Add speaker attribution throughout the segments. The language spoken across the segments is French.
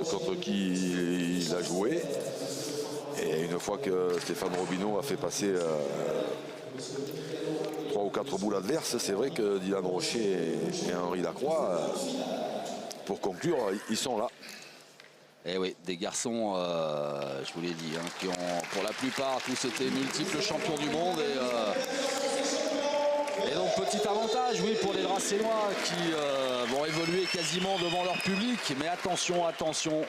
Speaker 1: contre qui il a joué. Et une fois que Stéphane Robineau a fait passer 3 ou 4 boules adverses, c'est vrai que Dylan Rocher et Henri Lacroix, pour conclure, ils sont là.
Speaker 2: Eh oui, des garçons, je vous l'ai dit, hein, qui ont pour la plupart tous été multiples champions du monde. Et donc petit avantage, oui, pour les Dracénois qui vont évoluer quasiment devant leur public. Mais attention, attention,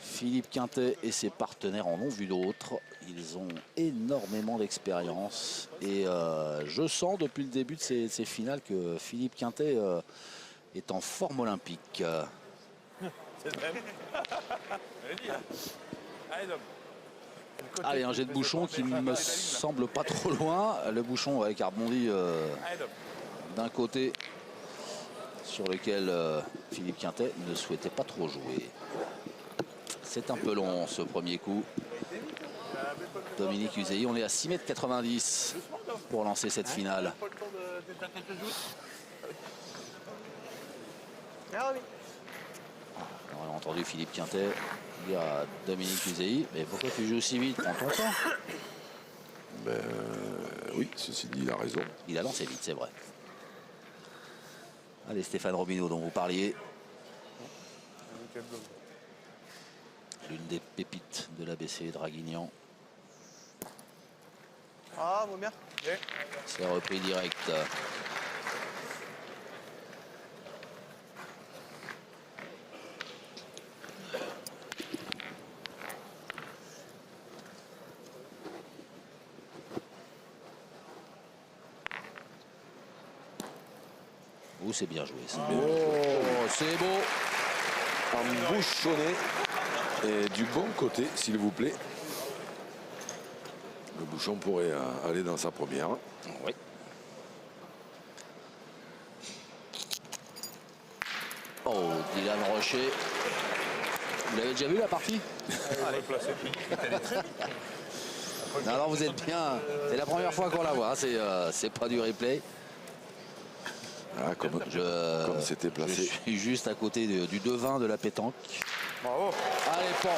Speaker 2: Philippe Quintet et ses partenaires en ont vu d'autres. Ils ont énormément d'expérience. Et je sens depuis le début de ces finales que Philippe Quintet est en forme olympique.
Speaker 3: C'est même. Allez, Dom.
Speaker 2: Allez, un jet de bouchon qui me semble pas trop loin. Le bouchon qui a rebondi d'un côté sur lequel Philippe Quintet ne souhaitait pas trop jouer. C'est un peu long ce premier coup. Dominique Uzei, on est à 6,90 m pour lancer cette finale. On a entendu Philippe Quintet dire à Dominique Uzei, mais pourquoi tu joues aussi vite? Prends ton temps.
Speaker 1: Ben, oui, ceci dit, il a raison.
Speaker 2: Il a lancé vite, c'est vrai. Allez, Stéphane Robineau dont vous parliez. L'une des pépites de l'ABC Draguignan.
Speaker 4: Ah, bon bien.
Speaker 2: C'est repris direct. Oh, c'est bien joué. Oh, c'est beau.
Speaker 1: Embouchonné. Et du bon côté, s'il vous plaît. Le bouchon pourrait aller dans sa première.
Speaker 2: Oui. Oh, Dylan Rocher. Vous l'avez déjà vu la partie? Non, alors vous êtes bien. C'est la première fois qu'on la voit. C'est pas du replay.
Speaker 1: Ah, comme c'était placé.
Speaker 2: Je suis juste à côté du devin de la pétanque.
Speaker 3: Bravo.
Speaker 2: Allez, Pan.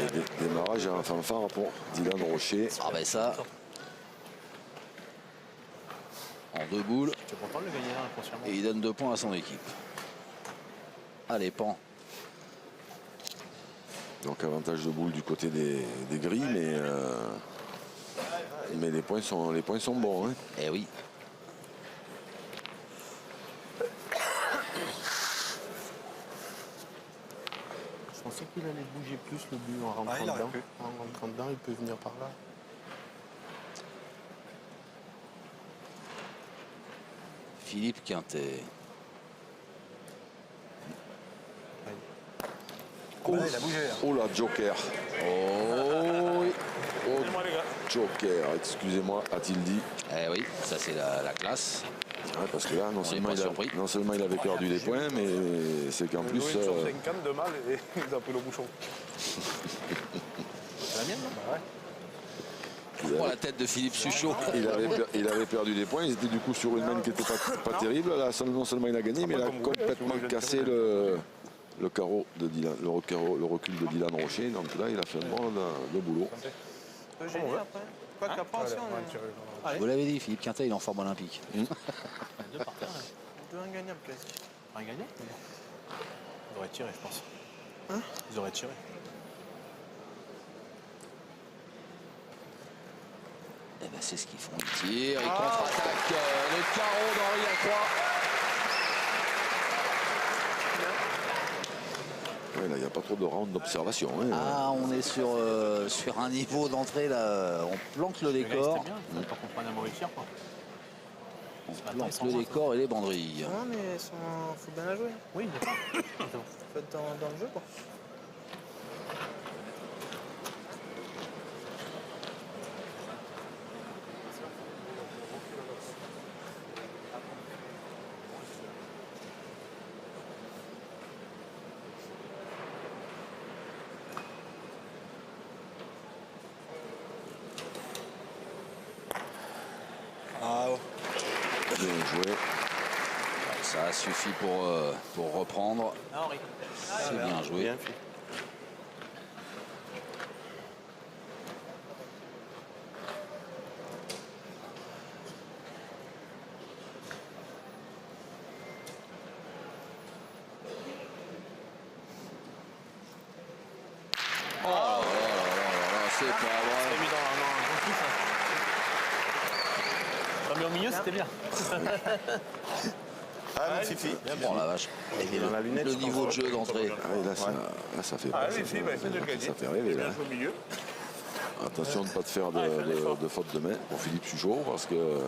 Speaker 1: Et démarrage à un fanfare pour Dylan Rocher.
Speaker 2: Ah ben ça. En 2 boules.
Speaker 4: Tu es content de le gagner inconsciemment.
Speaker 2: Et il donne 2 points à son équipe. Allez, Pan.
Speaker 1: Donc avantage de boule du côté des grilles, mais les points sont bons. Hein.
Speaker 2: Eh oui.
Speaker 4: Je pensais qu'il allait bouger plus le but en rentrant dedans. En rentrant dedans, il peut venir par là.
Speaker 2: Philippe Quintet.
Speaker 3: Oh, il a bougé.
Speaker 1: Oh là, Joker.
Speaker 2: Oh oui.
Speaker 1: Oh, Joker, excusez-moi, a-t-il dit.
Speaker 2: Eh oui, ça c'est la classe.
Speaker 1: Ouais, parce que là, non seulement il avait perdu des points, mais c'est qu'en plus...
Speaker 3: Ils ont une 50 de mal et ils ont pris le bouchon.
Speaker 4: C'est la mienne, non?
Speaker 3: Bah ouais.
Speaker 2: Oh, la tête de Philippe Suchot.
Speaker 1: Il avait perdu des points, ils étaient du coup sur une main qui n'était pas terrible. Là, non seulement il a gagné, mais il a complètement cassé le carreau de Dylan, le recul de Dylan Rocher. Donc là, il a fait un bon le boulot.
Speaker 4: On peut gêner après. Quoi qu'après aussi, on est...
Speaker 2: Vous l'avez dit, Philippe Quintet, il est en forme olympique.
Speaker 4: Deux par terre, là. Deux ingagnables quasi. Un gagnant? Ils auraient tiré, je pense. Hein? Ils auraient tiré.
Speaker 2: Eh ben c'est ce qu'ils font. Ils tirent, ils contre-attaquent le carreau d'Henri Lacroix.
Speaker 1: Ouais, là, il n'y a pas trop de round d'observation. Hein.
Speaker 2: Ah, on est sur un niveau d'entrée, là. On planque le décor.
Speaker 4: C'était bien, il faut qu'on prenne un mauvais tir, quoi.
Speaker 2: On planque le décor et les banderilles.
Speaker 5: Non, mais faut bien la jouer.
Speaker 4: Oui, d'accord.
Speaker 5: Faut être dans le jeu, quoi.
Speaker 1: Bien joué.
Speaker 2: Ça a suffi pour reprendre. C'est bien joué.
Speaker 4: Bien fait.
Speaker 2: Oh là là là là, c'est pas
Speaker 4: T'as
Speaker 2: vrai.
Speaker 4: mis dans un bon souffle. T'as mis au milieu, c'était bien.
Speaker 3: Ah, Fifi.
Speaker 2: Oh la vache.
Speaker 4: Il est dans la lunette.
Speaker 2: Le niveau de jeu d'entrée.
Speaker 1: Ah oui, là, ça fait
Speaker 3: Ah,
Speaker 1: ça
Speaker 3: oui,
Speaker 1: fait-
Speaker 3: bah, essaie de le gagner.
Speaker 1: ça fait rêver. Là.
Speaker 3: Bien joué au milieu.
Speaker 1: Attention de ne pas te faire de faute de main pour Philippe Suchot parce que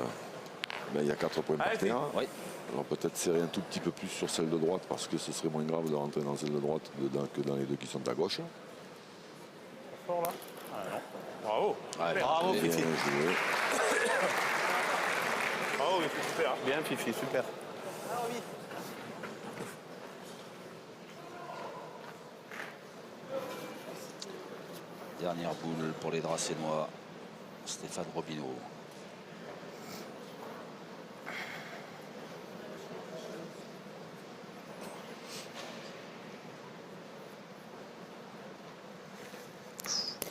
Speaker 1: il y a 4 points par
Speaker 3: Allez,
Speaker 1: terre.
Speaker 2: Oui.
Speaker 1: Alors peut-être serrer un tout petit peu plus sur celle de droite parce que ce serait moins grave de rentrer dans celle de droite que dans les deux qui sont à gauche.
Speaker 3: Fort là. Ah, non. Bravo.
Speaker 2: Ouais,
Speaker 4: Bravo,
Speaker 2: bien
Speaker 1: Bien
Speaker 2: joué.
Speaker 1: joué.
Speaker 3: Bravo, il fait super.
Speaker 4: Bien, Fifi, super.
Speaker 2: Dernière boule pour les Dracénois. Stéphane Robineau.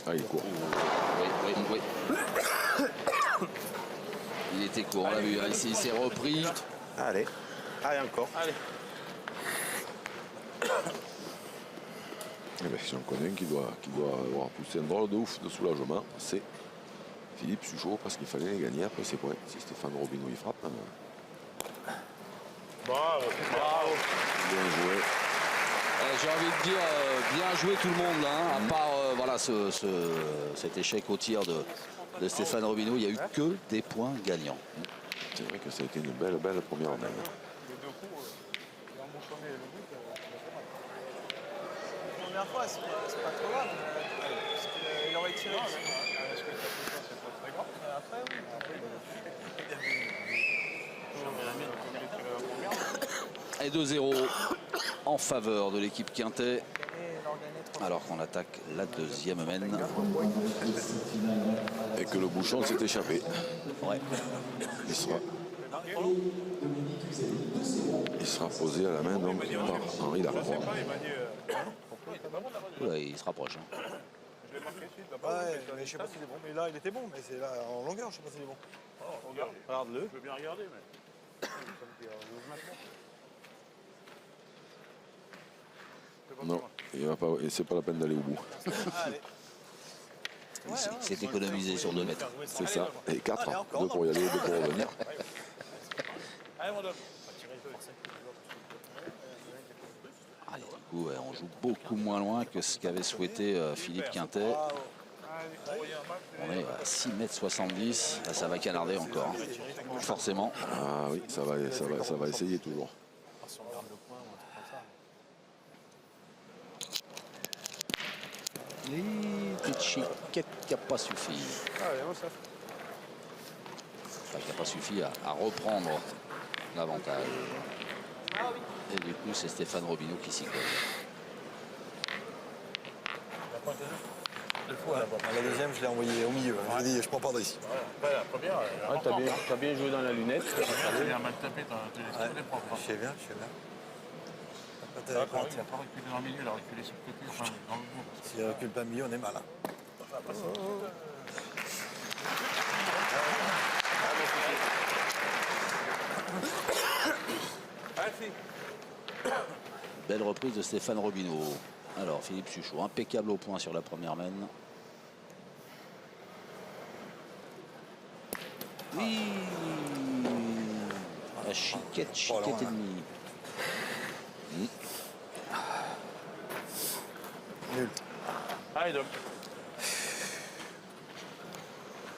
Speaker 1: Ah, il court.
Speaker 2: Oui, oui, oui. Il était court, on l'a vu. Hein. Il s'est repris.
Speaker 4: Allez. Allez, encore.
Speaker 3: Allez.
Speaker 1: Eh ben, j'en connais un qui doit avoir poussé un drôle de ouf de soulagement. C'est Philippe Suchot parce qu'il fallait les gagner après ses points. Si Stéphane Robineau il frappe,
Speaker 3: Bravo. Bravo.
Speaker 1: bien joué.
Speaker 2: J'ai envie de dire bien joué tout le monde là, hein. À part voilà, cet échec au tir de Stéphane Robineau, il n'y a eu que des points gagnants.
Speaker 1: C'est vrai que ça a été une belle première main.
Speaker 3: Les deux coups, il a embouchonné le but.
Speaker 5: La première fois, c'est pas trop grave. Parce qu'il aurait tiré.
Speaker 3: Est-ce que ça fait ça, c'est pas très grave?
Speaker 5: Après, oui.
Speaker 2: Et 2-0 en faveur de l'équipe Quintet, alors qu'on attaque la deuxième mène.
Speaker 1: Et que le bouchon s'est échappé.
Speaker 2: Ouais.
Speaker 1: Il sera posé à la main donc par Henri Lacroix.
Speaker 2: Oula, il se rapproche. Hein.
Speaker 6: Ouais, mais je sais pas s'il est bon. Mais là, il était bon, mais c'est là en longueur, je sais pas s'il est bon.
Speaker 4: Regarde-le.
Speaker 3: Je veux bien regarder, mais.
Speaker 1: Non, il va pas, et c'est pas la peine d'aller au bout.
Speaker 2: C'est économisé sur 2 mètres.
Speaker 1: C'est ça. Et 4, 2 pour y aller, 2 pour revenir.
Speaker 3: Allez, mon homme.
Speaker 2: Ah, et du coup, ouais, on joue beaucoup moins loin que ce qu'avait souhaité Philippe Quintet. On est à 6,70 m. Là, ça va canarder encore. Hein. Forcément.
Speaker 1: Ah oui, ça va essayer toujours.
Speaker 2: Et petite chiquette qui n'a pas suffi.
Speaker 3: Allez, on s'affiche.
Speaker 2: Enfin, qui n'a pas suffi à reprendre l'avantage. Et du coup, c'est Stéphane Robineau qui s'y colle.
Speaker 6: La deuxième, je l'ai envoyé au milieu. Je lui ai dit, je prends pas d'ici.
Speaker 3: Ouais, la première,
Speaker 4: T'as bien joué dans la lunette.
Speaker 3: tu viens mal taper, t'as les propres.
Speaker 6: Je sais bien, je sais bien.
Speaker 3: Il n'a pas reculé dans le milieu, il a reculé sur le côté, enfin, dans le bout.
Speaker 6: S'il recule pas milieu, on est mal. Hein.
Speaker 2: Belle reprise de Stéphane Robineau. Alors, Philippe Suchot, impeccable au point sur la première mène. Oui. La chiquette et demie.
Speaker 6: Nul.
Speaker 3: Allez, Dom.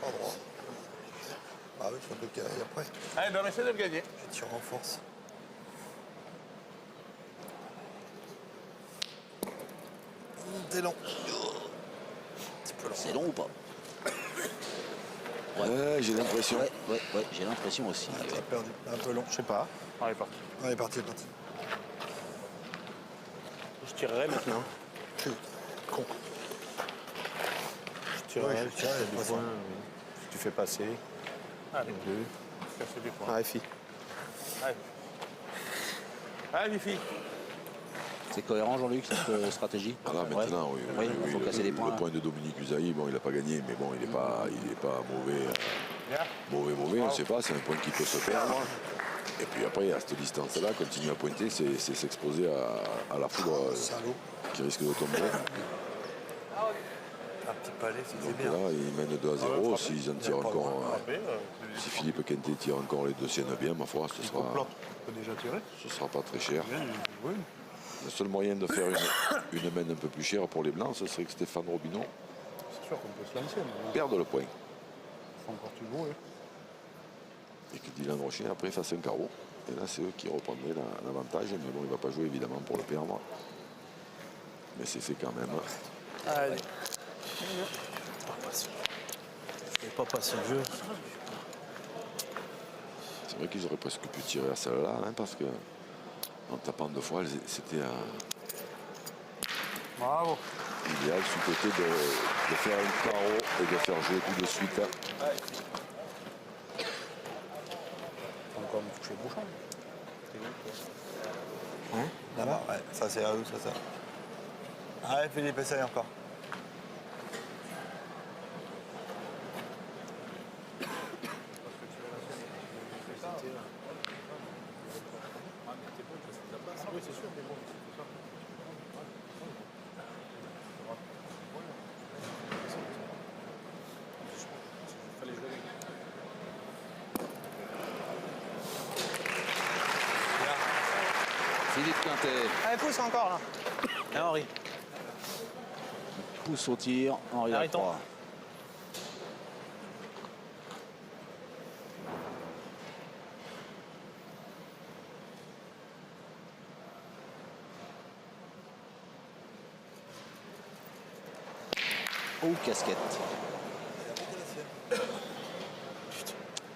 Speaker 6: Pas droit. Ah oui, c'est un peu carré après.
Speaker 3: Allez, Dom, essaie de le gagner.
Speaker 6: Je tire en force. T'es long. Un petit peu long.
Speaker 2: C'est long ou pas?
Speaker 1: Ouais, j'ai l'impression.
Speaker 2: Ouais, j'ai l'impression aussi.
Speaker 6: T'as perdu. Un peu long.
Speaker 4: Je sais pas.
Speaker 3: Allez, parti.
Speaker 6: Allez, parti, parti.
Speaker 4: Je tirerai maintenant.
Speaker 6: Con.
Speaker 4: Je tirerai.
Speaker 6: Ouais, je tirerai, de toute façon.
Speaker 4: Si tu fais passer.
Speaker 3: Allez,
Speaker 4: Deux.
Speaker 3: casser des points.
Speaker 4: Allez, fille.
Speaker 3: Allez.
Speaker 6: Allez, Fifi.
Speaker 2: C'est cohérent, Jean-Luc, cette stratégie?
Speaker 1: Ah là, maintenant, oui.
Speaker 2: Oui, il faut casser les points.
Speaker 1: Le point de Dominique Usaï, bon, il n'a pas gagné, mais bon, il n'est pas mauvais. Mauvais, on ne sait pas, c'est un point qui peut se perdre. Et puis après, à cette distance-là, continuer à pointer, c'est s'exposer à la foudre qui risque de tomber.
Speaker 6: Un petit palais, c'était
Speaker 1: Donc
Speaker 6: bien.
Speaker 1: là, ils mènent 2-0. S'ils en tirent encore, si Philippe Quintet tire encore les deux siennes bien, ma foi, ce sera
Speaker 6: Déjà tiré.
Speaker 1: pas très cher.
Speaker 6: Oui.
Speaker 1: Le seul moyen de faire une main un peu plus chère pour les Blancs, ce serait que Stéphane Robineau
Speaker 6: C'est sûr qu'on peut se lancer. Mais
Speaker 1: perde le point.
Speaker 6: faut encore tout jouer.
Speaker 1: Et que Dylan Rocher après fasse un carreau. Et là, c'est eux qui reprendraient l'avantage. Mais bon, il ne va pas jouer évidemment pour le perdre. Mais c'est fait quand même.
Speaker 6: Allez.
Speaker 4: Je vais pas passer le jeu.
Speaker 1: C'est vrai qu'ils auraient presque pu tirer à celle-là, hein, parce que en tapant deux fois, c'était
Speaker 6: Bravo.
Speaker 1: idéal sous-côté de faire un carreau et de faire jouer tout de suite.
Speaker 4: Encore me toucher le bouchon.
Speaker 6: Là-bas, ouais. Ça, c'est à eux, ça. Allez, Philippe, essaye encore.
Speaker 2: Philippe Quintet
Speaker 5: Allez, pousse encore là.
Speaker 4: Et Henri.
Speaker 2: pousse au tir. Henri
Speaker 4: Arrêtons.
Speaker 2: Lacroix. Oh, casquette.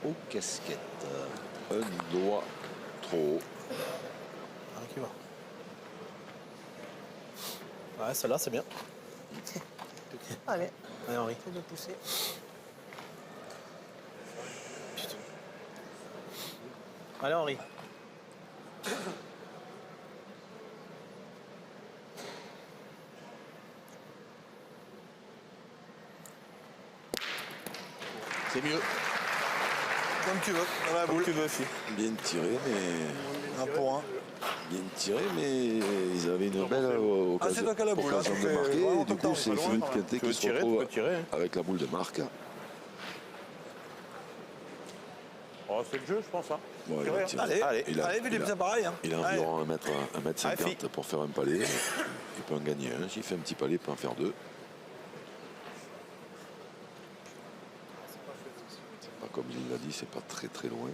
Speaker 2: Oh, casquette.
Speaker 1: Un doigt trop haut.
Speaker 4: Henri qui va. Ouais, celle-là, c'est bien.
Speaker 5: Allez,
Speaker 4: Allez, Henri.
Speaker 5: faut de pousser.
Speaker 4: Allez, Henri.
Speaker 2: C'est mieux.
Speaker 6: Comme tu veux, dans la boule.
Speaker 4: Tu veux aussi.
Speaker 1: Bien tiré, mais
Speaker 6: Un pour un.
Speaker 1: bien tiré, mais ils avaient une belle
Speaker 6: Ah, c'est toi qui as la boule, hein,
Speaker 1: occasion
Speaker 6: tu
Speaker 1: de
Speaker 6: fais
Speaker 1: marquer.
Speaker 6: vraiment
Speaker 1: Et du
Speaker 6: tout le temps,
Speaker 1: coup, c'est
Speaker 6: pas loin,
Speaker 1: Philippe
Speaker 6: quand même.
Speaker 1: Quintet
Speaker 4: Tu veux
Speaker 1: qui se
Speaker 4: tirer, tu
Speaker 1: retrouve
Speaker 4: peux tirer.
Speaker 1: avec la boule de marque.
Speaker 4: Oh, c'est le jeu, je pense. Hein.
Speaker 1: Bon, il a tiré.
Speaker 6: Allez,
Speaker 4: Allez.
Speaker 6: allez, Philippe, c'est pareil. Hein.
Speaker 1: Il a
Speaker 6: Allez.
Speaker 1: environ 1m50
Speaker 4: Allez,
Speaker 1: pour faire un palais. Il peut en gagner un. S'il fait un petit palais, il peut en faire deux. Pas comme il l'a dit, c'est pas très très loin.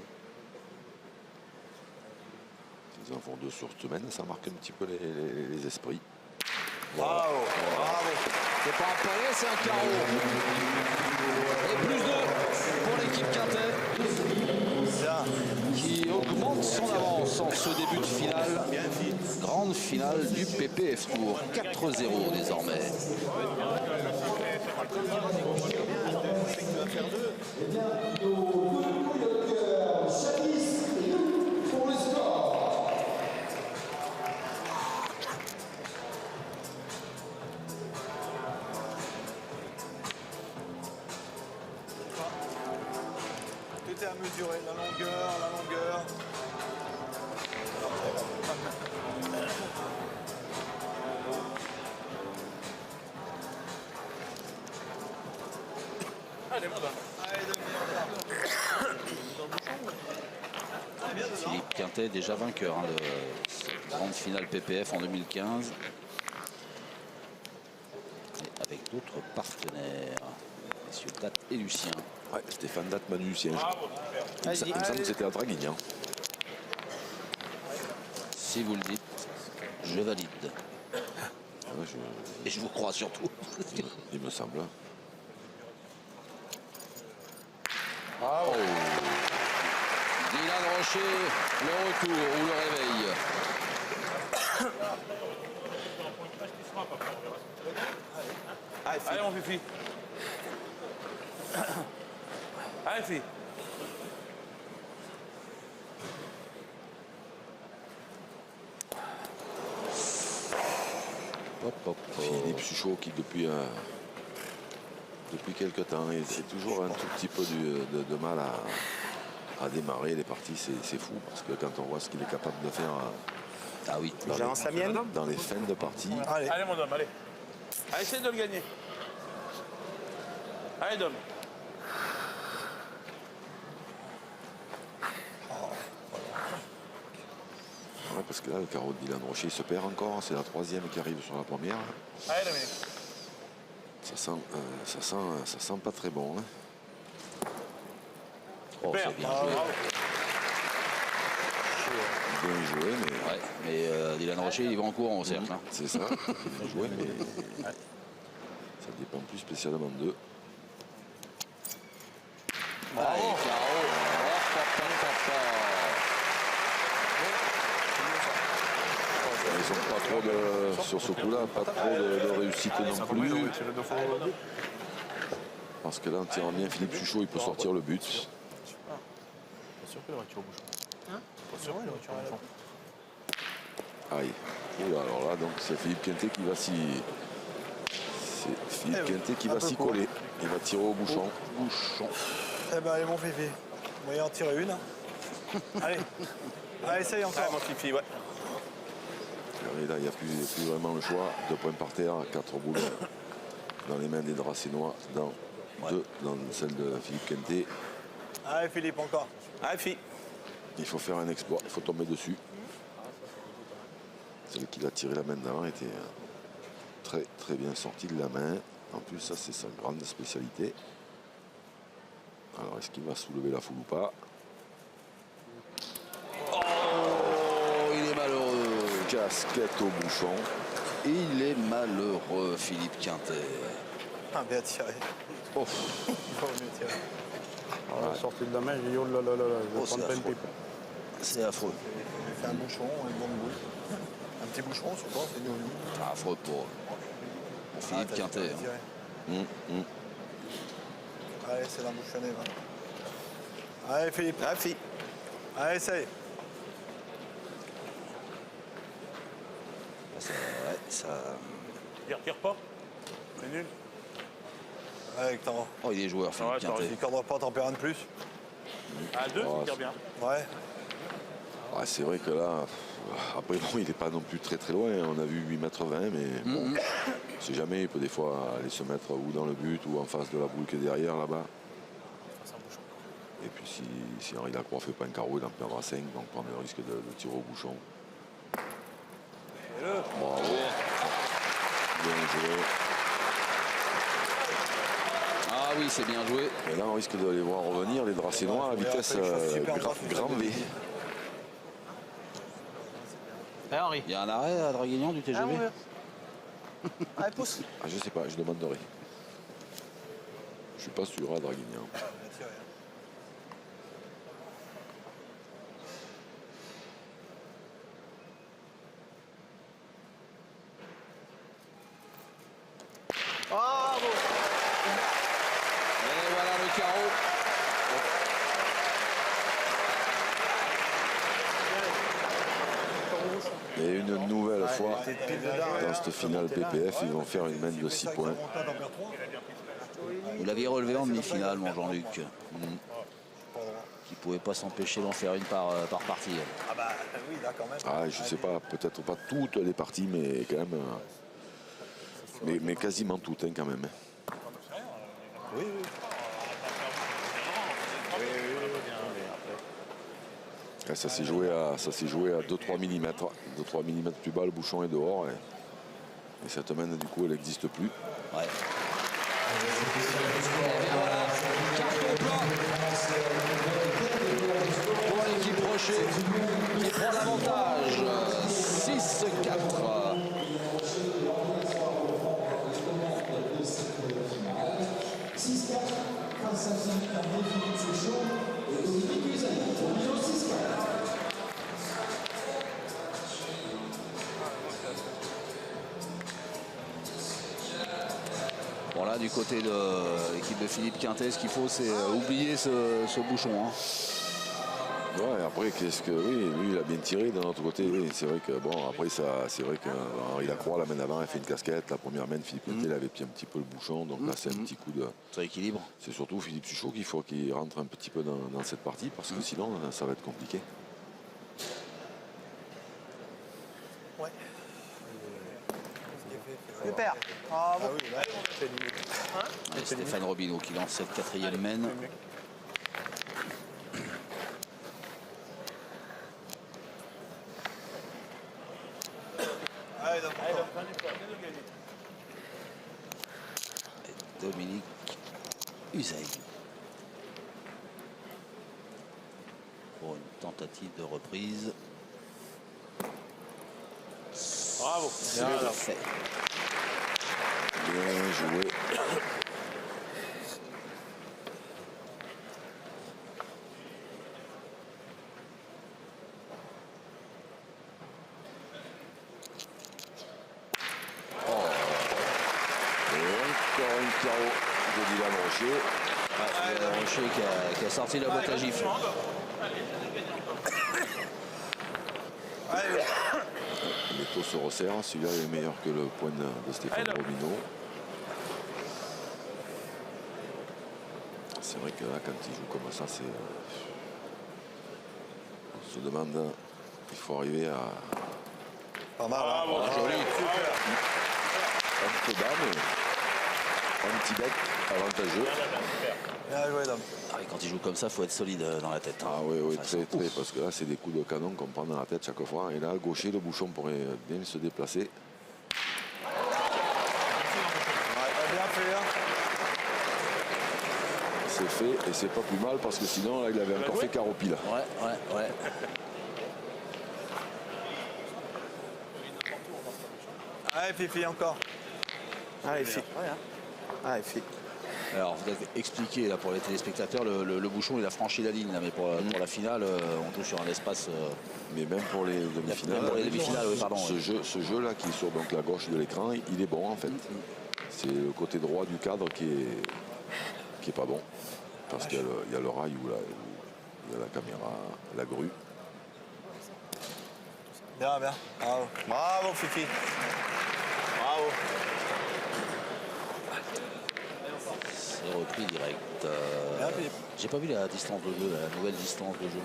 Speaker 1: Ils en font deux sur semaine, ça marque un petit peu les esprits.
Speaker 6: Bravo, bravo.
Speaker 2: C'est pas un palais, c'est un carreau. Et plus 2 pour l'équipe Quintet
Speaker 6: Bien.
Speaker 2: qui augmente son avance en ce début de finale. Grande finale du PPF Tour. 4-0 désormais.
Speaker 6: Tout est à mesurer, la longueur.
Speaker 2: Philippe Quintet déjà vainqueur de cette grande finale PPF en 2015. Et avec d'autres partenaires, messieurs Date et Lucien.
Speaker 1: Ouais, Stéphane Date, Manu Lucien. Il me semble que c'était à Draguignan.
Speaker 2: Si vous le dites, je valide.
Speaker 1: Ouais,
Speaker 2: Et je vous crois surtout.
Speaker 1: il me semble.
Speaker 2: Oh. Dylan Rocher, le retour ou le réveil.
Speaker 6: Allez, mon Fifi. Allez, Fifi.
Speaker 1: Philippe Suchot qui depuis quelques temps, c'est toujours un tout petit peu de mal à démarrer les parties. C'est fou parce que quand on voit ce qu'il est capable de faire
Speaker 2: Ah oui.
Speaker 1: dans les fins de partie.
Speaker 6: Allez.
Speaker 3: Allez, mon homme, allez. Allez, essaye de le gagner. Allez, Dom.
Speaker 1: Ouais, parce que là, le carreau de Dylan Rocher se perd encore. C'est la troisième qui arrive sur la première.
Speaker 3: Allez, Dominique.
Speaker 1: Ça sent pas très bon. Hein.
Speaker 2: Oh,
Speaker 3: Super.
Speaker 2: c'est bien joué.
Speaker 1: Bien joué, mais
Speaker 2: Ouais, mais Dylan Rocher, il va en courant au cercle. Hein.
Speaker 1: c'est ça. Bien joué, mais ça dépend plus spécialement d'eux.
Speaker 2: Allez, carreau.
Speaker 1: Ils ont pas trop de, sur ce coup-là, pas trop de réussite non plus. Parce que là, en tirant bien Philippe Suchot, il peut sortir le but.
Speaker 4: Pas sûr qu'il aurait tiré au bouchon. Pas sûr qu'il aurait tiré au bouchon.
Speaker 1: Aïe. Oula, alors là, donc c'est Philippe Quintet qui va s'y. C'est Philippe Quintet qui va s'y coller. Il va tirer au bouchon.
Speaker 6: Eh ben, allez, mon Fifi. On va y en tirer une. Allez. Allez, essaye encore.
Speaker 3: Allez, mon Fifi, ouais.
Speaker 1: Et là, il n'y a plus vraiment le choix. 2 points par terre, 4 boules dans les mains des Dracénois, dans celle de Philippe Quintet.
Speaker 6: Allez, Philippe, encore.
Speaker 3: Allez, Fifi.
Speaker 1: Il faut faire un exploit, il faut tomber dessus. Celui qui a tiré la main d'avant était très très bien sorti de la main. En plus, ça c'est sa grande spécialité. Alors, est-ce qu'il va soulever la foule ou pas?
Speaker 2: Oh, il est malheureux.
Speaker 1: Casquette au bouchon.
Speaker 2: Il est malheureux, Philippe Quintet.
Speaker 6: Ah, bien tiré.
Speaker 2: Oh,
Speaker 6: Il faut mieux tirer.
Speaker 4: Sorti de la main, j'ai dit oh là là là là, je
Speaker 2: Oh,
Speaker 4: vais prendre
Speaker 2: c'est
Speaker 4: plein de
Speaker 2: affreux.
Speaker 4: pipe.
Speaker 2: c'est affreux.
Speaker 6: Il fait un bouchon, une bonne boule. Un petit bouchon, je pense, c'est joli.
Speaker 2: Affreux pour Philippe
Speaker 6: Ah, t'as
Speaker 2: Quintet.
Speaker 6: tiré. Allez, c'est l'embouchonné, là. Allez, Philippe.
Speaker 3: Allez, Fifi.
Speaker 6: Allez, essaye.
Speaker 2: Ouais, ça...
Speaker 3: Il retire pas. C'est nul.
Speaker 6: Allez, t'en.
Speaker 2: Oh, il est joueur, Philippe
Speaker 3: Ouais,
Speaker 2: Quintet.
Speaker 6: Il ne cordera pas, t'en perds un de plus.
Speaker 3: À 2,
Speaker 1: Oh,
Speaker 3: il tire bien.
Speaker 6: Ouais.
Speaker 1: Ah, c'est vrai que là, après bon, il n'est pas non plus très très loin. On a vu 8,20 m, mais bon, on sait jamais. Il peut des fois aller se mettre ou dans le but ou en face de la boule qui est derrière là-bas. Et puis si Henri Lacroix ne fait pas un carreau, il en perdra 5, donc prendre le risque de tirer au bouchon. Bravo. Bien joué.
Speaker 2: Ah oui, c'est bien joué.
Speaker 1: Et là, on risque de les voir revenir, les Dracénois, à vitesse grand V.
Speaker 4: Allez, Henri.
Speaker 2: Il y a un arrêt à Draguignan du TGV.
Speaker 6: Allez, pousse.
Speaker 1: Ah, je sais pas, je demanderai. Je suis pas sûr à Draguignan.
Speaker 6: Bien tiré.
Speaker 5: Ah, bon.
Speaker 2: Et voilà le carreau.
Speaker 1: Et une nouvelle fois, dans cette finale PPF, ils vont faire une main de 6 points.
Speaker 2: Vous l'aviez relevé en demi-finale, mon Jean-Luc. Qui pouvait pas s'empêcher d'en faire une par partie.
Speaker 6: Ah bah oui, là quand même.
Speaker 1: Ah, je sais pas, peut-être pas toutes les parties, mais quand même. Mais quasiment toutes, hein, quand même.
Speaker 6: Oui, oui.
Speaker 1: Ah, ça s'est joué à 2-3 mm. 2-3 mm plus bas, le bouchon est dehors. Et cette main, du coup, elle n'existe plus.
Speaker 2: Ouais. Et bien voilà, carton plein pour l'équipe Rocher qui prend l'avantage. 6-4. Bon là, du côté de l'équipe de Philippe Quintet, ce qu'il faut, c'est oublier ce bouchon. Hein.
Speaker 1: Ouais, après, qu'est-ce que. Oui, lui, il a bien tiré d'un autre côté. Oui, c'est vrai que, bon, après, ça, c'est vrai qu'il accroît la main d'avant, il fait une casquette. La première main de Philippe Quintet, il avait un petit peu le bouchon. Donc là, c'est un petit coup de.
Speaker 2: Ça équilibre.
Speaker 1: C'est surtout Philippe Suchot qu'il faut qu'il rentre un petit peu dans cette partie parce que sinon, ça va être compliqué.
Speaker 6: Ouais. Super. Ah, bon.
Speaker 4: oui, là, c'est limite.
Speaker 2: Et Stéphane Robineau qui lance cette quatrième mène.
Speaker 6: Allez, donc,
Speaker 2: Et Dominique Usaï. Pour une tentative de reprise.
Speaker 4: Bravo.
Speaker 2: C'est fait.
Speaker 1: Bien joué. Encore un carreau de Dylan Rocher.
Speaker 2: Rocher qui a sorti la boîte à gifles.
Speaker 6: allez.
Speaker 1: Les taux se resserrent. Celui-là est meilleur que le point de Stéphane Robineau. C'est vrai que là, quand il joue comme ça, c'est. On se demande. Il faut arriver à.
Speaker 6: Pas mal, hein.
Speaker 2: Joli.
Speaker 1: Un peu bas, mais. Un petit bec avantageux.
Speaker 6: Bien joué, Dom.
Speaker 2: Ah, et quand il joue comme ça, il faut être solide dans la tête.
Speaker 1: Ah oui, oui,
Speaker 2: Enfin,
Speaker 1: très, très, parce que là, c'est des coups de canon qu'on prend dans la tête chaque fois. Et là, gaucher, le bouchon pourrait bien se déplacer.
Speaker 6: Ouais, bien fait, hein.
Speaker 1: C'est fait, et c'est pas plus mal, parce que sinon, là, il avait encore fait carreau pile.
Speaker 2: Ouais.
Speaker 6: Allez, Fifi, encore.
Speaker 4: Allez, Fifi. Allez, Fifi.
Speaker 2: Alors, vous avez expliqué là, pour les téléspectateurs, le bouchon, il a franchi la ligne. Là, mais pour la finale, on touche sur un espace...
Speaker 1: Mais même pour les demi-finales,
Speaker 2: Même pour les demi-finales, oui, pardon,
Speaker 1: ce jeu-là qui est sur donc, la gauche de l'écran, il est bon en fait. C'est le côté droit du cadre qui est pas bon. Parce qu'il y a le rail où il y a la caméra, la grue.
Speaker 6: Bien, bien. Bravo. Bravo, Fifi. Bravo.
Speaker 2: C'est repris direct.
Speaker 6: Bien, Philippe.
Speaker 2: J'ai pas vu la distance de jeu, la nouvelle distance de jeu.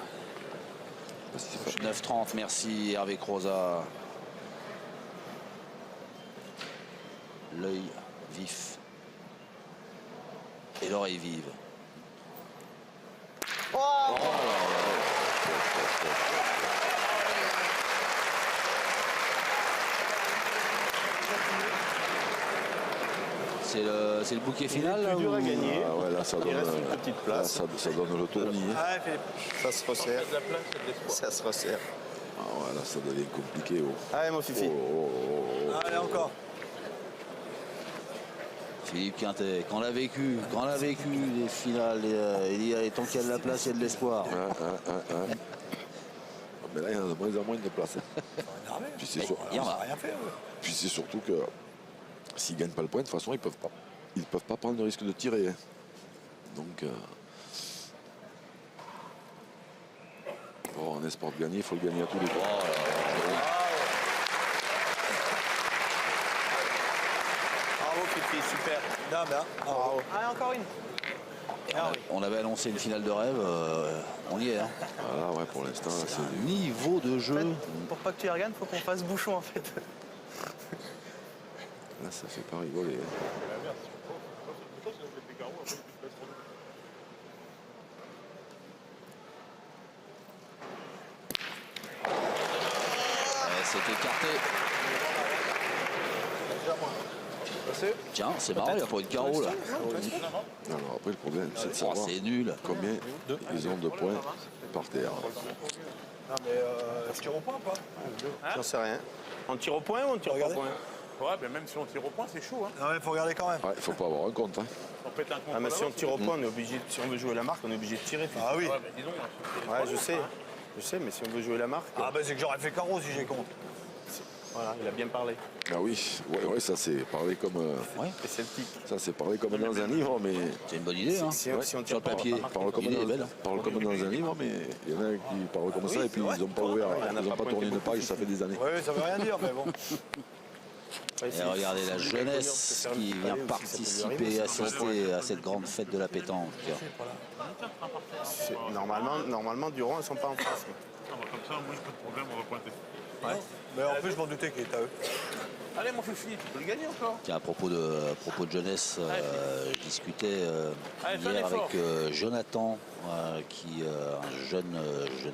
Speaker 1: C'est pas-
Speaker 2: 9,30, merci Hervé Croza. L'œil vif et l'oreille vive. C'est le bouquet final là,
Speaker 4: Plus dur à gagner.
Speaker 1: Ah ouais, là, ça
Speaker 4: Il
Speaker 1: donne,
Speaker 4: reste une petite place.
Speaker 1: là, ça donne le tournis. Hein.
Speaker 6: Allez, Philippe.
Speaker 4: Ça se resserre. Ça se resserre.
Speaker 1: Ah ouais, là, ça devient compliqué. Oh.
Speaker 4: Allez, mon Fifi.
Speaker 6: Allez, encore.
Speaker 2: Philippe Quintet, quand on a vécu les finales, il dit allez, tant qu'il y a de la place, il y a de l'espoir.
Speaker 1: Mais là, il y en a de moins en moins de place.
Speaker 6: Énervé.
Speaker 1: Puis c'est sur-
Speaker 2: Il y en
Speaker 6: On
Speaker 2: a.
Speaker 6: n'a rien fait, ouais.
Speaker 1: Puis c'est surtout que s'ils ne gagnent pas le point, de toute façon, ils ne peuvent pas prendre le risque de tirer. Hein. Donc, bon, on espère de gagner, il faut le gagner à tous les coups.
Speaker 4: Bravo, Fifi. Super.
Speaker 6: Bien, bien. Bravo.
Speaker 5: Allez, encore une.
Speaker 2: On avait annoncé une finale de rêve, on y est. Hein.
Speaker 1: Voilà, ouais, pour l'instant, là, c'est du...
Speaker 2: Niveau de jeu.
Speaker 5: Pour pas que tu y regardes, faut qu'on fasse bouchon en fait.
Speaker 1: Là, ça fait pas rigoler. Hein.
Speaker 2: C'est écarté. Tiens, c'est marrant, il n'y a pas eu de carreau là.
Speaker 1: Alors après, le problème, c'est de
Speaker 2: Oh,
Speaker 1: savoir
Speaker 2: c'est nul.
Speaker 1: combien ils ont de points par terre.
Speaker 6: Non, mais je tire au point, pas.
Speaker 4: J'en sais rien. On tire au point ou on tire pas au
Speaker 6: Regardez.
Speaker 4: point?
Speaker 3: Ouais, mais même si on tire au point, c'est chaud. Hein.
Speaker 6: Non, mais il faut regarder quand même.
Speaker 1: Ouais, il ne faut pas avoir un compte. Hein.
Speaker 3: On pète un contre.
Speaker 4: Ah, mais si on tire au point, on est obligé. Si on veut jouer la marque, on est obligé de tirer. Fifi.
Speaker 6: Ah oui.
Speaker 3: Ouais, mais dis donc, hein,
Speaker 4: Ouais, je sais. Je sais, mais si on veut jouer la marque.
Speaker 6: Ah, bah c'est que j'aurais fait carreau si j'ai compte.
Speaker 4: Voilà, il a bien parlé.
Speaker 1: Ah oui, ouais, ça c'est parler comme
Speaker 4: C'est sceptique.
Speaker 1: ça c'est parler comme dans un livre, mais
Speaker 2: C'est une bonne idée, hein.
Speaker 4: Si on
Speaker 2: Sur le papier,
Speaker 1: parle comme
Speaker 2: l'idée est belle.
Speaker 1: dans un livre, mais il y en a qui parlent comme ça et puis ils n'ont pas ouvert, ils n'ont pas tourné une page, ça fait des années.
Speaker 6: Oui, ça veut rien dire, mais bon.
Speaker 2: Et regardez la jeunesse qui vient participer, assister à cette grande fête de la pétanque.
Speaker 4: Normalement, Duron, ils ne sont pas en face.
Speaker 3: Comme ça, moi, pas de problème, on va pointer.
Speaker 6: Mais en plus, je m'en doutais qu'il était à eux.
Speaker 3: Allez, mon Fifi, tu peux le gagner encore.
Speaker 2: Tiens, à propos de jeunesse, je discutais
Speaker 3: Allez, fais un
Speaker 2: hier
Speaker 3: effort.
Speaker 2: avec Jonathan, qui un jeune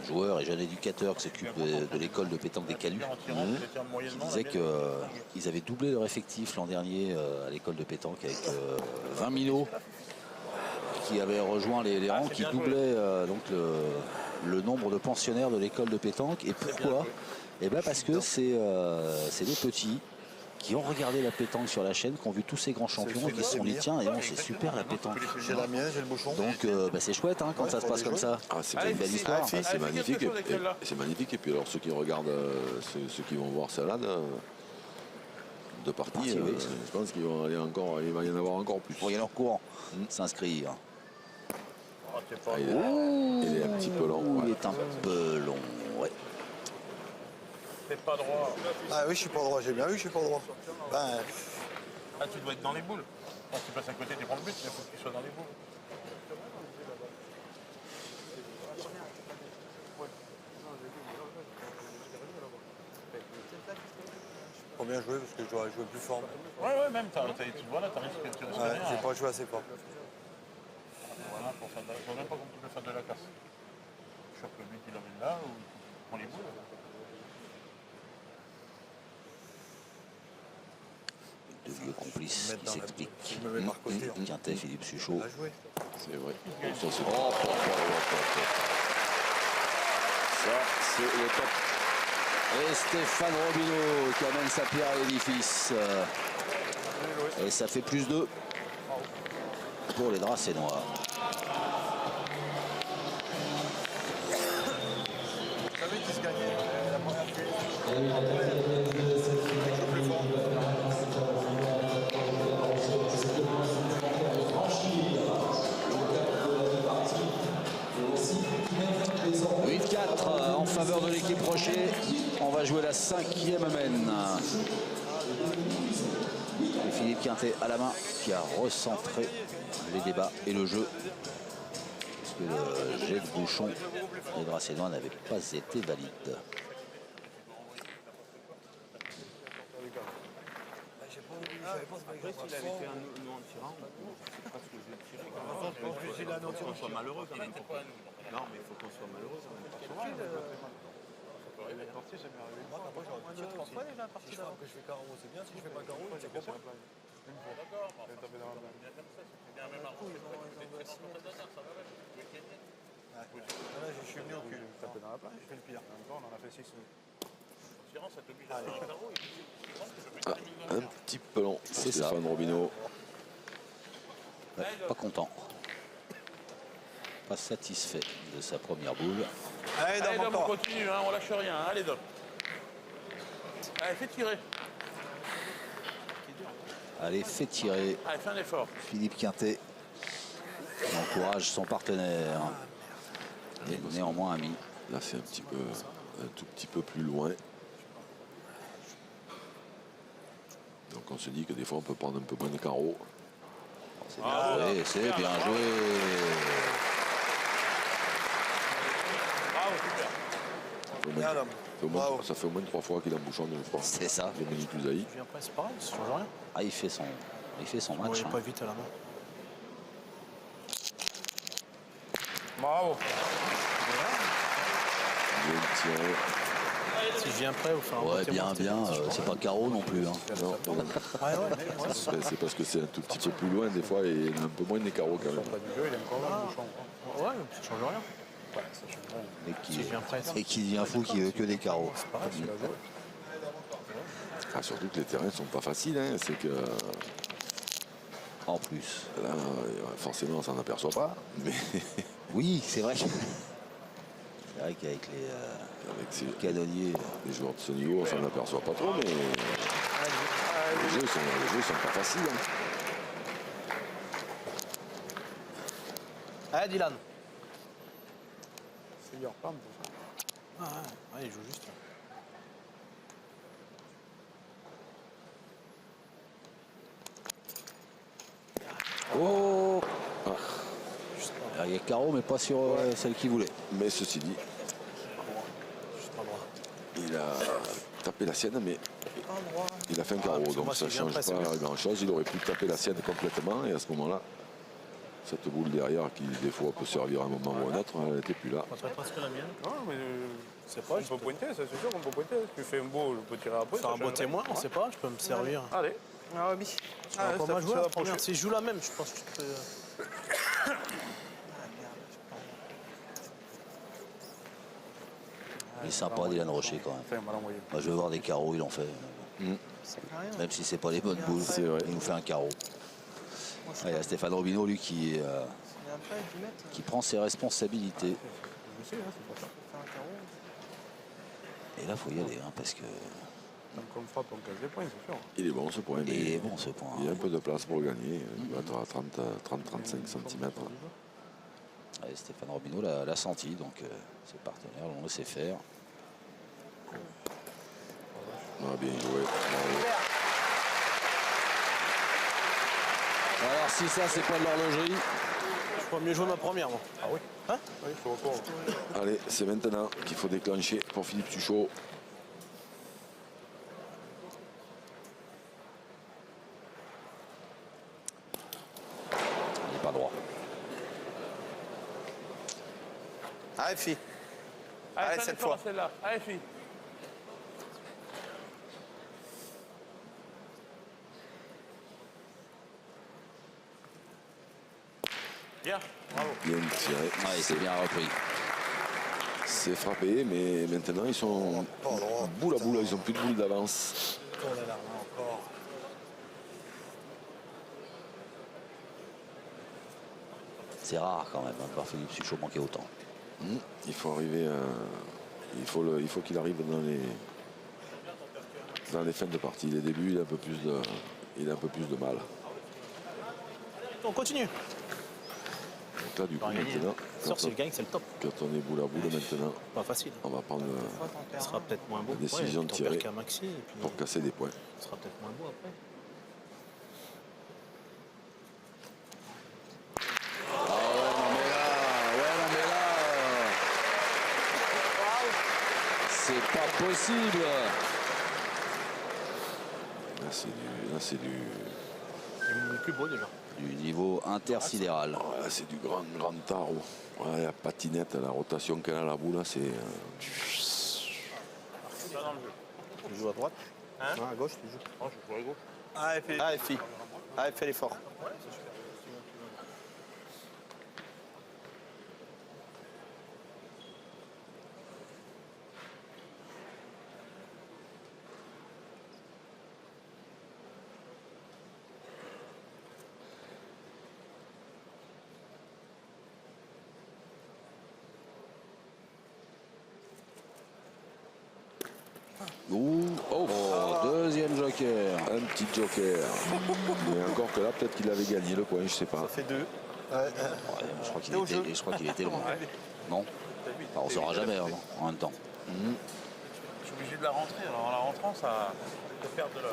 Speaker 2: joueur et jeune éducateur qui s'occupe de l'école de pétanque des Calus. Qui disait qu'ils avaient doublé leur effectif l'an dernier à l'école de pétanque avec 20 minots qui avaient rejoint les rangs, qui doublaient donc le nombre de pensionnaires de l'école de pétanque. Et pourquoi? Eh bien parce que c'est des petits qui ont regardé la pétanque sur la chaîne, qui ont vu tous ces grands champions et qui se sont dit tiens, c'est super la pétanque.
Speaker 6: J'ai la mienne, j'ai le bouchon.
Speaker 2: Donc c'est chouette hein, quand ça se passe comme ça.
Speaker 1: Ah, c'est
Speaker 2: C'est une belle histoire.
Speaker 1: Ah, c'est magnifique. C'est magnifique. Et puis alors ceux qui regardent, ceux qui vont voir Salade, de partie,
Speaker 2: oui.
Speaker 1: je pense qu'il va y en avoir encore plus.
Speaker 2: Pour y aller en courant, s'inscrire.
Speaker 1: Il est un petit peu long.
Speaker 2: Il
Speaker 1: Ouais.
Speaker 2: est un peu long, ouais.
Speaker 3: T'es pas droit.
Speaker 6: Ah oui, je suis pas droit, j'ai bien vu, je suis pas droit. Ben,
Speaker 3: Ah, tu dois être dans les boules. Quand tu passes à côté, tu prends le but, mais il faut que tu sois dans les boules.
Speaker 6: faut bien jouer parce que je dois jouer plus fort.
Speaker 3: Ouais, même, voilà, t'as risqué de
Speaker 6: Ouais, j'ai pas joué assez fort.
Speaker 3: Voilà, pour faire je vois même pas comment tu peux faire de la casse. Je chope le but, il l'emmène là, ou il prend les boules.
Speaker 2: De vieux complices qui s'expliquent.
Speaker 6: Je me mets par côté.
Speaker 2: Quintet, Philippe Suchot.
Speaker 6: On a joué.
Speaker 1: C'est vrai. Ça, c'est le top.
Speaker 2: Et Stéphane Robineau qui amène sa pierre à l'édifice. Et ça fait plus 2 pour les Dracénois.
Speaker 6: Vous savez qui se gagnait la première fois. Avec le plus fort.
Speaker 2: 8-4 en faveur de l'équipe Rocher. On va jouer la 5e amène. Et Philippe Quintet à la main qui a recentré les débats et le jeu. Puisque le jet de bouchon des Dracénois n'avait pas été valide.
Speaker 4: Après, s'il avait fait un nous en tirant, c'est pas ce que je vais tirer. Il faut qu'on soit malheureux quand même. Non, mais il faut qu'on soit malheureux quand même.
Speaker 6: Si je frappe que je fais carreau, c'est bien. Si je fais pas carreau, c'est pas bon. Là, je suis venu au cul. Taper dans la plage, je fais le pire. En même temps, on en a fait 6.
Speaker 1: Un petit peu long.
Speaker 2: C'est ça.
Speaker 1: Stéphane Robineau.
Speaker 2: Ouais, pas content. Pas satisfait de sa première boule.
Speaker 6: Allez,
Speaker 3: Allez,
Speaker 6: Dom,
Speaker 3: Dom, on
Speaker 6: encore.
Speaker 3: continue, hein, on lâche rien. Allez, Dom. Allez, fais tirer.
Speaker 2: Allez, fait tirer
Speaker 3: Allez, fais un effort.
Speaker 2: Philippe Quintet. Qui encourage son partenaire. Et néanmoins ami.
Speaker 1: Là, c'est un tout petit peu plus loin. Donc on se dit que des fois on peut prendre un peu moins de carreaux.
Speaker 2: C'est bien joué, c'est bien joué.
Speaker 3: Bravo, super.
Speaker 6: Bien, Dom. Bravo.
Speaker 1: Ça fait au moins 3 fois qu'il embouchonne, je crois.
Speaker 2: C'est ça.
Speaker 1: Dominique Usaï.
Speaker 4: Je viens après, c'est pareil, ça change rien.
Speaker 2: Ah, il fait son
Speaker 4: On
Speaker 2: match.
Speaker 4: est
Speaker 2: Hein.
Speaker 4: pas vite à la main.
Speaker 3: Bravo.
Speaker 1: Bien tiré.
Speaker 4: Si je viens après, vous faire un
Speaker 2: Ouais,
Speaker 4: côté
Speaker 2: bien,
Speaker 4: monté,
Speaker 2: bien.
Speaker 4: c'est
Speaker 2: C'est pas carreau non plus. Hein.
Speaker 1: Non, c'est parce que c'est un tout petit peu plus loin des fois et il y en a un peu moins des carreaux quand même.
Speaker 4: Ouais, mais ça change rien.
Speaker 2: Et qui devient fou qui veut que des carreaux.
Speaker 1: Ah, surtout que les terrains sont pas faciles, hein. C'est que
Speaker 2: En plus.
Speaker 1: là, forcément on s'en aperçoit pas. Mais
Speaker 2: Oui, c'est vrai. C'est vrai qu'avec les
Speaker 1: Avec ces
Speaker 2: canonniers,
Speaker 1: les joueurs de ce niveau, on s'en aperçoit pas trop, mais les jeux sont pas faciles. Hein.
Speaker 6: Allez, Dylan. C'est lui en forme. Ah, ouais, il joue juste.
Speaker 2: oh,
Speaker 6: Juste pas,
Speaker 2: il y a carreau, mais pas sur celle qu'il voulait.
Speaker 1: Mais ceci dit,
Speaker 6: juste pas droit.
Speaker 1: il a tapé la sienne, mais
Speaker 5: Pas droit.
Speaker 1: il a fait un carreau,
Speaker 6: parce que
Speaker 1: donc
Speaker 6: moi,
Speaker 1: ça
Speaker 6: c'est
Speaker 1: ne
Speaker 6: bien
Speaker 1: change
Speaker 6: pressé,
Speaker 1: pas
Speaker 6: ouais.
Speaker 1: grand-chose. Il aurait pu taper la sienne complètement, et à ce moment-là, cette boule derrière, qui des fois peut servir à un moment ou à un autre, elle n'était plus là.
Speaker 6: Ça serait presque la mienne.
Speaker 3: Non, mais
Speaker 6: C'est pas,
Speaker 3: on peut pointer, ça c'est sûr qu'on peut pointer. Tu fais un beau, je peux tirer après.
Speaker 6: Faire un beau témoin, on sait pas, je peux me servir.
Speaker 3: Allez.
Speaker 5: Ah oui.
Speaker 6: Ah,
Speaker 3: ouais,
Speaker 6: pas
Speaker 3: ça-
Speaker 6: mal joué
Speaker 3: ça
Speaker 6: la
Speaker 3: va
Speaker 6: première.
Speaker 3: approcher.
Speaker 6: Si je joue la même, je pense que je peux.
Speaker 5: Ah merde.
Speaker 2: Il est sympa, Dylan Rocher, quand même.
Speaker 3: Enfin, mal envoyé.
Speaker 2: Moi, je veux voir des carreaux, il en fait.
Speaker 5: C'est rien.
Speaker 2: Même si c'est pas les bonnes boules,
Speaker 1: C'est vrai.
Speaker 2: il nous fait un carreau.
Speaker 5: Moi, je
Speaker 2: Ouais, il y a Stéphane Robineau, lui,
Speaker 5: il y a pas 10 mètres.
Speaker 2: qui prend ses responsabilités.
Speaker 3: Je sais, hein, c'est pour ça.
Speaker 5: Faire un carreau.
Speaker 2: Et là, il faut y aller, hein, parce que
Speaker 3: Tant qu'on frappe, on casse des points, c'est sûr.
Speaker 1: Il est bon ce point, mais
Speaker 2: il est bon, ce point.
Speaker 1: il y a un peu de place pour le gagner. Il doit être à 30-35 cm.
Speaker 2: Ouais, Stéphane Robineau l'a senti, donc ses partenaires l'ont laissé faire.
Speaker 1: Ah, bien joué. Bravo.
Speaker 2: Alors, si ça, c'est pas de l'horlogerie,
Speaker 6: Je pourrais mieux jouer ma première, moi.
Speaker 3: Ah oui.
Speaker 6: Hein
Speaker 3: Oui, je suis au courant.
Speaker 1: Allez, c'est maintenant qu'il faut déclencher pour Philippe Suchot.
Speaker 2: il n'est pas droit.
Speaker 5: Allez, fille. Allez, cette fois.
Speaker 3: Celle-là. Allez, fille. Bien, bravo.
Speaker 1: Bien tiré.
Speaker 2: Ouais, il s'est bien repris.
Speaker 1: C'est frappé, mais maintenant ils sont boule à boule, ils n'ont plus de boule d'avance.
Speaker 6: Tourne là, encore.
Speaker 2: C'est rare, quand même, hein, de voir Philippe Suchot manquer autant.
Speaker 1: Il faut arriver à... il faut qu'il arrive dans les fins de partie. Les débuts, il a un peu plus de mal.
Speaker 6: On continue.
Speaker 1: Donc là, du coup, maintenant,
Speaker 6: Sûr, si je gagne, c'est le top.
Speaker 1: quand on est boule à boule maintenant,
Speaker 6: Pas facile.
Speaker 1: on va prendre
Speaker 6: Ce sera peut-être moins beau.
Speaker 1: La décision
Speaker 6: Ouais,
Speaker 1: de
Speaker 6: t'en
Speaker 1: tirer.
Speaker 6: perds qu'un maxi, et puis
Speaker 1: pour casser des points.
Speaker 6: ce sera peut-être moins beau après.
Speaker 2: C'est pas possible.
Speaker 1: Là, c'est du
Speaker 6: Il est plus beau déjà.
Speaker 2: Du niveau intersidéral.
Speaker 1: là, c'est du grand tarot. Ouais, la patinette, la rotation qu'elle a la boule, là, c'est...
Speaker 6: Tu joues à droite. Non, à gauche, tu joues.
Speaker 3: Oh, je suis pour les gros.
Speaker 6: Allez, fille. Allez, fais l'effort.
Speaker 2: Ouh, oh, deuxième joker.
Speaker 1: Un petit joker. Mais encore que là, peut-être qu'il avait gagné le point, je sais pas.
Speaker 6: Ça fait 2.
Speaker 2: Ouais, je crois qu'il était loin. Non, enfin, on ne saura jamais hein, en même temps.
Speaker 3: Je suis obligé de la rentrer. Alors en la rentrant, ça peut perdre de la...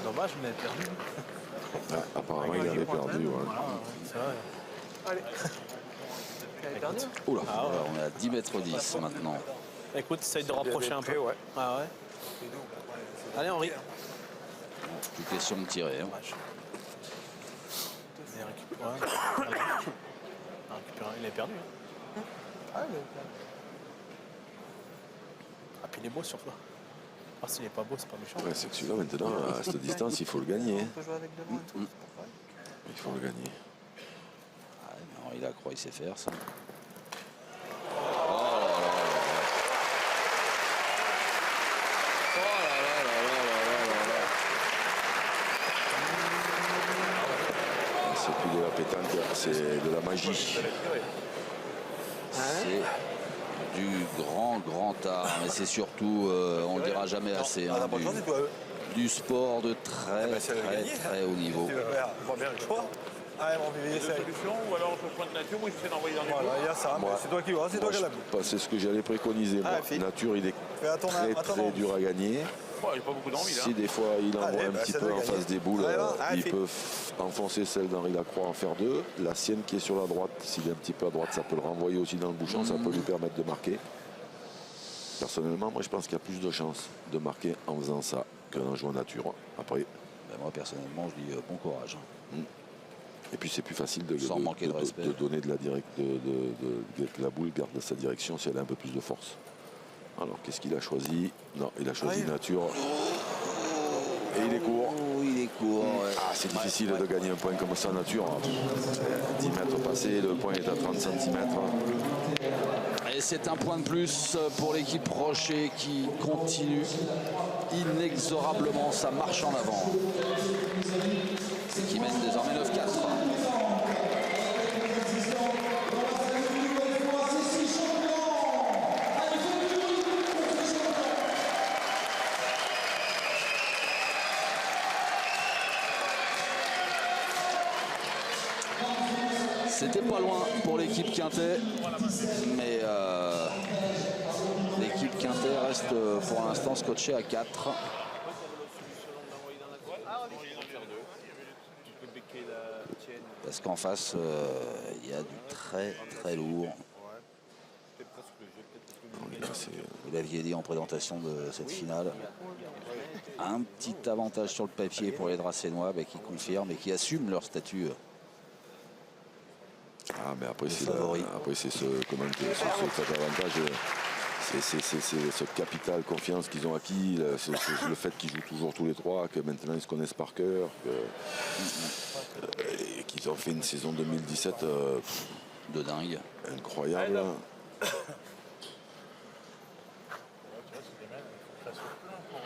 Speaker 6: Dommage, mais perdu.
Speaker 1: Ouais, apparemment, il avait perdu. Ouais.
Speaker 6: C'est vrai.
Speaker 5: Allez. Tu avais perdu hein.
Speaker 1: Oula.
Speaker 2: Alors, on est à 10 mètres 10 maintenant.
Speaker 6: Écoute, essaye de rapprocher un peu.
Speaker 3: ouais.
Speaker 6: Ah ouais. Allez, Henri.
Speaker 2: Plus question de tirer. Hein.
Speaker 6: Il récupère. Il est perdu. Hein.
Speaker 5: Ah,
Speaker 6: Ah, puis il est beau sur toi. Ah, s'il est pas beau, c'est pas méchant.
Speaker 1: Ouais, c'est que celui-là, maintenant, à cette distance, il faut le gagner.
Speaker 5: on peut jouer avec deux mains et tout. c'est pas vrai.
Speaker 1: Il faut le gagner.
Speaker 2: Ah, non, il a croit, il sait faire ça.
Speaker 1: C'est plus de la pétanque, c'est de la magie.
Speaker 2: C'est du grand art. Mais c'est surtout, on le dira jamais assez, hein, du sport de très haut niveau.
Speaker 6: Tu veux faire, on voit bien le choix. Allez, mon bébé,
Speaker 3: Deux
Speaker 6: essaye.
Speaker 3: solutions, ou alors je pointe nature, ou j'essaie d'envoyer dans les
Speaker 6: Voilà,
Speaker 3: boules.
Speaker 6: il y a ça, mais
Speaker 1: Moi-
Speaker 6: c'est toi qui vois, c'est toi qui as la boule.
Speaker 1: C'est ce que j'allais préconiser. Moi.
Speaker 6: Ah, Phil.
Speaker 1: Nature, il est
Speaker 6: Fais à ton
Speaker 1: très
Speaker 6: envie.
Speaker 1: dur à gagner.
Speaker 3: Oh, j'ai pas beaucoup d'envie là.
Speaker 1: Si des fois il envoie
Speaker 6: Allez,
Speaker 1: un
Speaker 6: bah,
Speaker 1: petit
Speaker 6: ça
Speaker 1: peu
Speaker 6: doit
Speaker 1: en
Speaker 6: gagner.
Speaker 1: face des boules,
Speaker 6: Allez, va. Allez,
Speaker 1: il
Speaker 6: Phil.
Speaker 1: peut enfoncer celle d'Henri Lacroix en faire deux. La sienne qui est sur la droite, s'il est un petit peu à droite, ça peut le renvoyer aussi dans le bouchon, ça peut lui permettre de marquer. Personnellement, moi je pense qu'il y a plus de chances de marquer en faisant ça qu'en jouant nature. Après,
Speaker 2: Ben, moi, personnellement, je dis bon courage.
Speaker 1: et puis c'est plus facile de,
Speaker 2: Sans manquer de respect.
Speaker 1: de donner de la que la boule garde sa direction si elle a un peu plus de force. Alors qu'est-ce qu'il a choisi? Non, il a choisi nature. Et il est court.
Speaker 2: Oh, il est court. Ouais.
Speaker 1: Ah, c'est difficile de gagner un point comme ça en nature. 10 mètres passés, le point est à 30 cm.
Speaker 2: Et c'est un point de plus pour l'équipe Rocher qui continue inexorablement sa marche en avant. Qui mène désormais 9-4. C'était pas loin pour l'équipe Quintet, mais l'équipe Quintet reste pour l'instant scotchée à 4. Parce qu'en face, il y a du très lourd. Vous l'aviez dit en présentation de cette finale. Un petit avantage sur le papier pour les Dracénois, mais qui confirment et qui assument leur statut.
Speaker 1: Ah, mais après, c'est
Speaker 2: favori.
Speaker 1: cet avantage. C'est ce capital confiance qu'ils ont acquis, c'est le fait qu'ils jouent toujours tous les trois, que maintenant ils se connaissent par cœur, et qu'ils ont fait une saison 2017
Speaker 2: De dingue.
Speaker 1: incroyable.
Speaker 3: Ça se plaint pour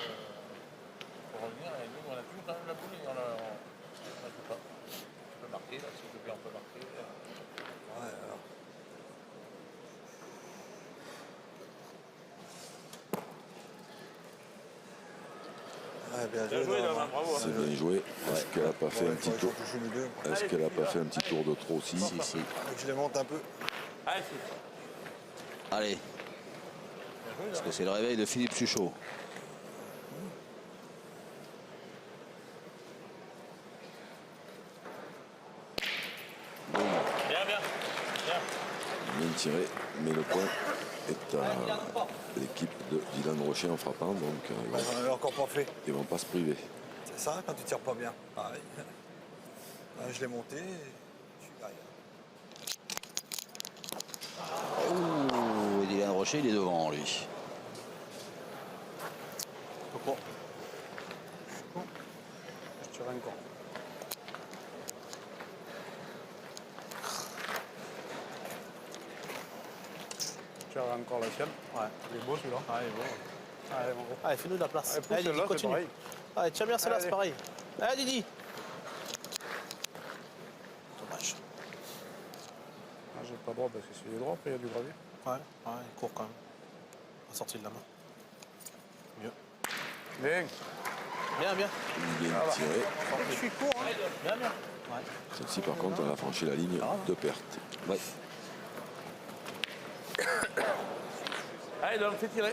Speaker 3: revenir, et nous on a toujours quand même la boule et on ne joue pas. On peut marquer, là, si je veux bien on peut marquer.
Speaker 6: Ouais, alors. Ouais, bien
Speaker 3: Bien
Speaker 6: joué,
Speaker 3: joué,
Speaker 6: Dom.
Speaker 3: Dom, bravo.
Speaker 1: C'est bien joué. Est-ce qu'elle n'a pas fait un petit
Speaker 6: Faut
Speaker 1: tour?
Speaker 6: toucher nous deux.
Speaker 1: Est-ce qu'elle n'a pas fait un petit tour de trop aussi?
Speaker 2: Si.
Speaker 6: Faut que je les monte un peu.
Speaker 3: Allez, c'est
Speaker 2: Allez, parce que c'est le réveil de Philippe Suchot.
Speaker 3: bien.
Speaker 1: Bien tiré, mais le point est à l'équipe de Dylan Rocher en frappant, donc
Speaker 6: Ouais, j'en avais encore pas fait.
Speaker 1: ils ne vont pas se priver.
Speaker 6: C'est ça quand tu tires pas bien. Pareil. Je l'ai monté et je suis derrière.
Speaker 2: Ouh, Dylan Rocher, il est devant, lui.
Speaker 6: Pourquoi? Je tire encore. Tu as encore la sienne? Ouais. Il est beau celui-là. Ah, il est beau. Allez, mon gros.
Speaker 5: Allez, fais-nous de la place.
Speaker 6: Allez, pousse
Speaker 5: Allez,
Speaker 6: celle-là,
Speaker 5: Didi,
Speaker 6: c'est
Speaker 5: continue.
Speaker 6: pareil.
Speaker 5: Allez, tiens bien celle-là,
Speaker 6: Allez.
Speaker 5: c'est pareil. Allez, Didi. Dommage.
Speaker 6: Ah, j'ai pas droit parce que c'est droit, après il y a du gravier.
Speaker 5: Ouais, il court quand même. La sortie de la main. Mieux.
Speaker 6: Bien.
Speaker 5: Bien.
Speaker 1: Bien tiré.
Speaker 6: Je suis court. Hein.
Speaker 5: Bien. Ouais.
Speaker 1: Celle-ci, par contre, elle a franchi la ligne de perte. Ouais.
Speaker 3: Allez, Dom, fais tirer.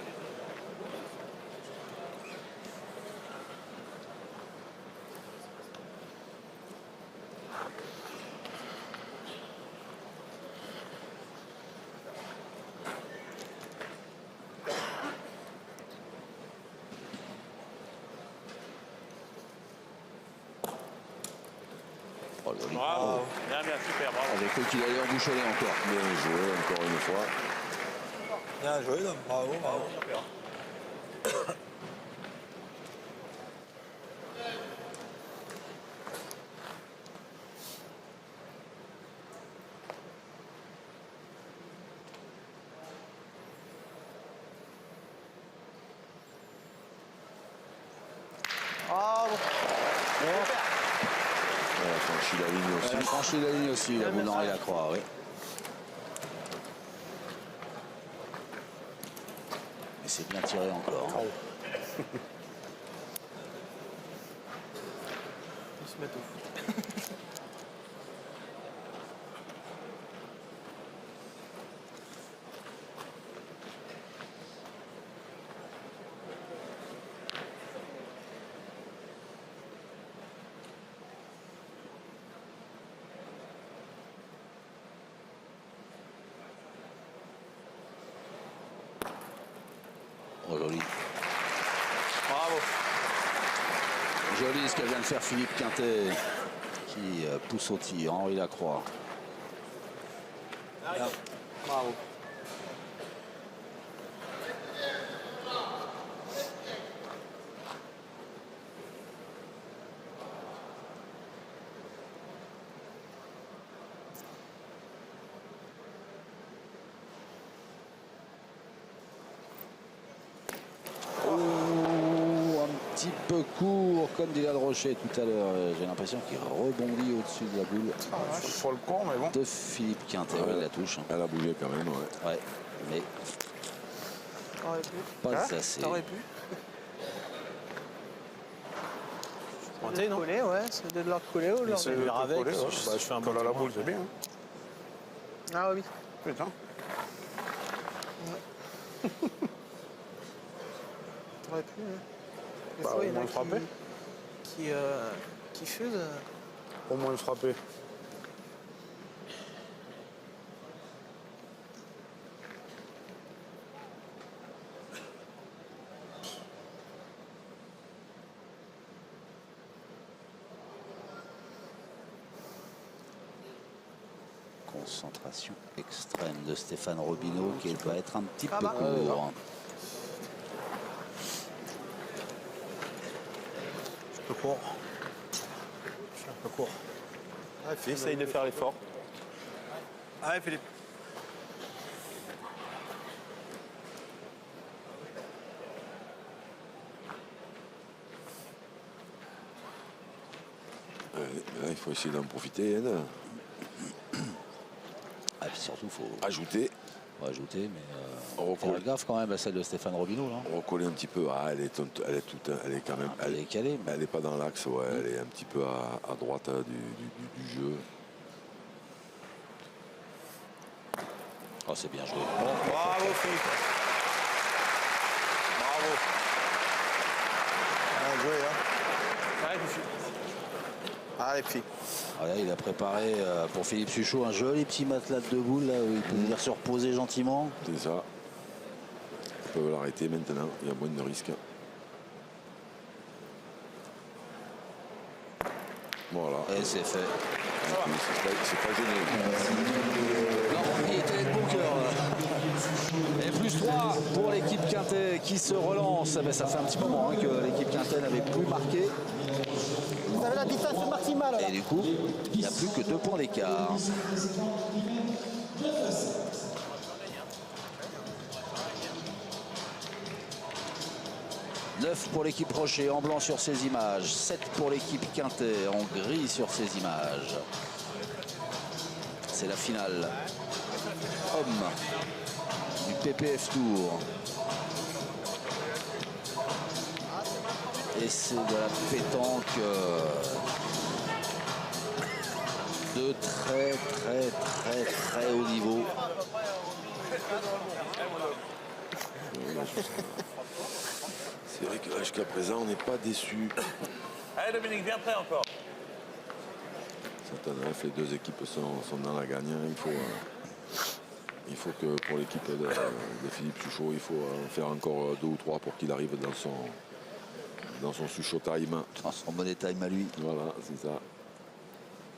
Speaker 2: Oh, joli.
Speaker 3: Bravo. Bien, super, bravo.
Speaker 2: Avec cru qu'il allait embouchonner encore.
Speaker 1: Bien joué, encore une fois.
Speaker 6: Bien joué, Dom. Bravo.
Speaker 5: Ah, bon.
Speaker 1: Elle a franchi la ligne aussi.
Speaker 2: Elle a franchi la ligne aussi, la boule d'Henri Lacroix, oui. c'est bien tiré encore.
Speaker 5: Ils se mettent au foot.
Speaker 2: Oh, joli.
Speaker 5: Bravo.
Speaker 2: Joli ce que vient de faire Philippe Quintet qui pousse au tir. Henri Lacroix.
Speaker 5: Bravo.
Speaker 2: Un petit peu court comme Dylan Rocher tout à l'heure. J'ai l'impression qu'il rebondit au-dessus de la boule
Speaker 6: Pour le con, mais bon.
Speaker 2: de Philippe Quintet. Ouais, il la touche.
Speaker 1: Elle a bougé quand même, ouais.
Speaker 2: Ouais, mais
Speaker 5: T'aurais pu.
Speaker 2: pas assez.
Speaker 5: T'aurais pu.
Speaker 6: Pointé, non?
Speaker 5: Coller, ouais. C'est de leur coller ou leur
Speaker 6: C'est
Speaker 5: de
Speaker 6: le
Speaker 5: leur avec.
Speaker 6: coller, ouais. Bah, je fais un colle à la boule, c'est bien.
Speaker 5: Ah oui.
Speaker 6: Putain.
Speaker 5: T'aurais pu. Hein. Des
Speaker 6: Bah,
Speaker 5: fois,
Speaker 6: au
Speaker 5: il y en
Speaker 6: moins
Speaker 5: a
Speaker 6: frapper.
Speaker 5: qui fusent.
Speaker 6: Au moins frapper.
Speaker 2: Concentration extrême de Stéphane Robineau qui va être un petit peu
Speaker 5: bah.
Speaker 2: court.
Speaker 5: Un peu court. Je suis un peu court.
Speaker 4: Essaye de faire l'effort.
Speaker 6: Allez, Philippe.
Speaker 1: Là, il faut essayer d'en profiter. Hein.
Speaker 2: Ah, puis surtout, il faut
Speaker 1: Ajouter,
Speaker 2: ajouter, mais
Speaker 1: recoller,
Speaker 2: faire gaffe quand même à celle de Stéphane Robineau. Là.
Speaker 1: recoller un petit peu. Ah, elle est quand même.
Speaker 2: Elle est calée. mais-
Speaker 1: Elle n'est pas dans l'axe, ouais. Elle est un petit peu à droite du jeu.
Speaker 2: Oh, c'est bien joué.
Speaker 6: Bravo, Philippe. Bravo. Bien joué, hein. Allez, Philippe.
Speaker 2: Voilà, il a préparé pour Philippe Suchot un joli petit matelas de boules là, où il peut venir se reposer gentiment.
Speaker 1: C'est ça. Ils peuvent l'arrêter maintenant. Il y a moins de risques. Voilà.
Speaker 2: Et c'est fait.
Speaker 1: C'est pas gêné.
Speaker 2: Non, il était de bon cœur. Et plus 3 pour l'équipe Quintet qui se relance. Eh ben, ça fait un petit moment hein, que l'équipe Quintet n'avait plus marqué.
Speaker 7: Vous avez la distance maximale.
Speaker 2: Et du coup, il n'y a plus que 2 points d'écart. « 9 pour l'équipe Rocher en blanc sur ces images, 7 pour l'équipe Quintet en gris sur ces images. C'est la finale homme du PPF Tour. Et c'est de la pétanque de très haut niveau.
Speaker 1: C'est vrai que jusqu'à présent, on n'est pas déçu.
Speaker 3: Allez Dominique, viens prêt encore.
Speaker 1: Bref, les deux équipes sont dans la gagne. Il faut que pour l'équipe de Philippe Suchot, il faut faire encore 2 ou 3 pour qu'il arrive dans son Suchot time.
Speaker 2: Dans son money time à lui.
Speaker 1: Voilà, c'est ça.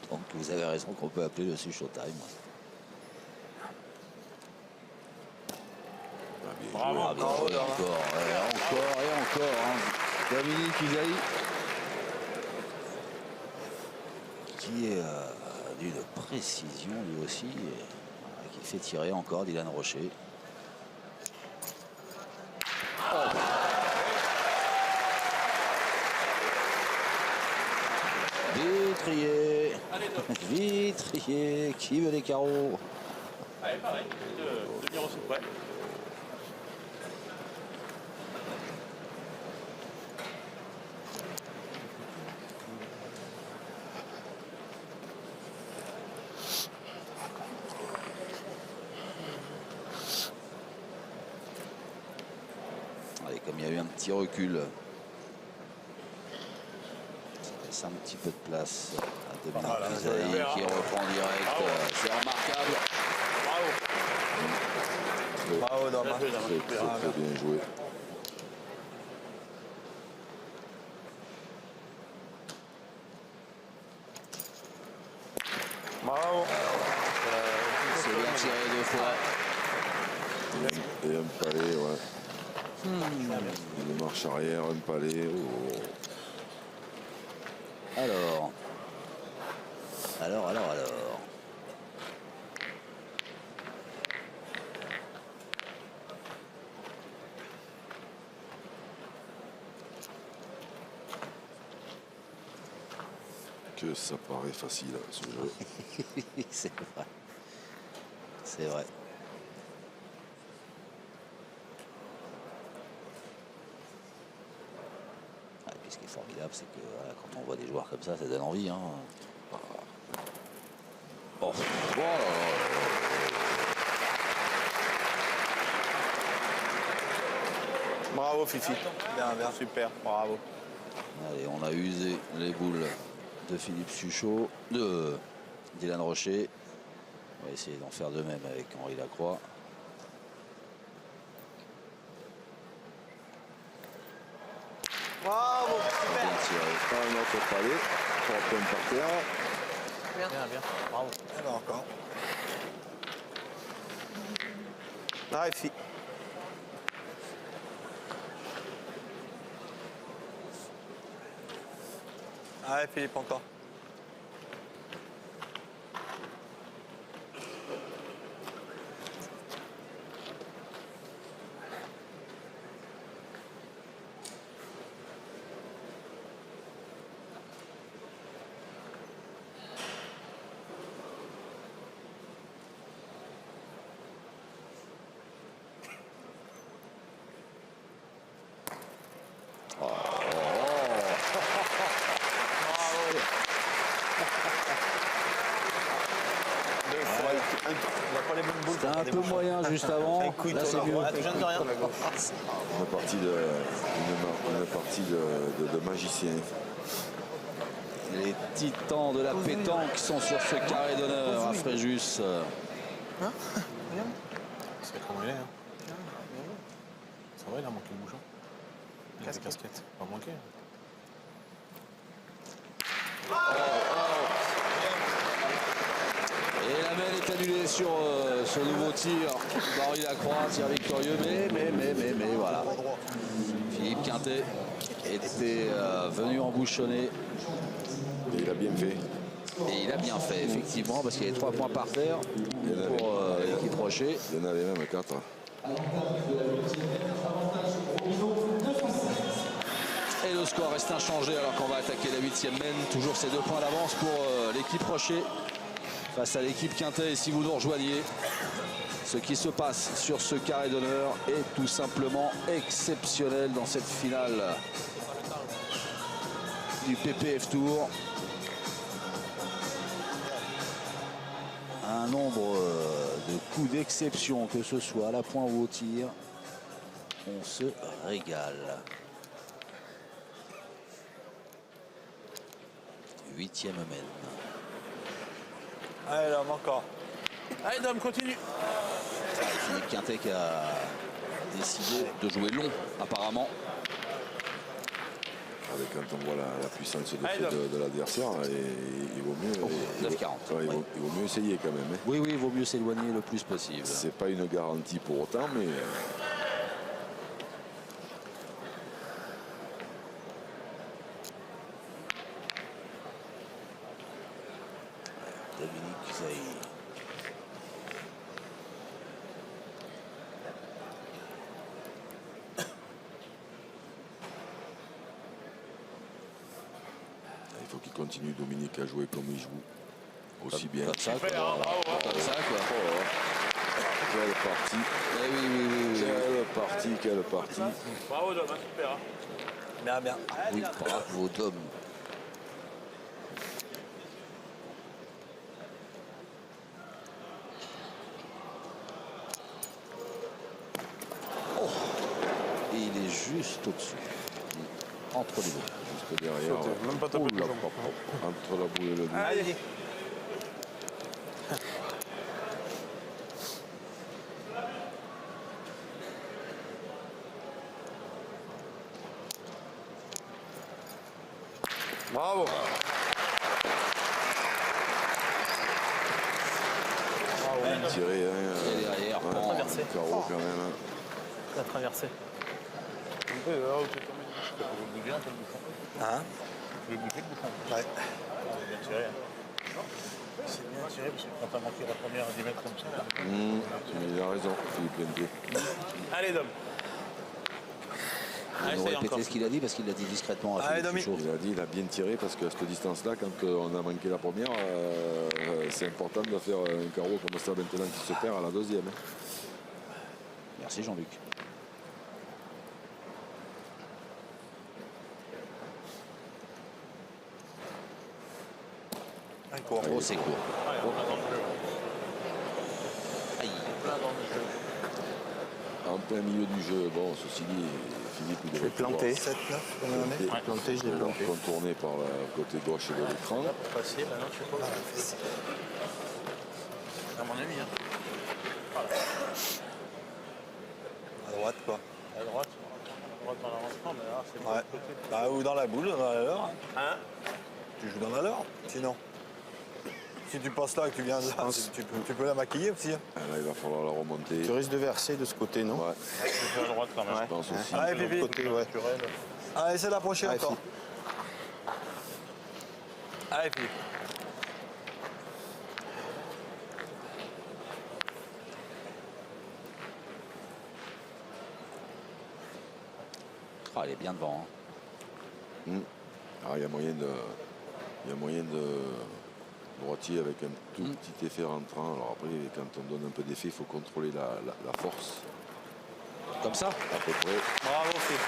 Speaker 2: Donc vous avez raison qu'on peut appeler le Suchot time.
Speaker 1: Ah, bien
Speaker 3: Bravo.
Speaker 1: joué.
Speaker 2: Ah, bien joué, encore et encore. Hein. Dominique Usaï qui est d'une précision lui aussi, qui fait tirer encore Dylan Rocher. Vitrier, Vitrier, qui veut des carreaux?
Speaker 3: Allez, pareil, demi-heure sous près.
Speaker 2: petit recul. Ça laisse un petit peu de place à Dominique Cusaille qui reprend direct. C'est remarquable.
Speaker 6: Bravo, Dom.
Speaker 1: Très bien joué.
Speaker 6: Bravo.
Speaker 2: C'est bien tiré 2 fois.
Speaker 1: Et un palais, ouais. Une marche arrière, un palais. Oh.
Speaker 2: Alors.
Speaker 1: Que ça paraît facile, ce jeu.
Speaker 2: C'est vrai. C'est vrai. Et puis ce qui est formidable, c'est que voilà, quand on voit des joueurs comme ça donne envie. Hein. Oh.
Speaker 6: Bravo, Fifi. Bien, bien. Super, bravo.
Speaker 2: Allez, on a usé les boules de Philippe Suchot, de Dylan Rocher. On va essayer d'en faire de même avec Henri Lacroix.
Speaker 6: Bravo, super.
Speaker 2: Bien tiré.
Speaker 1: Un autre palais, 3 points par terre.
Speaker 6: Bien, bien. Bravo. Eh ben encore. Ah, Fifi. Allez, Philippe, encore.
Speaker 2: C'était un peu moyen juste avant. Là, c'est mieux.
Speaker 6: Je viens de rien.
Speaker 1: Une partie de magicien.
Speaker 2: Les titans de la pétanque sont sur ce carré d'honneur à Fréjus.
Speaker 5: C'est comme il est. Hein. Ça va, il a manqué le bouchon. Il a des casquettes. Pas manqué.
Speaker 2: Et la mêle est annulée sur ce nouveau tir d'Henri Lacroix, tir victorieux, mais voilà. Philippe Quintet était venu embouchonner.
Speaker 1: Et il a bien fait.
Speaker 2: Et il a bien fait, effectivement, parce qu'il y avait 3 points par terre pour l'équipe Rocher.
Speaker 1: Il y en avait même 4.
Speaker 2: Et le score reste inchangé alors qu'on va attaquer la 8e mène. Toujours ces 2 points d'avance pour l'équipe Rocher face à l'équipe Quintet. Et si vous nous rejoignez, ce qui se passe sur ce carré d'honneur est tout simplement exceptionnel dans cette finale du PPF Tour. Un nombre de coups d'exception, que ce soit à la pointe ou au tir. On se régale. 8e mène.
Speaker 6: Allez, là, encore.
Speaker 3: Allez, Dom, continue.
Speaker 2: Philippe Quintet qui a décidé de jouer long, apparemment.
Speaker 1: Quand on voit la puissance de l'adversaire, il vaut mieux.
Speaker 2: 9,40.
Speaker 1: Il vaut mieux essayer quand même. Hein.
Speaker 2: Oui, il vaut mieux s'éloigner le plus possible.
Speaker 1: C'est pas une garantie pour autant, mais.
Speaker 2: Dominique Cusaille.
Speaker 1: Il faut qu'il continue, Dominique, à jouer comme il joue. Aussi bien.
Speaker 2: Comme ça, quoi. Comme ça, quoi.
Speaker 1: Quelle partie.
Speaker 2: Oui.
Speaker 1: Quelle partie.
Speaker 3: Bravo, Dom, super.
Speaker 6: Bien, bien.
Speaker 2: Oui, bravo, Dom. Il est juste au-dessus. Entre les deux.
Speaker 1: Juste derrière.
Speaker 5: Même pas taper le
Speaker 1: Oula,
Speaker 5: jambe.
Speaker 1: entre la boule et le but.
Speaker 6: Allez.
Speaker 5: Bravo.
Speaker 1: Tiré, hein.
Speaker 2: Et derrière,
Speaker 1: Ouais,
Speaker 2: prend.
Speaker 6: traversé.
Speaker 1: carreau quand même. Hein.
Speaker 6: La traversée.
Speaker 3: Tu peux le bouger un peu le bouchon.
Speaker 6: Hein?
Speaker 3: Tu peux bouger le bouchon.
Speaker 6: Ouais.
Speaker 3: C'est bien tiré. C'est bien tiré parce que quand t'as manqué la première à 10 mètres comme ça, là.
Speaker 1: Il a raison, Philippe Lenté.
Speaker 3: Allez, Dom.
Speaker 2: Il nous répéter ce qu'il a dit parce qu'il l'a dit discrètement à
Speaker 6: Allez,
Speaker 2: Philippe
Speaker 6: Domi.
Speaker 2: Fichot.
Speaker 1: Il a dit, il a bien tiré parce qu'à cette distance-là, quand on a manqué la première, c'est important de faire un carreau comme ça maintenant qui se perd à la deuxième. Hein.
Speaker 2: Merci Jean-Luc.
Speaker 6: Encore.
Speaker 2: Oh, c'est court. Aïe.
Speaker 1: En plein milieu du jeu, bon, ceci dit, Philippe, il devait
Speaker 5: planté.
Speaker 6: 7, 9, combien on est?
Speaker 1: pouvoir
Speaker 5: Planté, je l'ai planté.
Speaker 1: contourner par le côté gauche de l'écran.
Speaker 3: Passer, là, non, je sais pas. À mon avis, hein.
Speaker 6: À droite, quoi.
Speaker 3: À droite en avancement, mais là, c'est pas
Speaker 6: Ouais.
Speaker 3: le côté.
Speaker 6: Bah, ou dans la boule, dans la leur.
Speaker 3: Hein?
Speaker 6: Tu joues dans la leur, sinon. Si tu passes là et que tu viens là, tu peux la maquiller aussi. Hein.
Speaker 1: Ah, là, il va falloir la remonter.
Speaker 5: Tu risques de verser de ce côté, non?
Speaker 1: Ouais,
Speaker 3: C'est à droite quand même.
Speaker 1: je pense aussi.
Speaker 6: Allez,
Speaker 5: De l'autre
Speaker 6: Pipi.
Speaker 5: côté, ouais.
Speaker 6: Allez, c'est d'approcher
Speaker 5: Allez,
Speaker 6: encore. Allez, Philippe.
Speaker 2: Ah, elle est bien devant. Hein.
Speaker 1: Ah, il y a moyen de droitier avec un tout petit effet rentrant. Alors après, quand on donne un peu d'effet, il faut contrôler la force
Speaker 2: Comme ça.
Speaker 1: à peu près.
Speaker 6: Bravo, Philippe.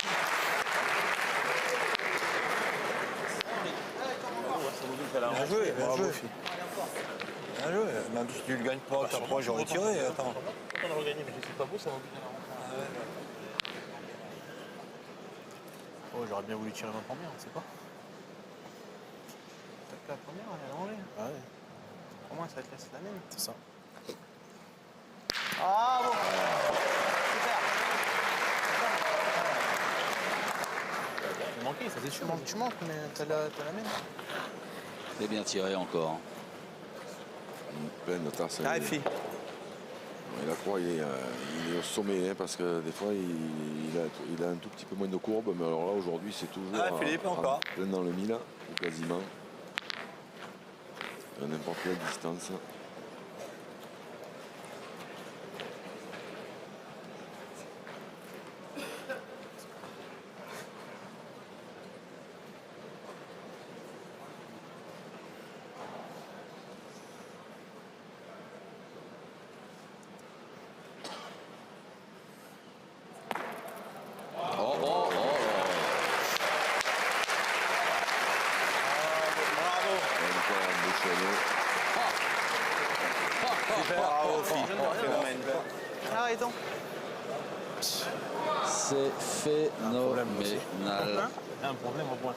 Speaker 6: Bien joué, bien joué. Bien joué. Même si tu ne le gagnes pas, t'as pas, j'aurais tiré. Attends.
Speaker 3: On aurait gagné, mais je sais pas beau, ça va bien.
Speaker 5: Oh, j'aurais bien voulu tirer ma première, on sait pas.
Speaker 4: Peut-être la première, elle est enlevée.
Speaker 5: Ah ouais,
Speaker 4: Pour moi, ça te laisse la même.
Speaker 5: c'est ça.
Speaker 4: Ah bon.
Speaker 5: Il manquait, ça c'est sûr.
Speaker 4: Tu manques, mais t'as la même.
Speaker 2: C'est bien tiré encore.
Speaker 1: Une pleine tasse.
Speaker 6: Allez, fille.
Speaker 1: Et la croix, il est au sommet, hein, parce que des fois, il a un tout petit peu moins de courbe, mais alors là, aujourd'hui, c'est toujours
Speaker 6: Ah, Philippe, encore.
Speaker 1: plein dans le mille, ou quasiment. À n'importe quelle distance.
Speaker 2: Oh, oh, oh.
Speaker 1: Encore un bouchonnet.
Speaker 6: Bravo, Philippe.
Speaker 4: Arrêtons.
Speaker 2: C'est phénoménal.
Speaker 5: Il y a un problème au point.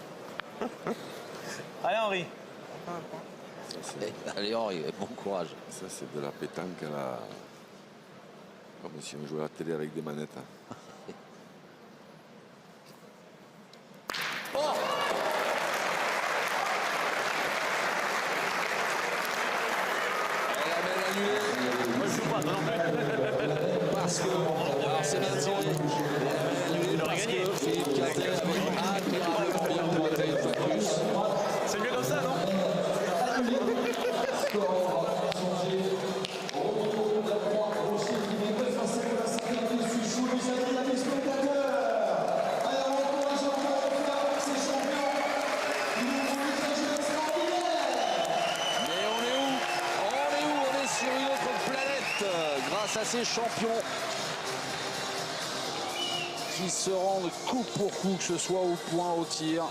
Speaker 6: Allez, Henri.
Speaker 1: Ça, c'est-
Speaker 2: Allez Henri, bon courage.
Speaker 1: Ça, c'est de la pétanque à la... Comme si on jouait à la télé avec des manettes. Hein.
Speaker 2: Elle a même annulé. Moi je joue pas, non. Parce que. Alors c'est bien tiré. Elle a même annulé parce que Philippe Quintet avait admirablement bien pointé une fois de plus.
Speaker 6: C'est mieux comme ça, non?
Speaker 2: Mais on est où? On est où? On est sur une autre planète grâce à ces champions qui se rendent coup pour coup, que ce soit au point, au tir.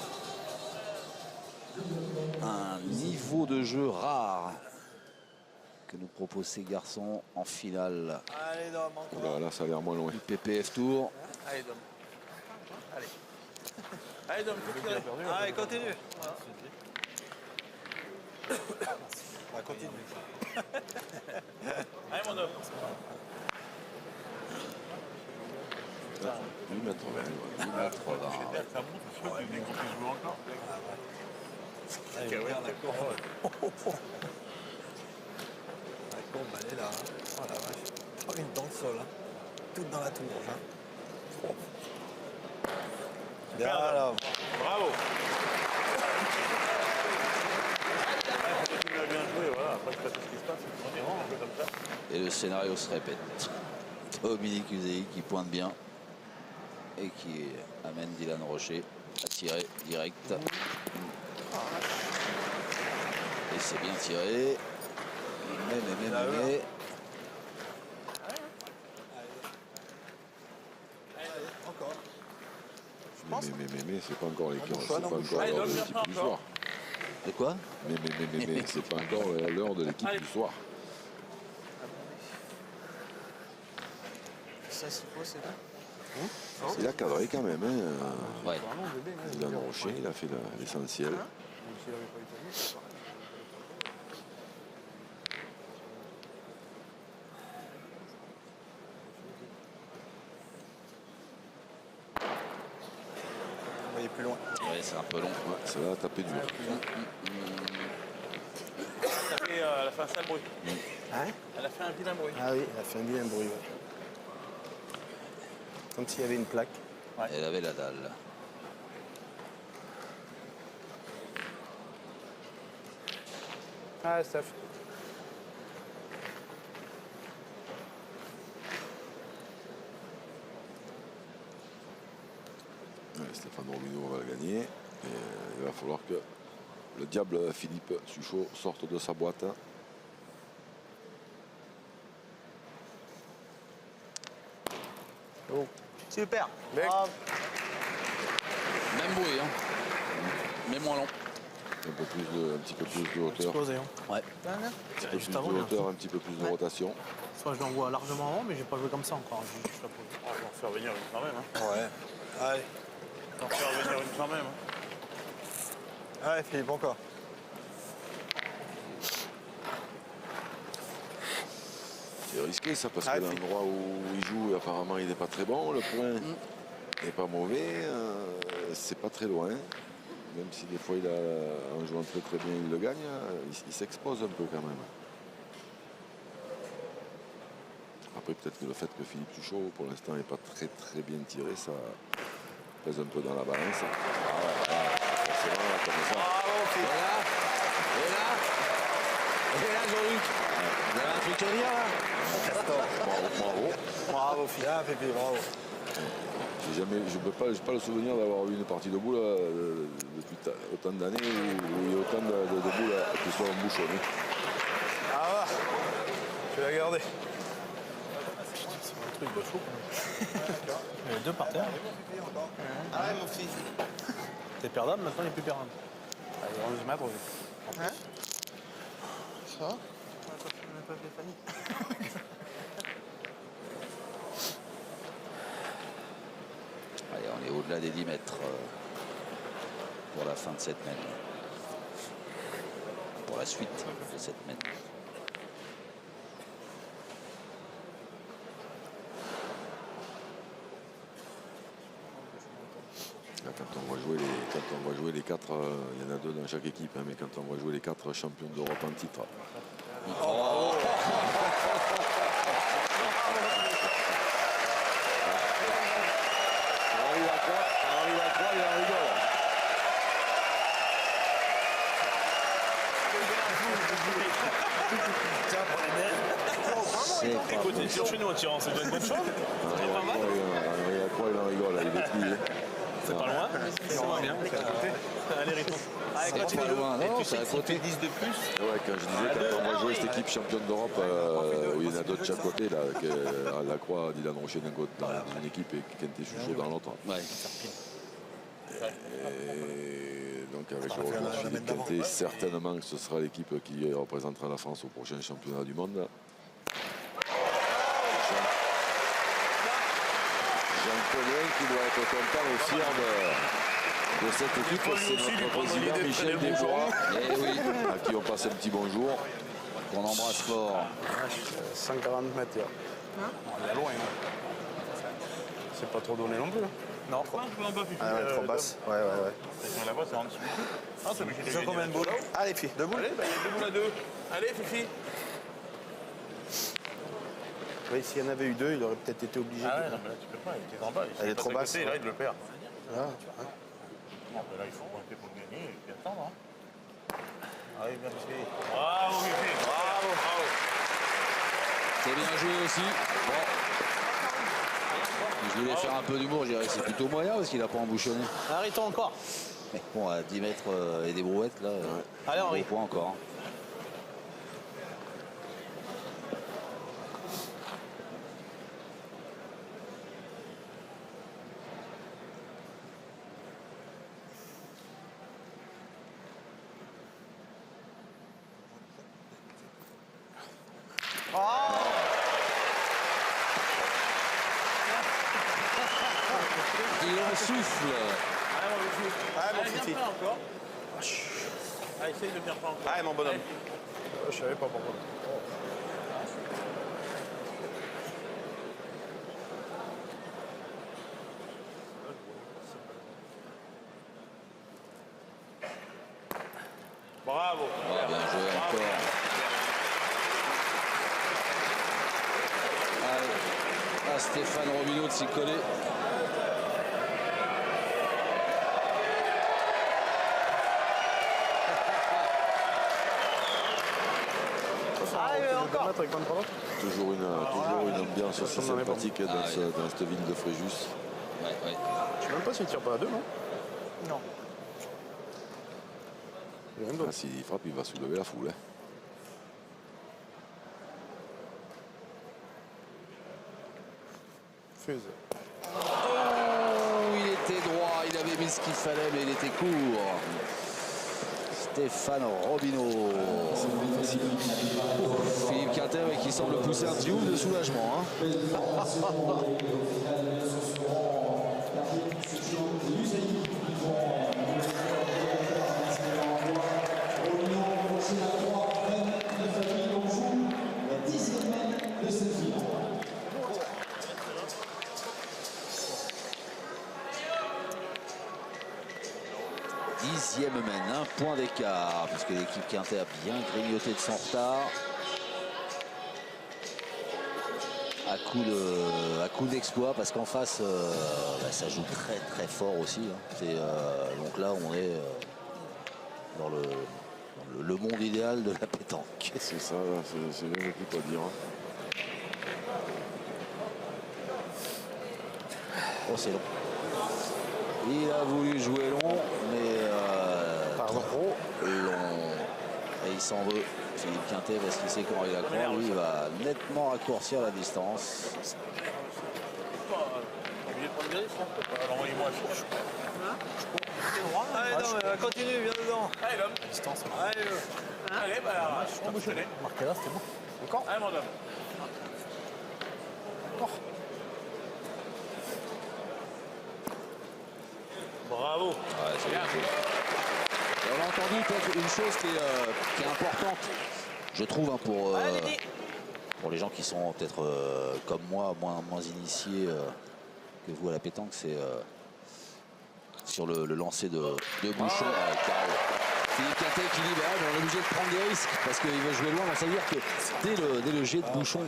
Speaker 2: Un niveau de jeu rare que nous proposent ces garçons en finale
Speaker 6: Allez, Dom, encore.
Speaker 1: Oula, là, ça a l'air moins loin.
Speaker 2: du PPF Tour.
Speaker 6: Allez, Dom.
Speaker 3: Allez, Dom, continue.
Speaker 6: Allez, continue. On va continuer.
Speaker 3: Allez, mon Dom.
Speaker 1: 8 mètres 20. 8 mètres 20.
Speaker 3: Ça monte, je crois qu'il qu'on puisse jouer encore.
Speaker 6: Allez, regarde la courbe. La courbe, elle est là. Hein. Oh la vache. Oh, une dans le sol. Hein. Toute dans la tour. Hein. Bien là.
Speaker 3: Bravo. Tu l'as bien joué, voilà. Après, je sais pas ce qui se passe. On est rang, un peu comme ça.
Speaker 2: Et le scénario se répète. Dominique Uzei qui pointe bien et qui amène Dylan Rocher à tirer direct. Et c'est bien tiré. Mais.
Speaker 6: Encore.
Speaker 1: Mais c'est pas encore les c'est
Speaker 6: choix,
Speaker 1: pas
Speaker 6: non,
Speaker 1: encore
Speaker 3: Allez,
Speaker 1: l'heure de
Speaker 3: Dom,
Speaker 1: l'équipe
Speaker 3: viens
Speaker 1: du
Speaker 3: pas
Speaker 1: soir.
Speaker 2: De quoi?
Speaker 1: Mais c'est pas encore l'heure de l'équipe du soir.
Speaker 6: Ça, s'il faut, c'est là.
Speaker 1: Il a cadré quand même. Hein.
Speaker 2: Ouais.
Speaker 1: Dylan Rocher, il a fait l'essentiel.
Speaker 6: Vous voyez plus loin.
Speaker 2: Ouais, c'est un peu long.
Speaker 1: Ouais, ça va taper dur.
Speaker 3: Ça fait, elle a fait un sale bruit.
Speaker 6: Hein?
Speaker 3: Elle a fait un vilain bruit.
Speaker 6: Ah oui, elle a fait un vilain bruit. Ouais. Comme s'il y avait une plaque.
Speaker 2: Elle avait la dalle.
Speaker 6: Ah, Steph.
Speaker 1: Ouais, Stéphane Robineau va le gagner. Et il va falloir que le diable Philippe Suchot sorte de sa boîte.
Speaker 6: Oh. Super.
Speaker 2: Même bruit, hein. Mais moins long.
Speaker 1: Un petit peu plus de hauteur.
Speaker 5: Explosé. Hein.
Speaker 2: Ouais.
Speaker 1: Un petit peu plus
Speaker 5: Juste
Speaker 1: de
Speaker 5: avant, il y a un
Speaker 1: hauteur, un petit peu plus de rotation.
Speaker 5: Soit je l'envoie largement avant, mais j'ai pas joué comme ça encore. Je la pose.
Speaker 3: On va en faire venir une quand même. Hein.
Speaker 6: Ouais. Allez.
Speaker 3: On va en faire venir une quand même. Hein.
Speaker 6: Allez, Philippe, encore.
Speaker 1: C'est risqué ça parce
Speaker 6: Ah,
Speaker 1: que l'endroit où il joue, apparemment, il n'est pas très bon. Le point n'est pas mauvais. C'est pas très loin. Même si des fois, en jouant très très bien, il le gagne, il s'expose un peu quand même. Après, peut-être que le fait que Philippe Suchot, pour l'instant, n'est pas très très bien tiré, ça pèse un peu dans la balance. Forcément, là, comme ça.
Speaker 2: Et là, Jean-Luc, vous avez un truc à dire là?
Speaker 1: Bravo.
Speaker 6: Bravo, Philippe. Ah, Pépé, bravo.
Speaker 1: Je n'ai pas le souvenir d'avoir eu une partie de boule depuis autant d'années où il y a autant de boules qui sont embouchonnées.
Speaker 6: Ah, je vais la garder.
Speaker 5: C'est un truc de chaud quand même. Il y en a deux par terre.
Speaker 6: Ah ouais, mon fils.
Speaker 5: T'es perdable, maintenant il est plus perdable.
Speaker 3: Allez, 11 mètres.
Speaker 6: Hein? Ça va?
Speaker 2: Allez, on est au-delà des 10 mètres pour la fin de cette mène. Pour la suite de cette mène.
Speaker 1: Là, quand on va jouer les quatre, il y en a deux dans chaque équipe, hein, mais quand on va jouer les quatre champions d'Europe en titre. Il en rigole.
Speaker 2: C'est pas
Speaker 5: Écoute,
Speaker 2: possible.
Speaker 5: t'es sur chez nous en tirant, c'est une bonne chose.
Speaker 1: Il en rigole, il est plié.
Speaker 5: C'est pas loin, ça va bien. Allez, Riton.
Speaker 2: C'est pas loin, non, c'est à côté.
Speaker 5: 10 de plus.
Speaker 1: Ouais, quand je disais, quand on va jouer cette équipe championne d'Europe, où il y en a deux de chaque côté, là, la Croix, Dylan Rocher d'un côté dans une équipe et Quentin Suchot dans l'autre.
Speaker 2: Ouais.
Speaker 1: Et donc avec le retour de Philippe Quentin, certainement que ce sera l'équipe qui représentera la France au prochain championnat du monde. Jean Paulin qui doit être content et fier de cette équipe,
Speaker 3: fois, lui
Speaker 1: c'est
Speaker 3: aussi, lui
Speaker 1: notre
Speaker 3: prendre
Speaker 1: président
Speaker 3: l'idée de
Speaker 1: Michel
Speaker 3: traîner le
Speaker 1: Desbois,
Speaker 2: Eh oui,
Speaker 1: à qui on passe un petit bonjour.
Speaker 2: qu'on embrasse fort.
Speaker 5: 140 mètres. On est loin. Hein. C'est pas trop donné non plus. Hein.
Speaker 6: Non.
Speaker 5: Ah ouais, trop basse. Ouais.
Speaker 3: Là-bas, c'est en dessous. Ah, c'est obligé de
Speaker 6: Ils ont
Speaker 3: gagner.
Speaker 6: combien de boules?
Speaker 5: Allez, filles, deux boules.
Speaker 3: Allez, bah, il y a 2 boules à 2. Allez, Fifi.
Speaker 5: Oui, s'il y en avait eu deux, il aurait peut-être été obligé.
Speaker 3: Ah ouais, non, mais là, tu peux pas, il était en bas.
Speaker 5: Elle est trop basse.
Speaker 3: Côté, là, il le perd.
Speaker 5: Ah, ouais.
Speaker 3: Non, mais là, il faut pointer pour le gagner et puis attendre. Hein. Allez, bien Fifi. Bravo, Fifi. Bravo, bravo.
Speaker 2: C'est bien joué aussi. Bon. Je voulais faire un peu d'humour, je dirais que c'est plutôt moyen parce qu'il n'a pas embouchonné.
Speaker 6: Arrêtons encore.
Speaker 2: Mais bon, à 10 mètres et des brouettes, là,
Speaker 6: Allez, Henri.
Speaker 2: gros point encore. Il en souffle.
Speaker 5: Ah, mon Fifi.
Speaker 3: Viens pas encore. Allez, essaye de venir pas encore.
Speaker 5: Ah, mon bonhomme.
Speaker 3: Allez.
Speaker 5: Je savais pas pourquoi.
Speaker 3: Bravo.
Speaker 2: Ah, bien joué encore. Allez. À Stéphane Robineau de s'y coller.
Speaker 6: Allez, encore.
Speaker 1: Toujours une ambiance assez sympathique dans cette ville de Fréjus.
Speaker 2: Ouais.
Speaker 5: Je sais même pas s'il tire pas à deux, non?
Speaker 6: Non.
Speaker 5: Rien
Speaker 1: Ah,
Speaker 5: d'autre.
Speaker 1: S'il frappe, il va soulever la foule. Hein.
Speaker 5: Fuse.
Speaker 2: Oh, il était droit, il avait mis ce qu'il fallait, mais il était court. Stéphane Robineau. Philippe Quintet qui semble pousser un petit ouf de soulagement. Hein. Dixième mène, un point d'écart, parce que l'équipe Quintet a bien grignoté de son retard. À coup d'exploit, parce qu'en face, ça joue très fort aussi. Hein. Donc là, on est dans le monde idéal de la pétanque.
Speaker 1: C'est ça, c'est bien plus à dire. Hein.
Speaker 2: Oh, c'est long. Il a voulu jouer long, mais trop long. Et il s'en veut, Philippe Quintet, parce qu'il sait comment il a croire. Lui, il va nettement raccourcir la distance.
Speaker 3: Obligé de prendre des risques. Alors, envoyez-moi à fourche.
Speaker 6: Allez, non, continue, viens dedans.
Speaker 3: Allez, l'homme.
Speaker 5: Distance.
Speaker 6: Allez,
Speaker 3: Allez, bah, on bouge.
Speaker 5: Marqué là, c'était bon.
Speaker 3: Encore. Allez, mon homme. Bravo.
Speaker 2: Ouais, c'est bien joué. Et on a entendu peut-être une chose qui est importante, je trouve, hein, pour les gens qui sont peut-être comme moi, moins initiés que vous à la pétanque, c'est sur le lancer de Bouchon. Philippe Quintet qui dit bah, on est obligé de prendre des risques parce qu'il veut jouer loin. Donc ça veut dire que dès le jet de Bouchon,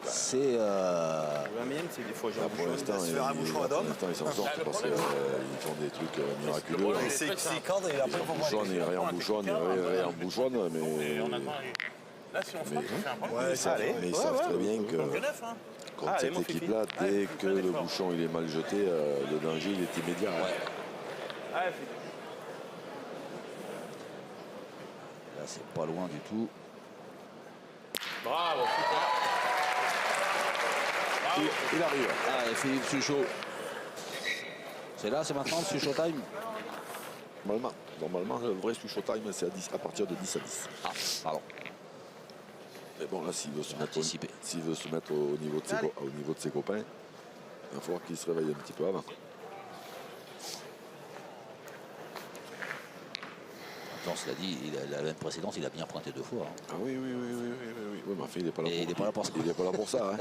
Speaker 2: c'est
Speaker 5: La mienne, c'est des fois j'ai un
Speaker 1: Pour l'instant,
Speaker 6: faire un bouchon à d'homme.
Speaker 1: ils s'en sortent parce qu'ils font des trucs miraculeux.
Speaker 6: Et c'est cadre et après, il faut
Speaker 1: Bouchonne et réembouchonne, et réembouchonne,
Speaker 3: Et
Speaker 1: mais
Speaker 3: on attend. Là, si on frappe, on fait un point.
Speaker 6: Ouais, ça allait.
Speaker 1: ils savent très bien que
Speaker 3: Donc, 9, hein.
Speaker 1: contre
Speaker 5: Allez,
Speaker 1: cette
Speaker 5: mon Fifi.
Speaker 1: équipe-là, dès que le bouchon il est mal jeté, le danger il est immédiat.
Speaker 3: Allez, Philippe.
Speaker 2: là, c'est pas loin du tout.
Speaker 3: Bravo.
Speaker 1: Il arrive.
Speaker 2: Ah, et Philippe Suchot. C'est là, c'est maintenant le Suchot time.
Speaker 1: Normalement, le vrai Suchot time, c'est à partir de 10 à 10.
Speaker 2: Ah, pardon.
Speaker 1: Mais bon, là, s'il veut se mettre,
Speaker 2: Anticipé.
Speaker 1: au niveau de ses copains, il va falloir qu'il se réveille un petit peu avant.
Speaker 2: temps, cela dit, la même précédente, il a bien pointé 2 fois. Hein.
Speaker 1: Ah oui. Oui, mais enfin, il n'est pas là
Speaker 2: Et il n'est pas là pour ça.
Speaker 1: Il n'est pas là pour ça. Hein.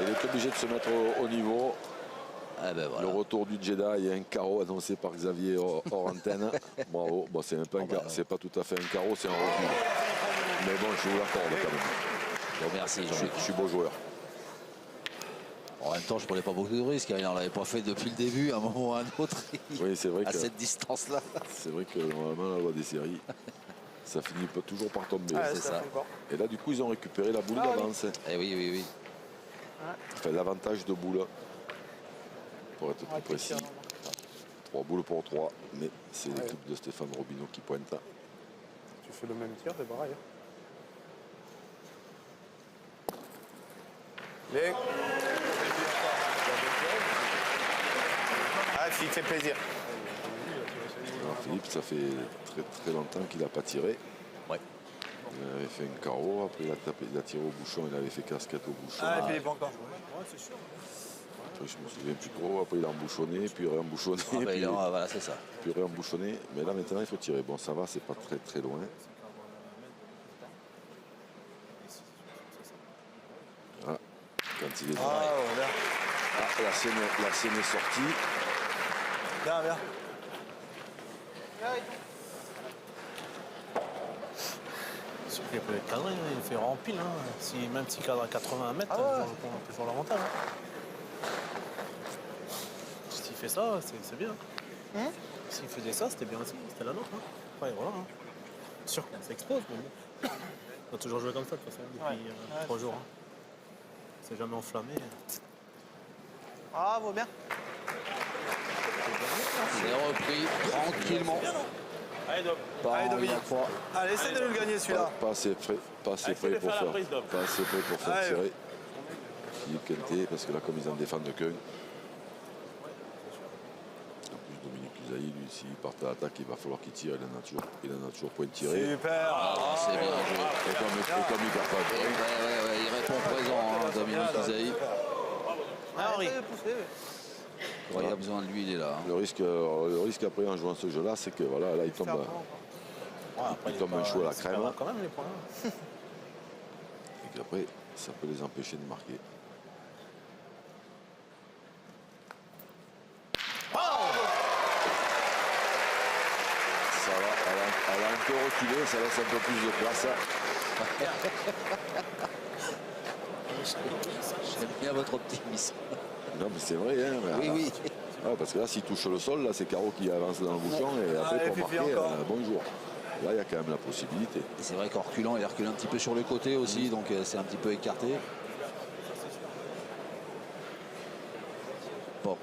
Speaker 1: Il est obligé de se mettre au niveau.
Speaker 2: Ah ben voilà.
Speaker 1: Le retour du Jedi, il y a un carreau annoncé par Xavier hors antenne. Bravo. Bon, c'est pas tout à fait un carreau, c'est un recul. Mais bon, je vous l'accorde quand même.
Speaker 2: Bon, merci Jean-Luc.
Speaker 1: Je suis beau joueur.
Speaker 2: En même temps, je ne prenais pas beaucoup de risques. Il n'en avait pas fait depuis le début, à un moment ou à un autre.
Speaker 1: Oui, c'est vrai
Speaker 2: à
Speaker 1: que
Speaker 2: cette distance-là.
Speaker 1: c'est vrai que normalement, la loi des séries, ça finit toujours par tomber.
Speaker 2: c'est ça.
Speaker 1: Et là, du coup, ils ont récupéré la boule d'avance.
Speaker 2: Eh oui.
Speaker 1: Enfin, l'avantage de boule, pour être plus précis. 3 boules pour 3, mais c'est l'équipe de Stéphane Robineau qui pointe.
Speaker 5: Tu fais le même tir, c'est pareil.
Speaker 6: Ah, s'il fait plaisir.
Speaker 1: Alors, Philippe, ça fait très longtemps qu'il n'a pas tiré.
Speaker 2: Ouais.
Speaker 1: Il avait fait un carreau, après il a tiré au bouchon, il avait fait casquette au bouchon.
Speaker 6: Ah, et Philippe encore.
Speaker 1: Après, je me souviens plus trop, après il a embouchonné, puis réembouchonné,
Speaker 2: Voilà, c'est ça.
Speaker 1: puis réembouchonné. Mais là maintenant il faut tirer. Bon, ça va, c'est pas très loin. Voilà. Quand il est la scène est sortie.
Speaker 6: Bien.
Speaker 5: Sûr qu'il peut être cadré, il fait remplir. Hein. Même s'il cadre à 80 mètres, il peut toujours l'avantage. Hein. S'il fait ça, c'est bien. S'il faisait ça, c'était bien aussi, c'était la nôtre. Hein. Ouais, voilà. Hein. Sûr qu'on s'expose, mais bon. On a toujours joué comme ça de toute façon depuis 3 jours. Hein. C'est jamais enflammé.
Speaker 6: Ah, vaut bien.
Speaker 2: C'est repris tranquillement.
Speaker 6: Allez, Dominique. Allez, essaie de nous le gagner celui-là.
Speaker 1: Pas assez près pour faire tirer. Philippe Quintet, parce que là comme ils en défendent qu'un. En plus Dominique Usaï, lui, s'il part à l'attaque, il va falloir qu'il tire. Il en a toujours point de tirer.
Speaker 6: Super.
Speaker 2: C'est bien joué.
Speaker 1: Et comme il perd pas de point,
Speaker 2: Il répond présent, hein, Dominique Usaï.
Speaker 6: Henri.
Speaker 2: Quand il a besoin de lui, il est là. Hein.
Speaker 1: le risque après en jouant ce jeu-là, c'est que voilà, là il tombe un chou à la crème.
Speaker 5: Quand même les points.
Speaker 1: Et qu'après, ça peut les empêcher de marquer. Ça va, elle a un peu reculé, ça laisse un peu plus de place.
Speaker 2: J'aime bien votre optimisme.
Speaker 1: Non mais c'est vrai, hein.
Speaker 2: Oui.
Speaker 1: Ah, parce que là, s'il touche le sol, là c'est Caro qui avance dans le bouchon et après pour marquer, bonjour. Là, il y a quand même la possibilité.
Speaker 2: Et c'est vrai qu'en reculant, il recule un petit peu sur le côté aussi, donc c'est un petit peu écarté. Pop.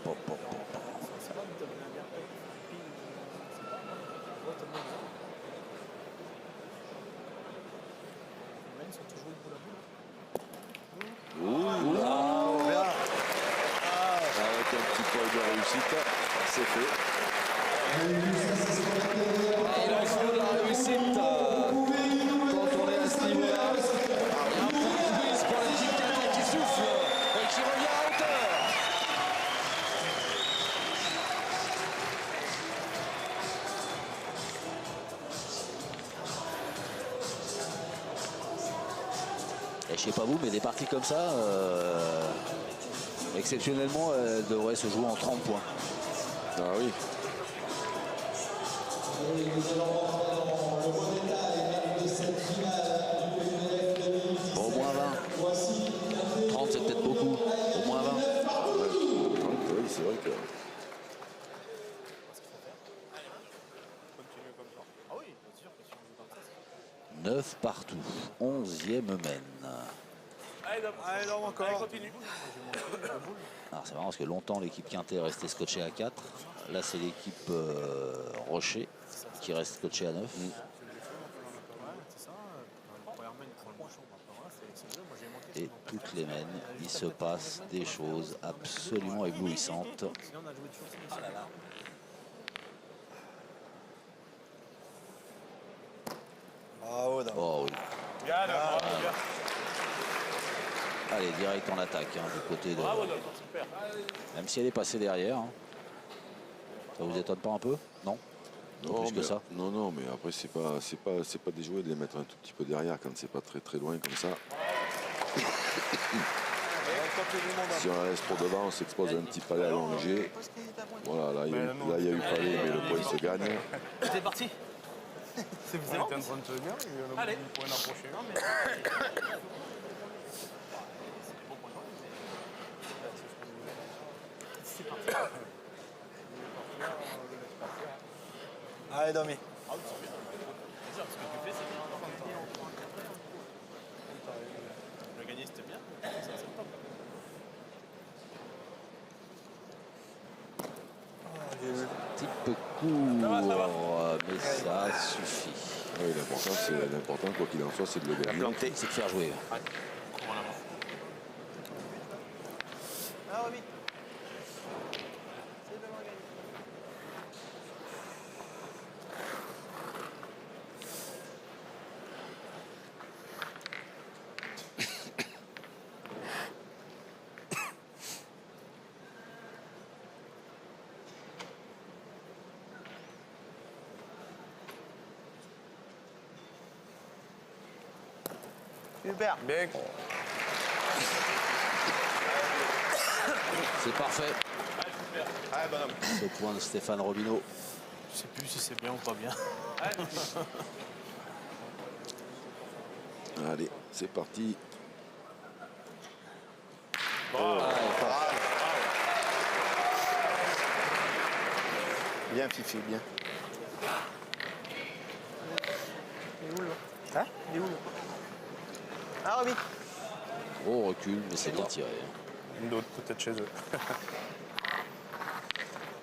Speaker 1: Avec un petit poil de réussite, c'est fait.
Speaker 2: Il en faut de la réussite quand on est à ce niveau-là. Il y a un point de quiz pour l'équipe Quintet qui souffle et qui revient à hauteur. Et je sais pas vous, mais des parties comme ça, exceptionnellement, elles devraient se jouer en 30 points.
Speaker 1: Ah oui.
Speaker 2: Bon, au moins 20. 30, c'est peut-être beaucoup. Au moins 20.
Speaker 1: Oui, c'est vrai que.
Speaker 2: 9 partout. 11e mène.
Speaker 6: Allez, Dom, encore.
Speaker 3: Allez, continue.
Speaker 2: Alors c'est marrant parce que longtemps l'équipe Quintet est restée scotchée à 4. Là c'est l'équipe Rocher. qui reste coaché à 9.
Speaker 5: C'est ça. Le premier main, il prend le bouchon. Voilà, c'est bien. Moi, j'ai manqué.
Speaker 2: Et toutes les mènes, il se passe des choses absolument éblouissantes.
Speaker 5: Sinon, on a joué toujours ça. Ah là là.
Speaker 6: Bravo, Dame.
Speaker 2: Oh oui.
Speaker 3: Bien, là, bravo, bien.
Speaker 2: Allez, direct en attaque hein, du côté de...
Speaker 3: Bravo, Dom, super.
Speaker 2: Même si elle est passée derrière. Hein. Ça vous étonne pas un peu? Non?
Speaker 1: Non,
Speaker 2: Plus que
Speaker 1: mais,
Speaker 2: ça.
Speaker 1: non, mais après c'est pas déjoué de les mettre un tout petit peu derrière quand c'est pas très loin comme ça. Si on la laisse trop devant, on s'expose à un petit palais allongé. Voilà, là il y a eu palais, mais le point se gagne.
Speaker 5: C'est parti. C'est
Speaker 3: On était en train de se dire, il y a
Speaker 5: Allez.
Speaker 3: le point d'approcher.
Speaker 6: Allez, Domi.
Speaker 5: Le gagner, c'était bien.
Speaker 2: Petit peu court, mais ça suffit.
Speaker 1: Oui, l'important, quoi qu'il en soit, c'est de le gagner.
Speaker 2: C'est de faire jouer.
Speaker 7: Ah, oui. Super.
Speaker 3: Bien.
Speaker 2: C'est parfait. Ce point de Stéphane Robineau.
Speaker 5: Je sais plus si c'est bien ou pas bien.
Speaker 1: Allez, c'est parti.
Speaker 4: Bien, Fifi, bien.
Speaker 7: Il est où, là? Hein? Il est où, là? Ah, Romy.
Speaker 2: Gros recul, mais c'est bien tiré. Hein.
Speaker 3: D'autres, peut-être chez eux.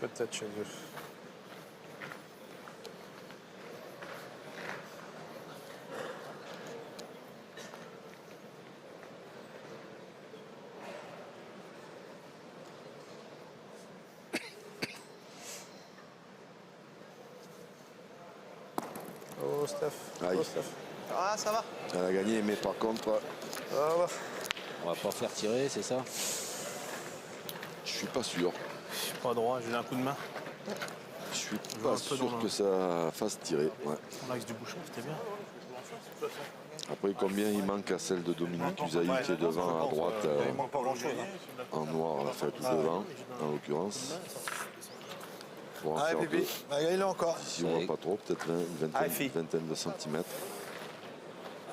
Speaker 3: Peut-être chez eux. Oh, Steph.
Speaker 1: Aïe.
Speaker 3: Oh, Steph.
Speaker 7: Ah, ça va.
Speaker 1: Elle a gagné, mais par contre,
Speaker 2: On va pas faire tirer, c'est ça?
Speaker 1: je suis pas sûr.
Speaker 5: Je suis pas droit, j'ai eu un coup de main.
Speaker 1: Je suis
Speaker 5: un
Speaker 1: pas
Speaker 5: peu
Speaker 1: sûr
Speaker 5: dans le-
Speaker 1: que ça fasse tirer. Ouais.
Speaker 5: L'axe du bouchon, c'était bien.
Speaker 1: Après, combien il manque à celle de Dominique Usaï qui est devant à droite,
Speaker 6: Il manque pas grand-chose.
Speaker 1: en noir, la fait tout devant, en l'occurrence. Pour en
Speaker 6: Allez,
Speaker 1: faire
Speaker 6: Pipi.
Speaker 1: deux.
Speaker 6: Bah, gagne-le encore.
Speaker 1: Si on voit pas trop, peut-être une vingtaine de centimètres.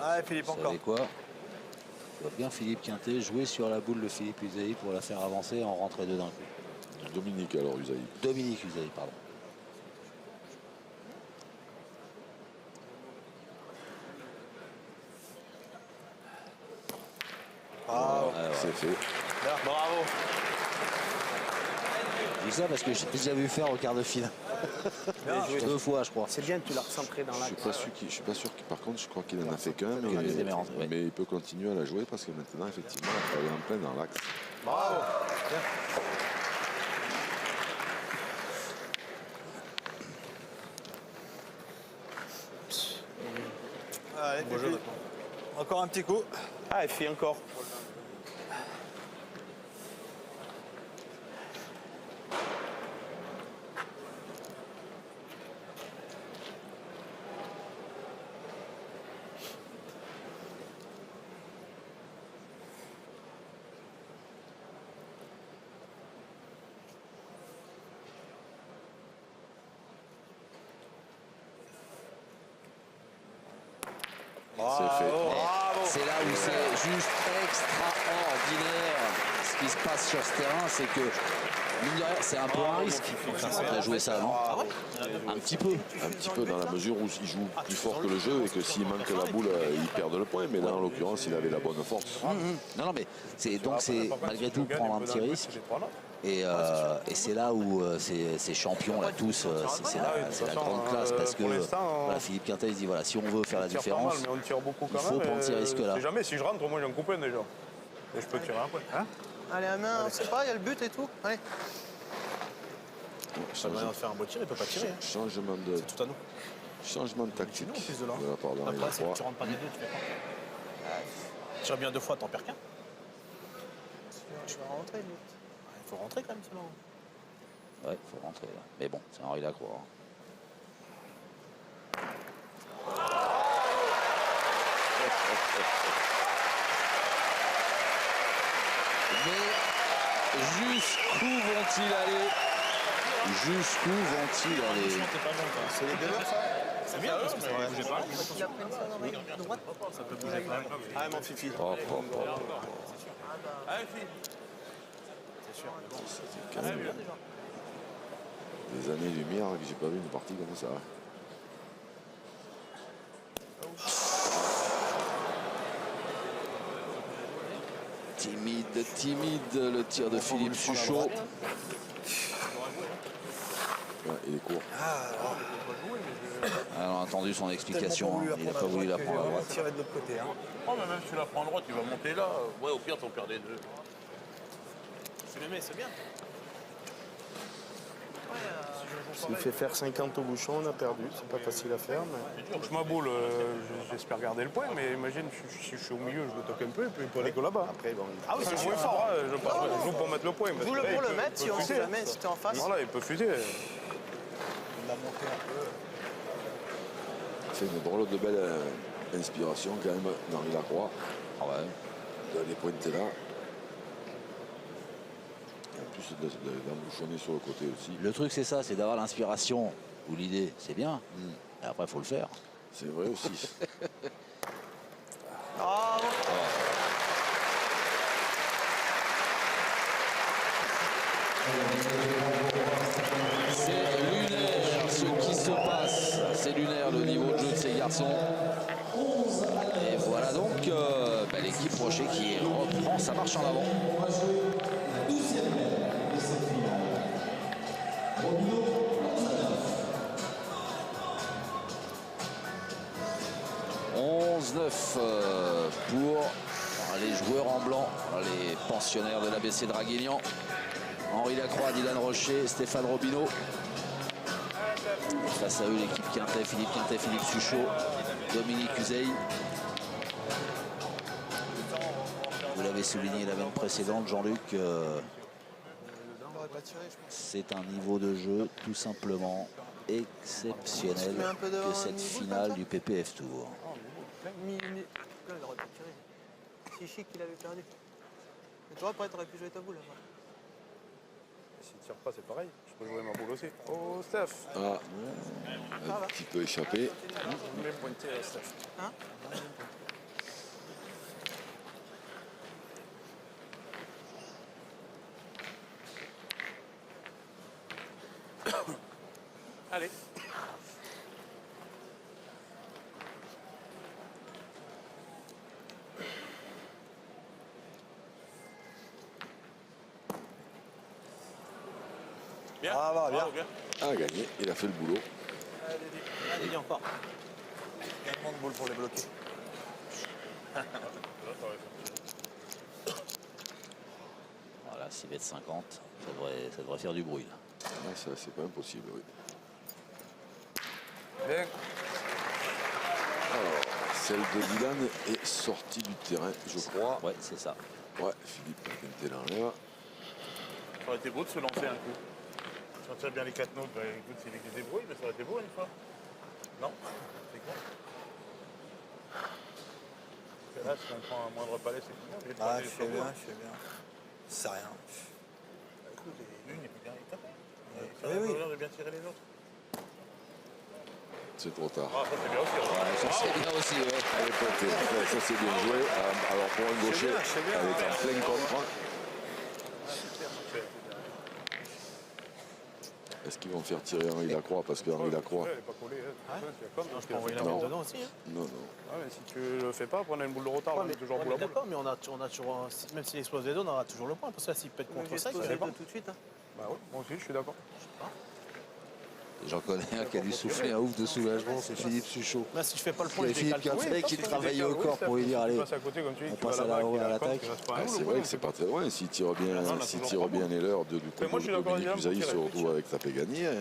Speaker 6: Allez, Philippe,
Speaker 2: Vous
Speaker 6: encore.
Speaker 2: savez quoi? Je vois bien Philippe Quintet jouer sur la boule de Philippe Usaï pour la faire avancer et en rentrer deux d'un coup.
Speaker 1: Dominique alors, Usaï.
Speaker 2: Dominique Usaï, pardon.
Speaker 6: Ah,
Speaker 2: Ouais, ouais.
Speaker 1: C'est fait.
Speaker 6: bravo.
Speaker 2: Je dis ça parce que j'ai déjà vu faire au quart de finale. Deux fois, je crois.
Speaker 7: C'est bien, tu l'as recentré dans
Speaker 1: Je
Speaker 7: l'axe.
Speaker 1: suis pas sûr que par contre, je crois qu'il en a fait qu'un,
Speaker 2: Il est démérant, ouais.
Speaker 1: mais il peut continuer à la jouer parce que maintenant, effectivement, elle est en plein dans l'axe.
Speaker 6: Bravo. Allez, Pipi. Encore un petit coup.
Speaker 4: Ah, elle fait encore.
Speaker 1: C'est fait.
Speaker 2: C'est là où c'est juste extraordinaire ce qui se passe sur ce terrain, c'est que mine de rien, c'est un peu un risque de jouer ça, non? Un petit peu.
Speaker 1: Un petit peu dans la mesure où il joue plus fort que le jeu et que s'il manque la boule, il perd le point. Mais là, en l'occurrence, il avait la bonne force.
Speaker 2: Non, non, mais c'est donc c'est malgré tout prendre un petit risque. Et c'est là où ces champions-là, tous, c'est la grande classe. Parce que voilà, Philippe Quintet, il se dit, voilà, si on veut faire la différence,
Speaker 6: mais on tire beaucoup
Speaker 2: il faut prendre ces risques-là.
Speaker 6: Jamais, si je rentre, moi j'en coupe un déjà. Et je peux tirer après. Hein?
Speaker 7: Allez, à main, c'est pas, il y a le but et tout. Allez.
Speaker 5: Ça va faire un beau tir, il peut pas tirer. Hein.
Speaker 1: Changement
Speaker 5: C'est tout à nous.
Speaker 1: de tactique
Speaker 5: C'est nous en plus de là.
Speaker 1: de la part d'Henri
Speaker 5: Après, si
Speaker 1: Lacroix.
Speaker 5: tu rentres pas des deux, tu fais quoi? Tu tires bien 2 fois, t'en perds qu'un.
Speaker 7: Tu vas rentrer, lui.
Speaker 5: Il faut rentrer quand même, selon.
Speaker 2: Ouais, il faut rentrer là. Mais bon, c'est Henri Lacroix. Hein. Mais jusqu'où vont-ils aller? Jusqu'où vont-ils aller?
Speaker 5: C'est les deux ça. C'est bien parce que ça va bouger pas.
Speaker 7: Il a pris ça dans l'oreille droite.
Speaker 5: Ça peut bouger pas. Ah, mon fifi.
Speaker 1: Hop, hop, hop.
Speaker 3: Allez, fille.
Speaker 5: C'est sûr.
Speaker 1: C'est quand même des années-lumière que j'ai pas vu une partie comme ça.
Speaker 2: Timide le tir de Philippe Suchot.
Speaker 1: Ouais, il est court.
Speaker 2: Alors, on a entendu son explication, hein. Il n'a pas voulu la prendre à
Speaker 6: On va
Speaker 2: droite.
Speaker 6: tirer de l'autre côté. Hein.
Speaker 3: Oh, mais même si tu la prends à droite, tu vas monter là. Ouais, au pire, t'en perds des deux.
Speaker 5: C'est le mets, c'est bien.
Speaker 6: S'il fait faire 50 au bouchon, on a perdu. C'est pas facile à faire. Mais... Je m'aboule, j'espère garder le point, mais imagine, si je suis au milieu, je le toque un peu, et puis il peut aller que là-bas. Après, bon,
Speaker 7: Ah oui, c'est
Speaker 6: jouer fort, hein, je joue pour mettre le point. parce
Speaker 7: Joue-le
Speaker 6: que là,
Speaker 7: pour
Speaker 6: il
Speaker 7: le
Speaker 6: peut-
Speaker 7: mettre,
Speaker 6: il
Speaker 7: si
Speaker 6: peut
Speaker 7: on
Speaker 6: fuser.
Speaker 7: sait jamais, si t'es en face.
Speaker 6: Voilà, il peut fuser. Il l'a monté un peu.
Speaker 1: C'est une drôle de belle inspiration quand même d'Henri Lacroix.
Speaker 2: Ah ouais.
Speaker 1: De les pointer là. Et en plus d'embouchonner sur le côté aussi.
Speaker 2: Le truc, c'est ça, c'est d'avoir l'inspiration ou l'idée, c'est bien. Et après, il faut le faire.
Speaker 1: C'est vrai aussi.
Speaker 7: Ah, bon.
Speaker 2: C'est lunaire ce qui se passe. C'est lunaire le niveau de jeu de ces garçons. Et voilà donc l'équipe Rocher qui reprend sa marche en avant. Pour les joueurs en blanc, les pensionnaires de l'ABC Draguignan. Henri Lacroix, Dylan Rocher, Stéphane Robineau. Face à eux, l'équipe Quintet, Philippe Suchot, Dominique Uzeil. Vous l'avez souligné la semaine précédente, Jean-Luc. C'est un niveau de jeu tout simplement exceptionnel que cette finale du PPF Tour.
Speaker 7: Il aurait pas tiré. C'est chic qu'il avait perdu. Mais toi, après, t'aurais pu jouer ta boule.
Speaker 6: S'il tire pas, c'est pareil. Je peux jouer ma boule aussi. Oh, Steph.
Speaker 1: Ah, un petit peu échappé.
Speaker 6: Bien pointé, Steph.
Speaker 7: Hein?
Speaker 3: Allez. Bien.
Speaker 6: Ah, va, bien.
Speaker 3: Bravo, bien.
Speaker 1: A gagné, il a fait le boulot.
Speaker 5: Allez, encore.
Speaker 6: Tellement de boules pour les bloquer.
Speaker 2: Voilà, 6 mètres 50, ça devrait faire du bruit là.
Speaker 1: Ah, ça, c'est pas impossible, oui.
Speaker 6: Bien.
Speaker 1: Alors, celle de Dylan est sortie du terrain, je crois.
Speaker 2: Ouais, c'est ça.
Speaker 1: Ouais, Philippe Quintet l'enlève.
Speaker 3: Ça aurait été beau de se lancer un coup. Sentir bien les 4 notes, bah, écoute, c'est lui qui se débrouille, mais ça aurait été beau une fois. Non? C'est con. Parce que là, si on prend un moindre palais, c'est tout. J'ai
Speaker 6: Ah,
Speaker 3: demandé
Speaker 6: je
Speaker 3: le
Speaker 6: fais
Speaker 3: savoir.
Speaker 6: bien, je fais bien. C'est rien.
Speaker 3: Bah, écoute, l'une est plus bien étapée.
Speaker 6: Oui,
Speaker 3: Ça
Speaker 6: oui.
Speaker 3: a l'air de bien tirer les autres.
Speaker 1: C'est trop tard.
Speaker 3: Ah, ça c'est bien aussi.
Speaker 2: Ouais, ça c'est bien aussi. Ouais.
Speaker 1: Elle est pointée. Ouais, ça, c'est bien joué. Alors, pour un gaucher,
Speaker 6: bien, c'est bien.
Speaker 1: elle est en plein contre. Est-ce qu'ils vont faire tirer Henri Lacroix? Parce que Henri Lacroix...
Speaker 6: Elle n'est pas collée.
Speaker 5: Je peux envoyer la
Speaker 1: Non.
Speaker 5: balle dedans aussi. Hein.
Speaker 1: Non, non.
Speaker 6: Ah, mais si tu le fais pas, prendre une boule de retard,
Speaker 5: Ouais,
Speaker 6: on
Speaker 5: mais,
Speaker 6: est toujours
Speaker 5: ouais,
Speaker 6: boule à
Speaker 5: mais
Speaker 6: boule.
Speaker 5: d'accord, mais on a toujours, même s'il explose les deux, on aura toujours le point. Parce que là, s'il pète contre ça, il
Speaker 7: Poser
Speaker 5: fait
Speaker 7: les
Speaker 5: pas.
Speaker 7: deux tout de suite. Hein.
Speaker 6: Bah ouais, moi aussi, je suis d'accord.
Speaker 2: J'en connais un qui a dû souffler un ouf de soulagement, c'est Philippe Suchot.
Speaker 5: Là, si je fais pas le point,
Speaker 2: C'est
Speaker 5: je
Speaker 2: Philippe
Speaker 5: décale.
Speaker 2: Quintet qui travaillait au corps pour lui dire allez, on passe à l'attaque.
Speaker 1: C'est vrai que c'est pas très loin. S'il tire bien, les leurs du coup,
Speaker 6: moi, je suis d'accord,
Speaker 1: Dominique
Speaker 6: Dylan,
Speaker 1: Cusailly
Speaker 6: pour
Speaker 1: se
Speaker 6: tirer.
Speaker 1: retrouve avec taper gagné. Hein.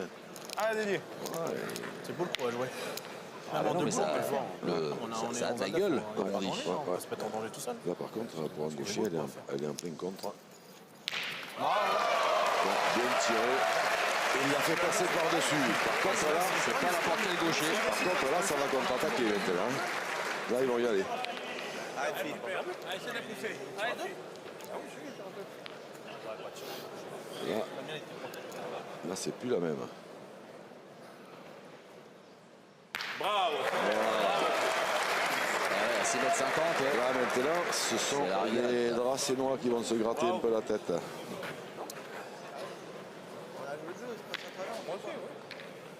Speaker 6: Ah, Dédié.
Speaker 5: C'est beau le coup à jouer.
Speaker 2: Ah,
Speaker 5: Même en
Speaker 2: non, mais
Speaker 5: debout,
Speaker 2: ça,
Speaker 5: on peut le voir.
Speaker 2: ça a de la
Speaker 5: 29,
Speaker 2: gueule,
Speaker 5: on
Speaker 2: comme
Speaker 5: est
Speaker 2: on
Speaker 5: pas
Speaker 2: dit.
Speaker 5: en danger, On va se mettre en danger tout seul.
Speaker 1: Là, par contre, pour embaucher, elle est en plein contre. Bien tiré. Il l'a fait passer par-dessus. Par contre, là,
Speaker 2: C'est pas la portée gaucher.
Speaker 1: par contre, là, ça va contre-attaquer maintenant. Là, ils vont y aller. Là, c'est plus la même.
Speaker 6: Bravo.
Speaker 2: Ouais, à 6,50 m. Ouais.
Speaker 1: Là, maintenant, ce sont
Speaker 2: C'est la régate,
Speaker 1: les
Speaker 2: là.
Speaker 1: Dracénois qui vont se gratter un peu la tête.
Speaker 7: On a joué le jeu, c'est pas ça travers.
Speaker 6: Moi aussi, oui.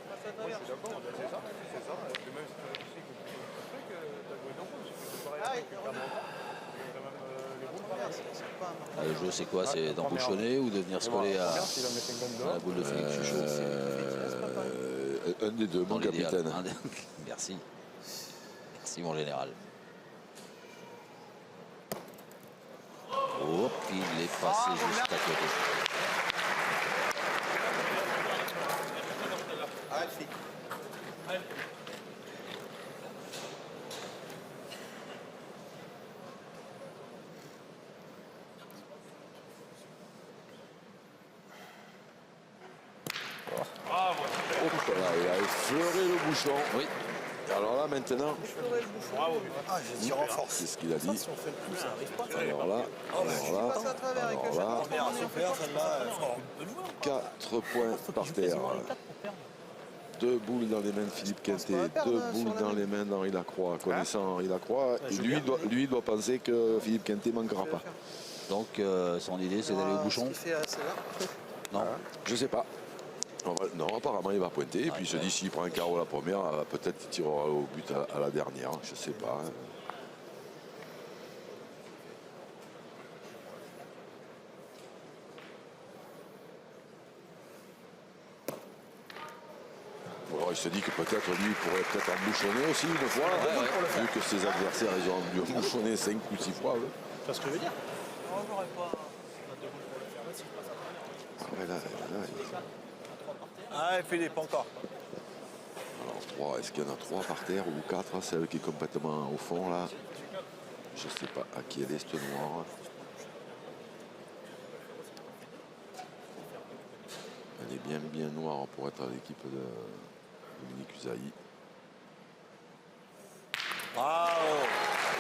Speaker 7: Pas ça
Speaker 6: Moi,
Speaker 7: travers.
Speaker 6: je suis d'accord, c'est ça. C'est ça. Et même si tu réfléchis que tu fais un truc, t'as joué ton coup. C'est pareil avec Cameron. Quand même les boules.
Speaker 7: C'est pas un marquage.
Speaker 2: Ah, le jeu, c'est quoi? C'est d'embouchonner ou de venir se coller à la boule de Philippe Suchot?
Speaker 1: Un des deux, mon
Speaker 2: Dans l'idéal.
Speaker 1: capitaine.
Speaker 2: Merci. Merci, mon général. Hop, il est passé juste à côté.
Speaker 7: Arrête, fille.
Speaker 1: Hop là, il a effleuré le bouchon.
Speaker 2: Oui.
Speaker 1: Alors là, maintenant,
Speaker 7: Ah, j'ai tiré en force.
Speaker 1: c'est ce qu'il a dit.
Speaker 5: Si on fait le coup, ça arrive pas.
Speaker 1: Alors là,
Speaker 7: Passe à travers avec le
Speaker 1: alors
Speaker 7: chat.
Speaker 1: là,
Speaker 7: Super, celle-là.
Speaker 1: 4 points par terre. Deux boules dans les mains de Philippe Quintet,
Speaker 7: va perdre,
Speaker 1: deux
Speaker 7: sur
Speaker 1: boules
Speaker 7: la
Speaker 1: dans
Speaker 7: main.
Speaker 1: les mains d'Henri Lacroix. Connaissant Henri Lacroix, et lui doit penser que Philippe Quintet ne manquera pas.
Speaker 2: Donc, son idée, c'est d'aller au bouchon.
Speaker 7: Ce qu'il fait, c'est là.
Speaker 2: Non.
Speaker 1: Je sais pas. Non, apparemment il va pointer. Et puis il se dit s'il prend un carreau à la première, peut-être il tirera au but à la dernière. Je sais pas. Hein. Alors, il se dit que peut-être lui il pourrait peut-être embouchonner aussi une fois. Vu que ses adversaires ils ont dû embouchonner 5 ou 6 fois. eux.
Speaker 5: Tu vois ce que je veux dire?
Speaker 7: Non, j'aurais pas.
Speaker 1: Ah ouais, là,
Speaker 7: Ah, Philippe, encore.
Speaker 1: alors 3, est-ce qu'il y en a 3 par terre ou 4? Celle qui est complètement au fond là. Je sais pas à qui elle est cette noire. Elle est bien noire pour être à l'équipe de Dominique Cusailly.
Speaker 7: Bravo.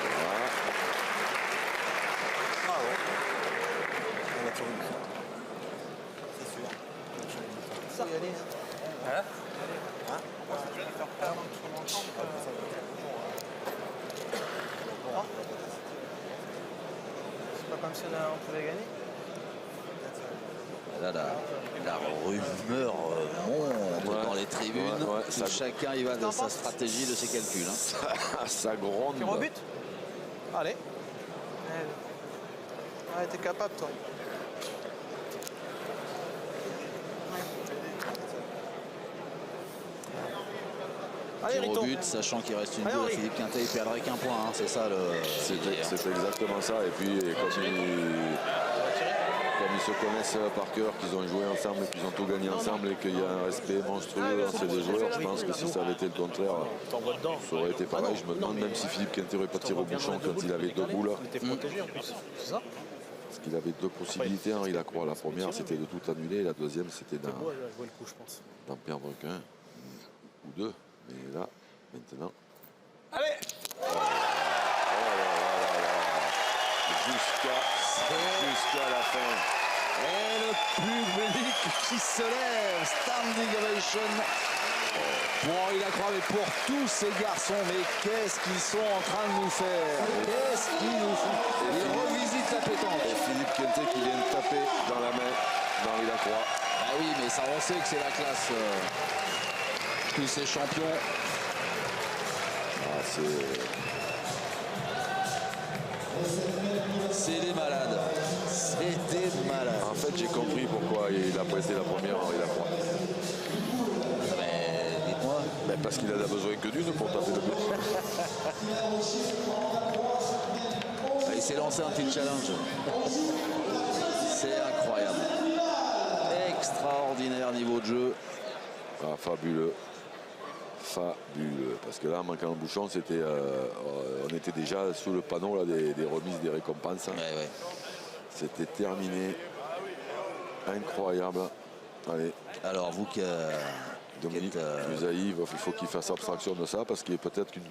Speaker 1: Voilà.
Speaker 7: Bravo. On va tirer une fois. C'est sûr. Ça, y aller. Hein? Hein? Faire perdre son ensemble. C'est pas comme si on pouvait gagner.
Speaker 2: Là, la rumeur monte dans les tribunes.
Speaker 1: Ouais, ça-
Speaker 2: Chacun y va de sa stratégie, de ses calculs. Hein.
Speaker 1: Ça gronde.
Speaker 7: Tu rebutes? Allez. Ouais, t'es capable, toi. Allez,
Speaker 2: Tir au
Speaker 7: Riton.
Speaker 2: but, sachant qu'il reste une
Speaker 7: Allez,
Speaker 2: boule à
Speaker 7: Henri.
Speaker 2: Philippe Quintet, il perdrait qu'un point. Hein. C'est ça le.
Speaker 1: C'est exactement ça. Et puis, comme ils se connaissent par cœur, qu'ils ont joué ensemble, qu'ils ont tout gagné ensemble et qu'il y a un respect monstrueux entre les joueurs, je pense que si ça avait été le contraire,
Speaker 5: T'envoies dedans.
Speaker 1: ça aurait été pareil. Je me demande même si Philippe Quintet n'aurait pas tiré au bouchon quand il avait deux boules.
Speaker 5: Il était protégé en plus. C'est ça?
Speaker 1: Parce qu'il avait deux possibilités. Henri Lacroix, la première, c'était de tout annuler. La deuxième, c'était
Speaker 5: C'est beau à jouer le coup, je pense.
Speaker 1: d'en perdre qu'un ou deux. Mais là, maintenant.
Speaker 7: Allez.
Speaker 1: Jusqu'à la fin.
Speaker 2: Et le public qui se lève. Standing ovation pour Henri Lacroix. pas, mais pour tous ces garçons, mais qu'est-ce qu'ils sont en train de nous faire? Qu'est-ce qu'ils nous font? Ils revisitent la pétanque.
Speaker 1: Et Philippe Quintet qui vient de taper dans la main d'Henri Lacroix.
Speaker 2: Ah oui, mais ça, on sait que c'est la classe. Tous ces champions.
Speaker 1: Ah,
Speaker 2: C'est des malades. C'est des malades.
Speaker 1: en fait, j'ai compris pourquoi il a pas été la première Henri Lacroix.
Speaker 2: Mais dites-moi.
Speaker 1: Ben, parce qu'il a besoin que d'une pour taper le but.
Speaker 2: Il s'est lancé un petit challenge. C'est incroyable. Extraordinaire niveau de jeu.
Speaker 1: Ah, fabuleux. Fabuleux. Parce que là, en manquant le bouchon, c'était, on était déjà sous le panneau là, des remises, des récompenses.
Speaker 2: Ouais.
Speaker 1: C'était terminé. Incroyable. Allez,
Speaker 2: Alors vous qui
Speaker 1: Dominique Usaï, il faut qu'il fasse abstraction de ça parce qu'il y a peut-être qu'une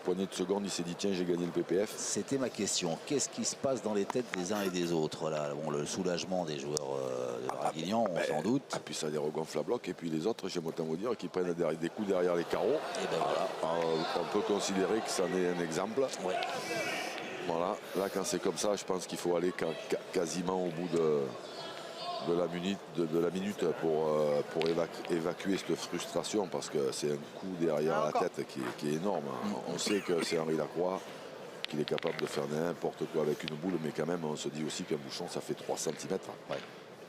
Speaker 1: poignée de secondes, il s'est dit tiens, j'ai gagné le PPF.
Speaker 2: C'était ma question. Qu'est-ce qui se passe dans les têtes des uns et des autres là? Bon, le soulagement des joueurs de Draguignan, on s'en doute.
Speaker 1: Et puis ça les regonfle à bloc. Et puis les autres, j'aime autant vous dire, qui prennent des coups derrière les carreaux.
Speaker 2: Et ben voilà.
Speaker 1: On peut considérer que ça en est un exemple.
Speaker 2: Ouais.
Speaker 1: Voilà, là quand c'est comme ça, je pense qu'il faut aller quasiment au bout de la minute pour évacuer cette frustration parce que c'est un coup derrière la tête qui est énorme. On sait que c'est Henri Lacroix, qu'il est capable de faire n'importe quoi avec une boule, mais quand même on se dit aussi qu'un bouchon ça fait 3 cm. Ouais.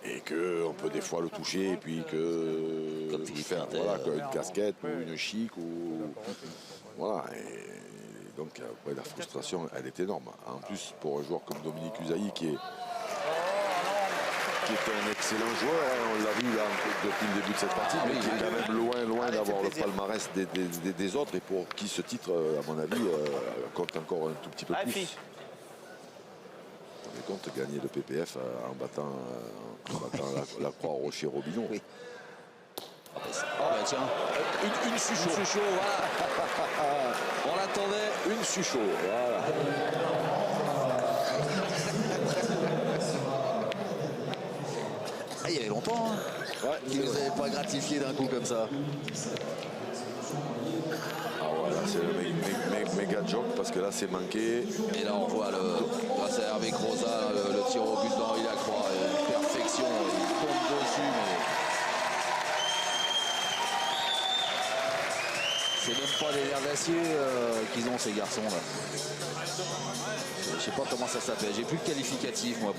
Speaker 1: Et qu'on peut des fois le toucher et puis que
Speaker 2: comme Philippe
Speaker 1: faire une casquette ou une chic ou voilà. Et donc la frustration elle est énorme. En plus pour un joueur comme Dominique Usaï qui est un excellent joueur, on l'a vu là, depuis le début de cette partie, mais qui est quand même loin d'avoir le palmarès des autres et pour qui ce titre, à mon avis, compte encore un tout petit peu plus. On est compte gagner le PPF en battant la Croix-Rocher-Robineau.
Speaker 2: Oui. Ah bah tiens, une Suchot. Une Suchot, voilà. On l'attendait.
Speaker 1: Une Suchot, voilà.
Speaker 2: Ah, il y avait longtemps, hein, qui ne nous avait pas gratifié d'un coup comme ça.
Speaker 1: Ah voilà, c'est le méga joke parce que là c'est manqué.
Speaker 2: Et là on voit grâce à Hervé Croza, le tir au but d'Henri Lacroix, une perfection, il tombe dessus. Mais... c'est même pas des nerfs d'acier qu'ils ont ces garçons là. Je sais pas comment ça s'appelle. J'ai plus de qualificatif moi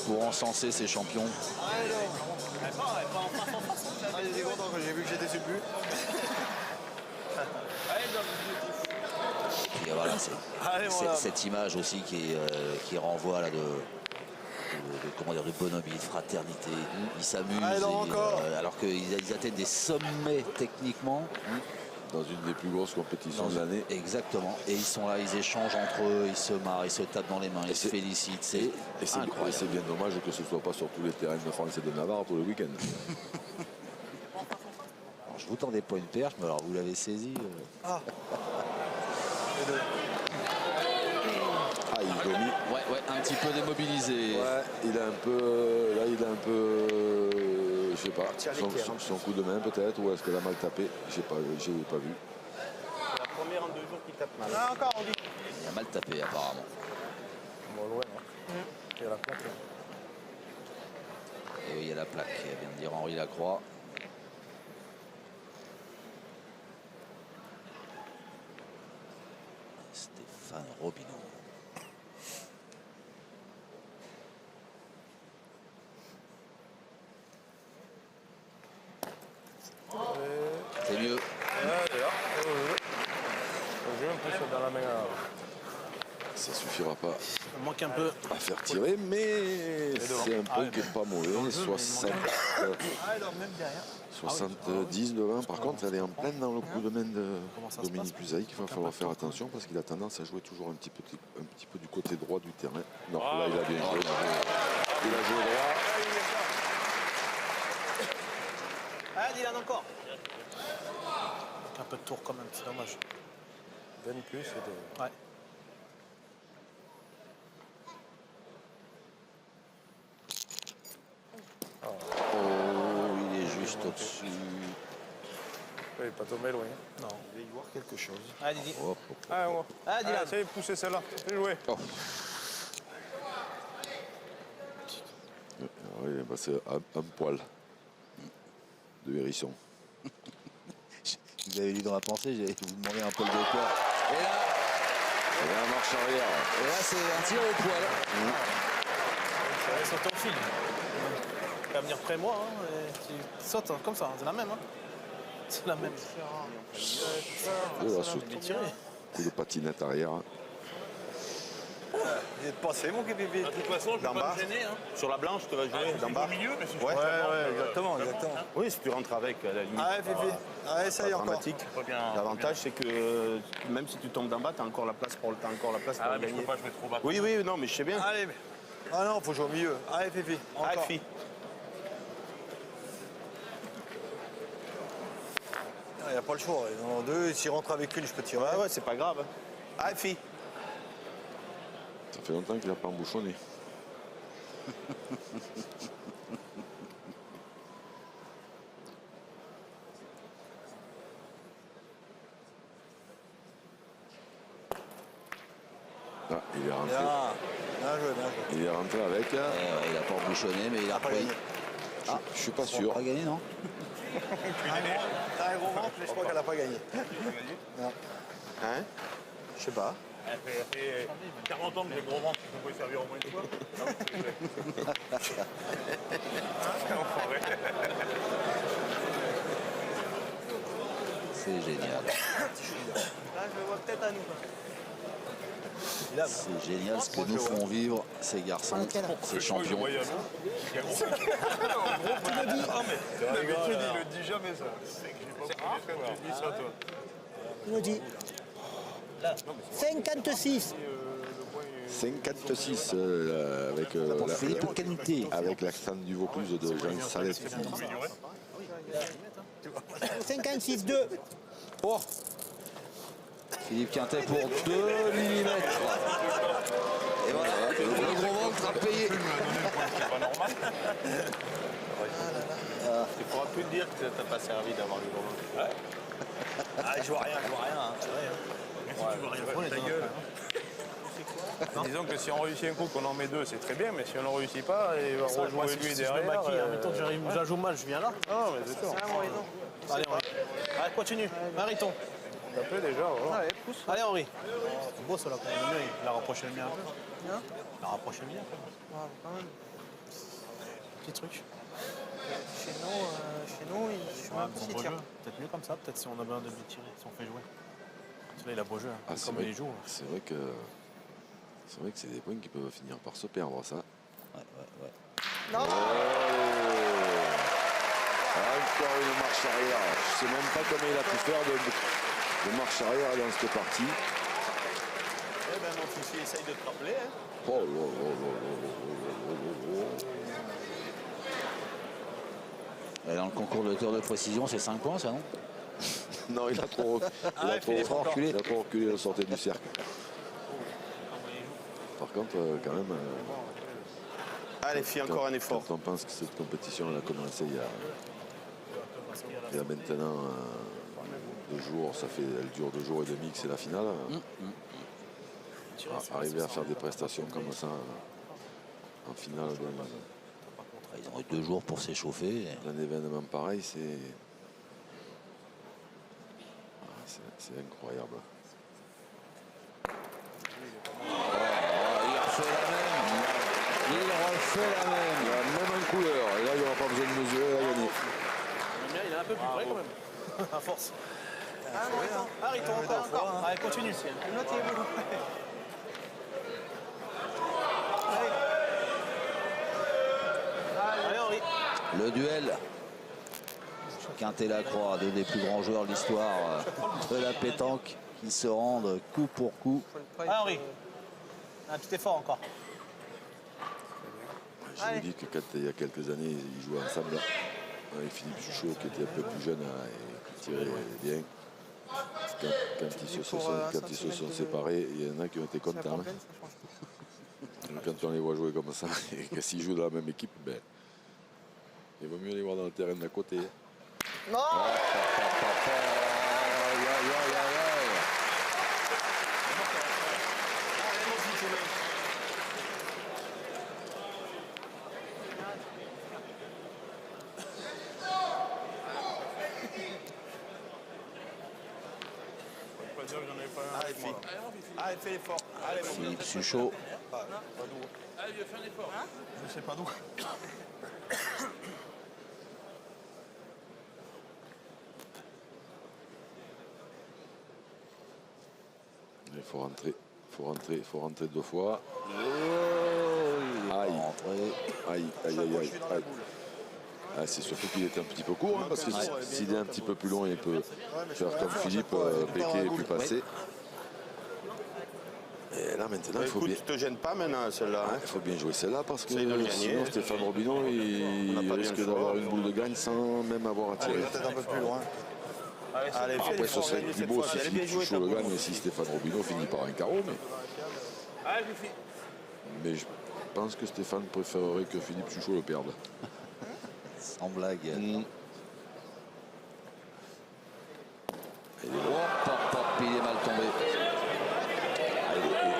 Speaker 2: pour encenser ces champions.
Speaker 7: J'étais content quand j'ai vu que j'étais sur le but.
Speaker 2: Et voilà, cette image aussi qui renvoie là comment dire, de bonhomie, de fraternité. Ils s'amusent alors qu'ils atteignent des sommets techniquement.
Speaker 1: Dans une des plus grosses compétitions de l'année.
Speaker 2: Exactement. Et ils sont là, ils échangent entre eux, ils se marrent, ils se tapent dans les mains, ils se félicitent. C'est incroyable.
Speaker 1: C'est bien dommage que ce ne soit pas sur tous les terrains de France et de Navarre tout le week-end.
Speaker 2: Je vous tendais pas une perche, mais alors vous l'avez saisi.
Speaker 1: Il domine.
Speaker 2: Ouais, un petit peu démobilisé.
Speaker 1: Ouais, il a un peu. Je sais pas. Son coup de main peut-être, ou est-ce qu'elle a mal tapé? J'ai pas vu.
Speaker 6: C'est la première en 2 jours qui tape mal.
Speaker 7: Encore, on dit.
Speaker 2: Il a mal tapé apparemment.
Speaker 6: Bon, loin, il y a la plaque.
Speaker 2: Et oui, il y a la plaque, vient de dire Henri Lacroix. Stéphane Robineau. C'est mieux.
Speaker 6: J'ai l'impression dans la main.
Speaker 1: Ça suffira pas
Speaker 5: Il manque un peu.
Speaker 1: à faire tirer, mais c'est un point qui n'est pas mauvais. 70 devant. Par contre, elle est en pleine dans le coup de main de Dominique Usaï qu'il va falloir faire attention parce qu'il a tendance à jouer toujours un petit peu du côté droit du terrain. Non, là, il a bien joué. Il a joué droit.
Speaker 7: Ah, Dylan encore.
Speaker 5: Un peu de tour quand même, c'est dommage.
Speaker 6: 20 plus et de...
Speaker 5: Ouais.
Speaker 2: Oh, il est juste au-dessus.
Speaker 6: Il n'est pas tombé loin.
Speaker 5: Non.
Speaker 7: Il va y voir quelque chose.
Speaker 5: Allez, Didi.
Speaker 1: Hop, hop.
Speaker 6: Ah, ouais.
Speaker 5: Ah, Dylan.
Speaker 6: Essayez de pousser celle-là. Bien joué.
Speaker 1: Oh. Oui, bah c'est un poil de hérisson.
Speaker 2: Vous avez lu dans la pensée, j'allais vous demander un poil de poil. Et là,
Speaker 1: Et là, marche arrière.
Speaker 2: et là c'est un tir au poil.
Speaker 5: C'est ton fil. Tu vas venir près de moi, hein, et tu sautes comme ça, c'est la même. Hein. C'est la même.
Speaker 1: Et là, ce
Speaker 5: Bien tiré.
Speaker 1: coup de patinette arrière.
Speaker 7: Il est passé, mon Kébébé.
Speaker 4: De toute façon, je vais
Speaker 7: D'en
Speaker 4: pas
Speaker 7: bas.
Speaker 4: me gêner. Hein.
Speaker 5: Sur la blanche, tu vas jouer d'en bas.
Speaker 4: Au milieu, mais si je
Speaker 7: Ouais,
Speaker 4: peux savoir,
Speaker 7: ouais, exactement, exactement.
Speaker 5: Oui, si tu rentres avec, à la limite.
Speaker 7: Ah, Fifi. Ah, essaye encore.
Speaker 5: Dramatique.
Speaker 4: pas bien.
Speaker 5: L'avantage, c'est que même si tu tombes d'en bas, tu as encore la place pour,
Speaker 4: Ah, mais je
Speaker 5: gagner.
Speaker 4: peux pas jouer trop bas.
Speaker 5: Oui, oui, non, mais je sais bien.
Speaker 7: Allez, mais... Ah non, faut jouer au milieu. Allez, Fifi.
Speaker 5: Ah,
Speaker 7: Encore.
Speaker 5: fille.
Speaker 7: Il n'y a pas le choix. Ils en ont deux. S'ils rentrent avec une, je peux tirer.
Speaker 5: Ouais, ouais, c'est pas grave. Ah, fille.
Speaker 1: Ça fait longtemps qu'il n'a pas embouchonné. Ah, il est rentré.
Speaker 7: Bien. Bien joué, bien joué.
Speaker 1: Il est rentré avec.
Speaker 2: Ouais, il a pas embouchonné, mais il a
Speaker 7: Pas
Speaker 2: pris.
Speaker 7: gagné.
Speaker 1: Je suis pas
Speaker 2: Il
Speaker 1: sûr.
Speaker 2: a pas gagné, non?
Speaker 7: T'as un gros ventre, mais je crois qu'elle n'a pas gagné.
Speaker 5: Hein? Je sais pas.
Speaker 4: Ça fait 40 ans que j'ai gros ventre, je peux servir au moins une fois.
Speaker 2: C'est génial.
Speaker 5: Là, je le vois peut-être à nous.
Speaker 2: C'est génial ce que nous font vivre ces garçons, ces champions.
Speaker 4: D'habitude, il le dit jamais ça. C'est que j'ai pas compris quand tu dis ça, toi.
Speaker 8: Il me dit 56.
Speaker 1: 56 avec,
Speaker 2: Philippe Canité.
Speaker 1: avec l'accent du Vaucluse de Jean Salès.
Speaker 8: 56-2.
Speaker 2: Oh, Philippe Quintet pour 2 mm. Et voilà, le gros ventre a payé.
Speaker 4: C'est pas normal.
Speaker 5: Il faudra plus te dire que t'as pas servi d'avoir le gros ventre.
Speaker 7: Ah, je vois rien, je vois rien. Hein.
Speaker 4: Ta gueule. Disons que si on réussit un coup, qu'on en met deux, c'est très bien, mais si on n'en réussit pas, il va rejouer lui derrière.
Speaker 5: Mettons que je la joue mal, je viens là.
Speaker 6: Ah, mais c'est sûr.
Speaker 5: Allez, Henri. Allez, continue. Mariton.
Speaker 6: Ça fait déjà, voilà.
Speaker 5: Allez, Henri. C'est beau, ça, là, quand même. Il a rapproché le mien un peu. Il a rapproché le mien, quand même. Petit truc.
Speaker 8: Chez nous, je suis un peu si tire.
Speaker 5: Peut-être mieux comme ça, peut-être si on a besoin de lui tirer, si on fait jouer. Parce que là, il a beau jeu, hein,
Speaker 1: Ah, c'est
Speaker 5: comme
Speaker 1: vrai,
Speaker 5: il joue.
Speaker 1: c'est vrai que c'est des points qui peuvent finir par se perdre, ça.
Speaker 8: Non.
Speaker 1: Encore une marche arrière. Je sais même pas comment il a pu faire de marche arrière dans cette partie.
Speaker 5: Eh ben, mon fils, il essaye de te rappeler. Hein.
Speaker 1: Oh là là là là là là là.
Speaker 2: Et dans le concours de tir de précision, c'est 5 points, ça, non?
Speaker 1: Non, il a trop reculé. Il a trop reculé la sortie du cercle. Par contre, quand même,
Speaker 5: Allez, fille, encore un effort.
Speaker 1: quand on pense que cette compétition elle a commencé il y a maintenant 2 jours, elle dure 2 jours et demi que c'est la finale. Arriver à faire des prestations comme ça en finale
Speaker 2: Ils ont eu 2 jours pour s'échauffer.
Speaker 1: d'un événement pareil, c'est incroyable.
Speaker 2: Il refait la même. Il refait la même.
Speaker 1: Il a même en couleur, et là il n'y aura pas besoin de mesurer, il a gagné.
Speaker 5: Le mien, il est un peu plus près quand même. À force. Mariton, encore. Allez, continue.
Speaker 8: L'autre, il est beaucoup.
Speaker 5: Allez, Henri.
Speaker 2: Le duel. Quintet-Lacroix, 2 des plus grands joueurs de l'histoire de la pétanque qui se rendent coup pour coup.
Speaker 5: Allez, Henri. Un petit effort encore.
Speaker 1: Je vous dis que il y a quelques années, ils jouaient ensemble avec Philippe Chuchot qui était un peu plus jeune et qui tirait bien. Quand ils se sont séparés, il y en a qui ont été contents. Quand on les voit jouer comme ça, et que s'ils jouent dans la même équipe, ben, il vaut mieux les voir dans le terrain d'à côté.
Speaker 8: Non.
Speaker 6: Faut pas dire que j'en avais pas un.
Speaker 7: Allez, Philippe. Allez, fais l'effort. Allez, mon
Speaker 2: Philippe Suchot.
Speaker 3: Allez, viens, fais un effort.
Speaker 6: Je sais pas d'où.
Speaker 1: Il faut rentrer 2 fois. Aïe. Aïe. Aïe. Ah, c'est surtout qu'il était un petit peu court, hein, parce que s'il est un petit peu plus long, il peut faire comme Philippe, péquer et puis passer. Et là maintenant, il faut
Speaker 6: Écoute,
Speaker 1: bien.
Speaker 6: tu te gênes pas maintenant celle-là.
Speaker 1: Il faut bien jouer celle-là parce que
Speaker 6: C'est de le gagner.
Speaker 1: sinon Stéphane Robineau il
Speaker 6: n'a pas
Speaker 1: risque
Speaker 6: bien le choix.
Speaker 1: d'avoir une boule de gagne sans même avoir à tirer.
Speaker 7: Peut-être un peu plus loin.
Speaker 6: Allez, fais
Speaker 1: Après ce
Speaker 6: l'effort,
Speaker 1: serait
Speaker 6: gagne
Speaker 1: plus
Speaker 6: cette
Speaker 1: beau
Speaker 6: fois.
Speaker 1: si
Speaker 6: Allez,
Speaker 1: Philippe
Speaker 6: bien joué,
Speaker 1: Suchot le
Speaker 6: ta
Speaker 1: gagne
Speaker 6: boule.
Speaker 1: et si Stéphane Robineau finit par un carreau.
Speaker 3: Allez, Fifi.
Speaker 1: Mais je pense que Stéphane préférerait que Philippe Suchot le perde.
Speaker 2: Sans blague.
Speaker 1: Il est loin.
Speaker 2: Hop, hop, hop, il est mal tombé.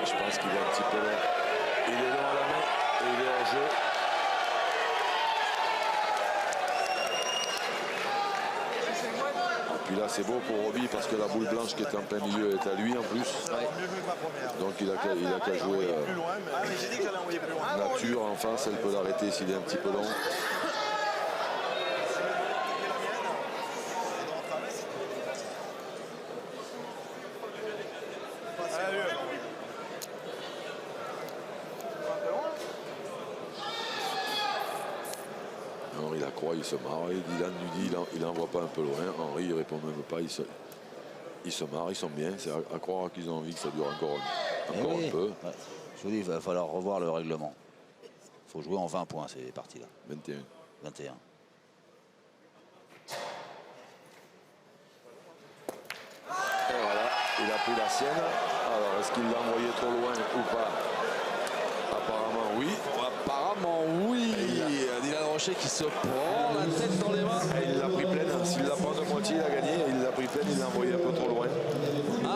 Speaker 1: Je pense qu'il est un petit peu long. Il est long à la main et il est hors jeu. Et puis là c'est beau pour Roby parce que la boule blanche qui est en plein milieu est à lui en plus. Donc il a qu'à jouer
Speaker 7: Plus loin, mais... Ah, mais j'ai dit que j'allais envoyer plus loin.
Speaker 1: nature en face, elle peut l'arrêter s'il est un petit peu long. Henri Lacroix, il se marre. Et Dylan lui dit il n'envoie pas un peu loin. Henri, il répond même pas. Ils se marrent, ils sont bien. C'est à croire qu'ils ont envie que ça dure encore
Speaker 2: Oui.
Speaker 1: un peu.
Speaker 2: Ouais. Je vous dis, il va falloir revoir le règlement. Il faut jouer en 20 points ces parties-là.
Speaker 1: 21.
Speaker 2: 21.
Speaker 1: Et voilà, il a pris la sienne. Alors, est-ce qu'il l'a envoyé trop loin ou pas? Apparemment, oui.
Speaker 2: Apparemment, oui. Dylan Rocher qui se prend la tête dans les mains.
Speaker 1: Et il l'a pris pleine. S'il la prend de moitié, il a gagné. Il l'a pris pleine, il l'a envoyé un peu trop loin.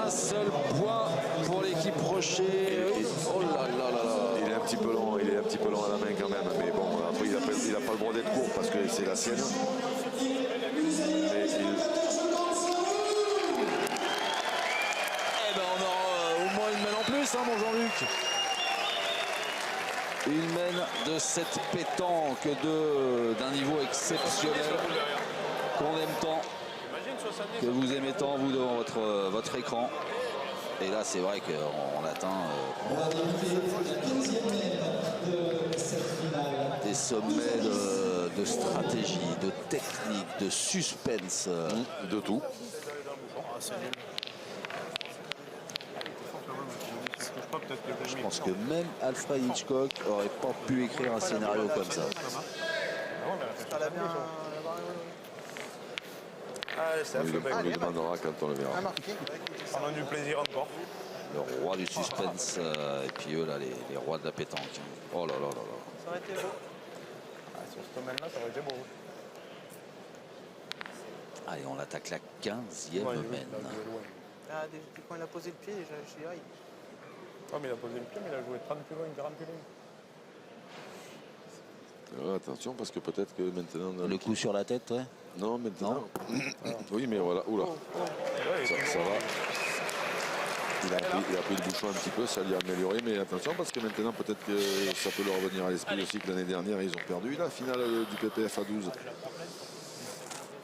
Speaker 2: Un seul point pour l'équipe Rocher. Oh là là là là.
Speaker 1: Il est un petit peu long à la main quand même. Mais bon, après, il n'a pas le droit d'être court parce que c'est la sienne. Mais
Speaker 2: Eh ben on aura au moins une mène en plus, hein, mon Jean-Luc. Une mène de cette pétanque d'un niveau exceptionnel qu'on aime tant, que vous aimez tant, vous, devant votre écran. Et là, c'est vrai qu'on atteint des sommets de stratégie, de technique, de suspense.
Speaker 1: de tout.
Speaker 2: Je pense que même Alfred Hitchcock aurait pas pu écrire un scénario comme ça.
Speaker 8: Elle a bien...
Speaker 6: Allez, c'est
Speaker 1: On lui demandera quand on le verra.
Speaker 6: On a du plaisir encore.
Speaker 2: Le roi du suspense et puis eux là, les rois de la pétanque. Oh là là là là.
Speaker 8: Ça aurait été beau.
Speaker 6: Sur ce domaine-là, ça aurait été beau.
Speaker 2: Allez, on attaque la 15e mène.
Speaker 8: Ah, quand il a posé le pied, j'ai dit, aïe.
Speaker 6: Oh, mais il a posé le pied, mais il a joué 30 plus loin, 40 plus loin.
Speaker 1: Alors, attention parce que peut-être que maintenant...
Speaker 2: Le coup sur la tête, ouais.
Speaker 1: Non, maintenant... Oui, mais voilà. Oula. Ça va. Il a pris le bouchon un petit peu, ça lui a amélioré, mais attention parce que maintenant peut-être que ça peut leur revenir à l'esprit aussi que l'année dernière ils ont perdu la finale du PPF à 12.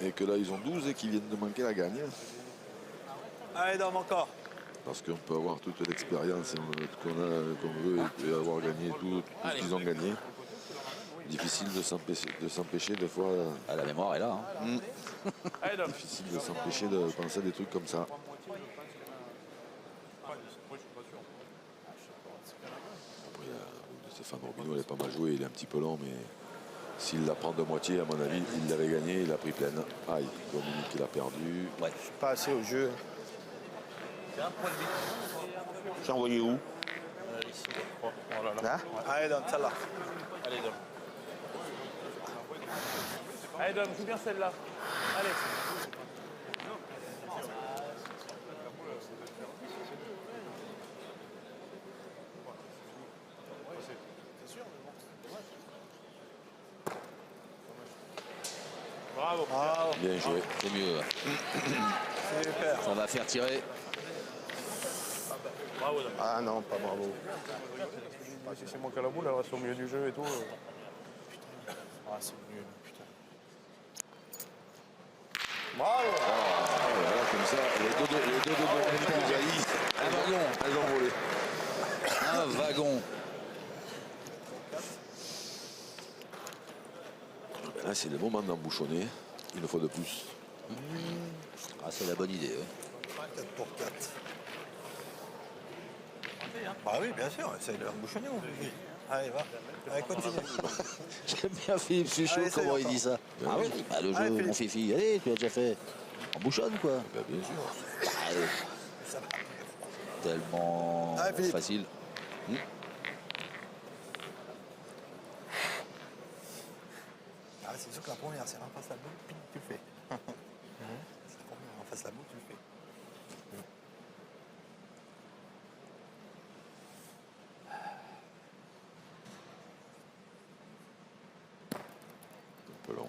Speaker 1: Et que là ils ont 12 et qu'ils viennent de manquer la gagne.
Speaker 7: Allez, Dom, encore.
Speaker 1: Parce qu'on peut avoir toute l'expérience qu'on veut et avoir gagné tout ce qu'ils ont gagné. Difficile de s'empêcher des fois.
Speaker 2: Ah, la mémoire est là. Hein.
Speaker 1: Difficile de s'empêcher de penser à des trucs comme ça. Après, Stéphane Robineau, il est pas mal joué, il est un petit peu lent, mais s'il la prend de moitié, à mon avis, il l'avait gagné, il a pris pleine. Aïe, Dominique, il a perdu.
Speaker 2: Ouais.
Speaker 6: Pas assez au jeu. J'ai envoyé où?
Speaker 7: Là. Allez, Dom, celle-là.
Speaker 3: Allez, Dom. Allez, Dom, joue bien celle-là. Allez.
Speaker 6: Bravo.
Speaker 7: Bravo.
Speaker 1: Bien joué.
Speaker 2: C'est mieux.
Speaker 7: Super.
Speaker 2: Ça va faire tirer.
Speaker 6: Ah non, pas bravo. Ah, si c'est moi qui ai la boule, elle reste au milieu du jeu et tout.
Speaker 5: Ah, c'est nul, putain.
Speaker 6: Bravo.
Speaker 1: Voilà, comme ça, les deux de Kuzaï,
Speaker 2: Un wagon.
Speaker 1: elles ont volé.
Speaker 2: Un wagon.
Speaker 1: Ben là, c'est le moment d'embouchonner, une fois de plus.
Speaker 2: Ah, c'est la bonne idée.
Speaker 7: 4 pour 4. Bah oui, bien sûr, essaye de l'embouchonner, mon Fifi. Allez, va. Allez, continue.
Speaker 2: J'aime bien Philippe Suchot,
Speaker 7: Allez,
Speaker 2: comment
Speaker 7: ça y
Speaker 2: il
Speaker 7: est,
Speaker 2: dit ça. Ah oui, bah, le jeu,
Speaker 7: Allez,
Speaker 2: mon
Speaker 7: Philippe.
Speaker 2: Fifi. Allez, tu l'as déjà fait. En bouchonne, quoi.
Speaker 1: Ben, bien sûr.
Speaker 2: Allez. Tellement
Speaker 7: Allez, Philippe.
Speaker 2: facile.
Speaker 7: Ah, c'est sûr que la première, c'est en face la boule, puis tu le fais. C'est la première, en face la boule, tu le fais.
Speaker 1: Un peu long.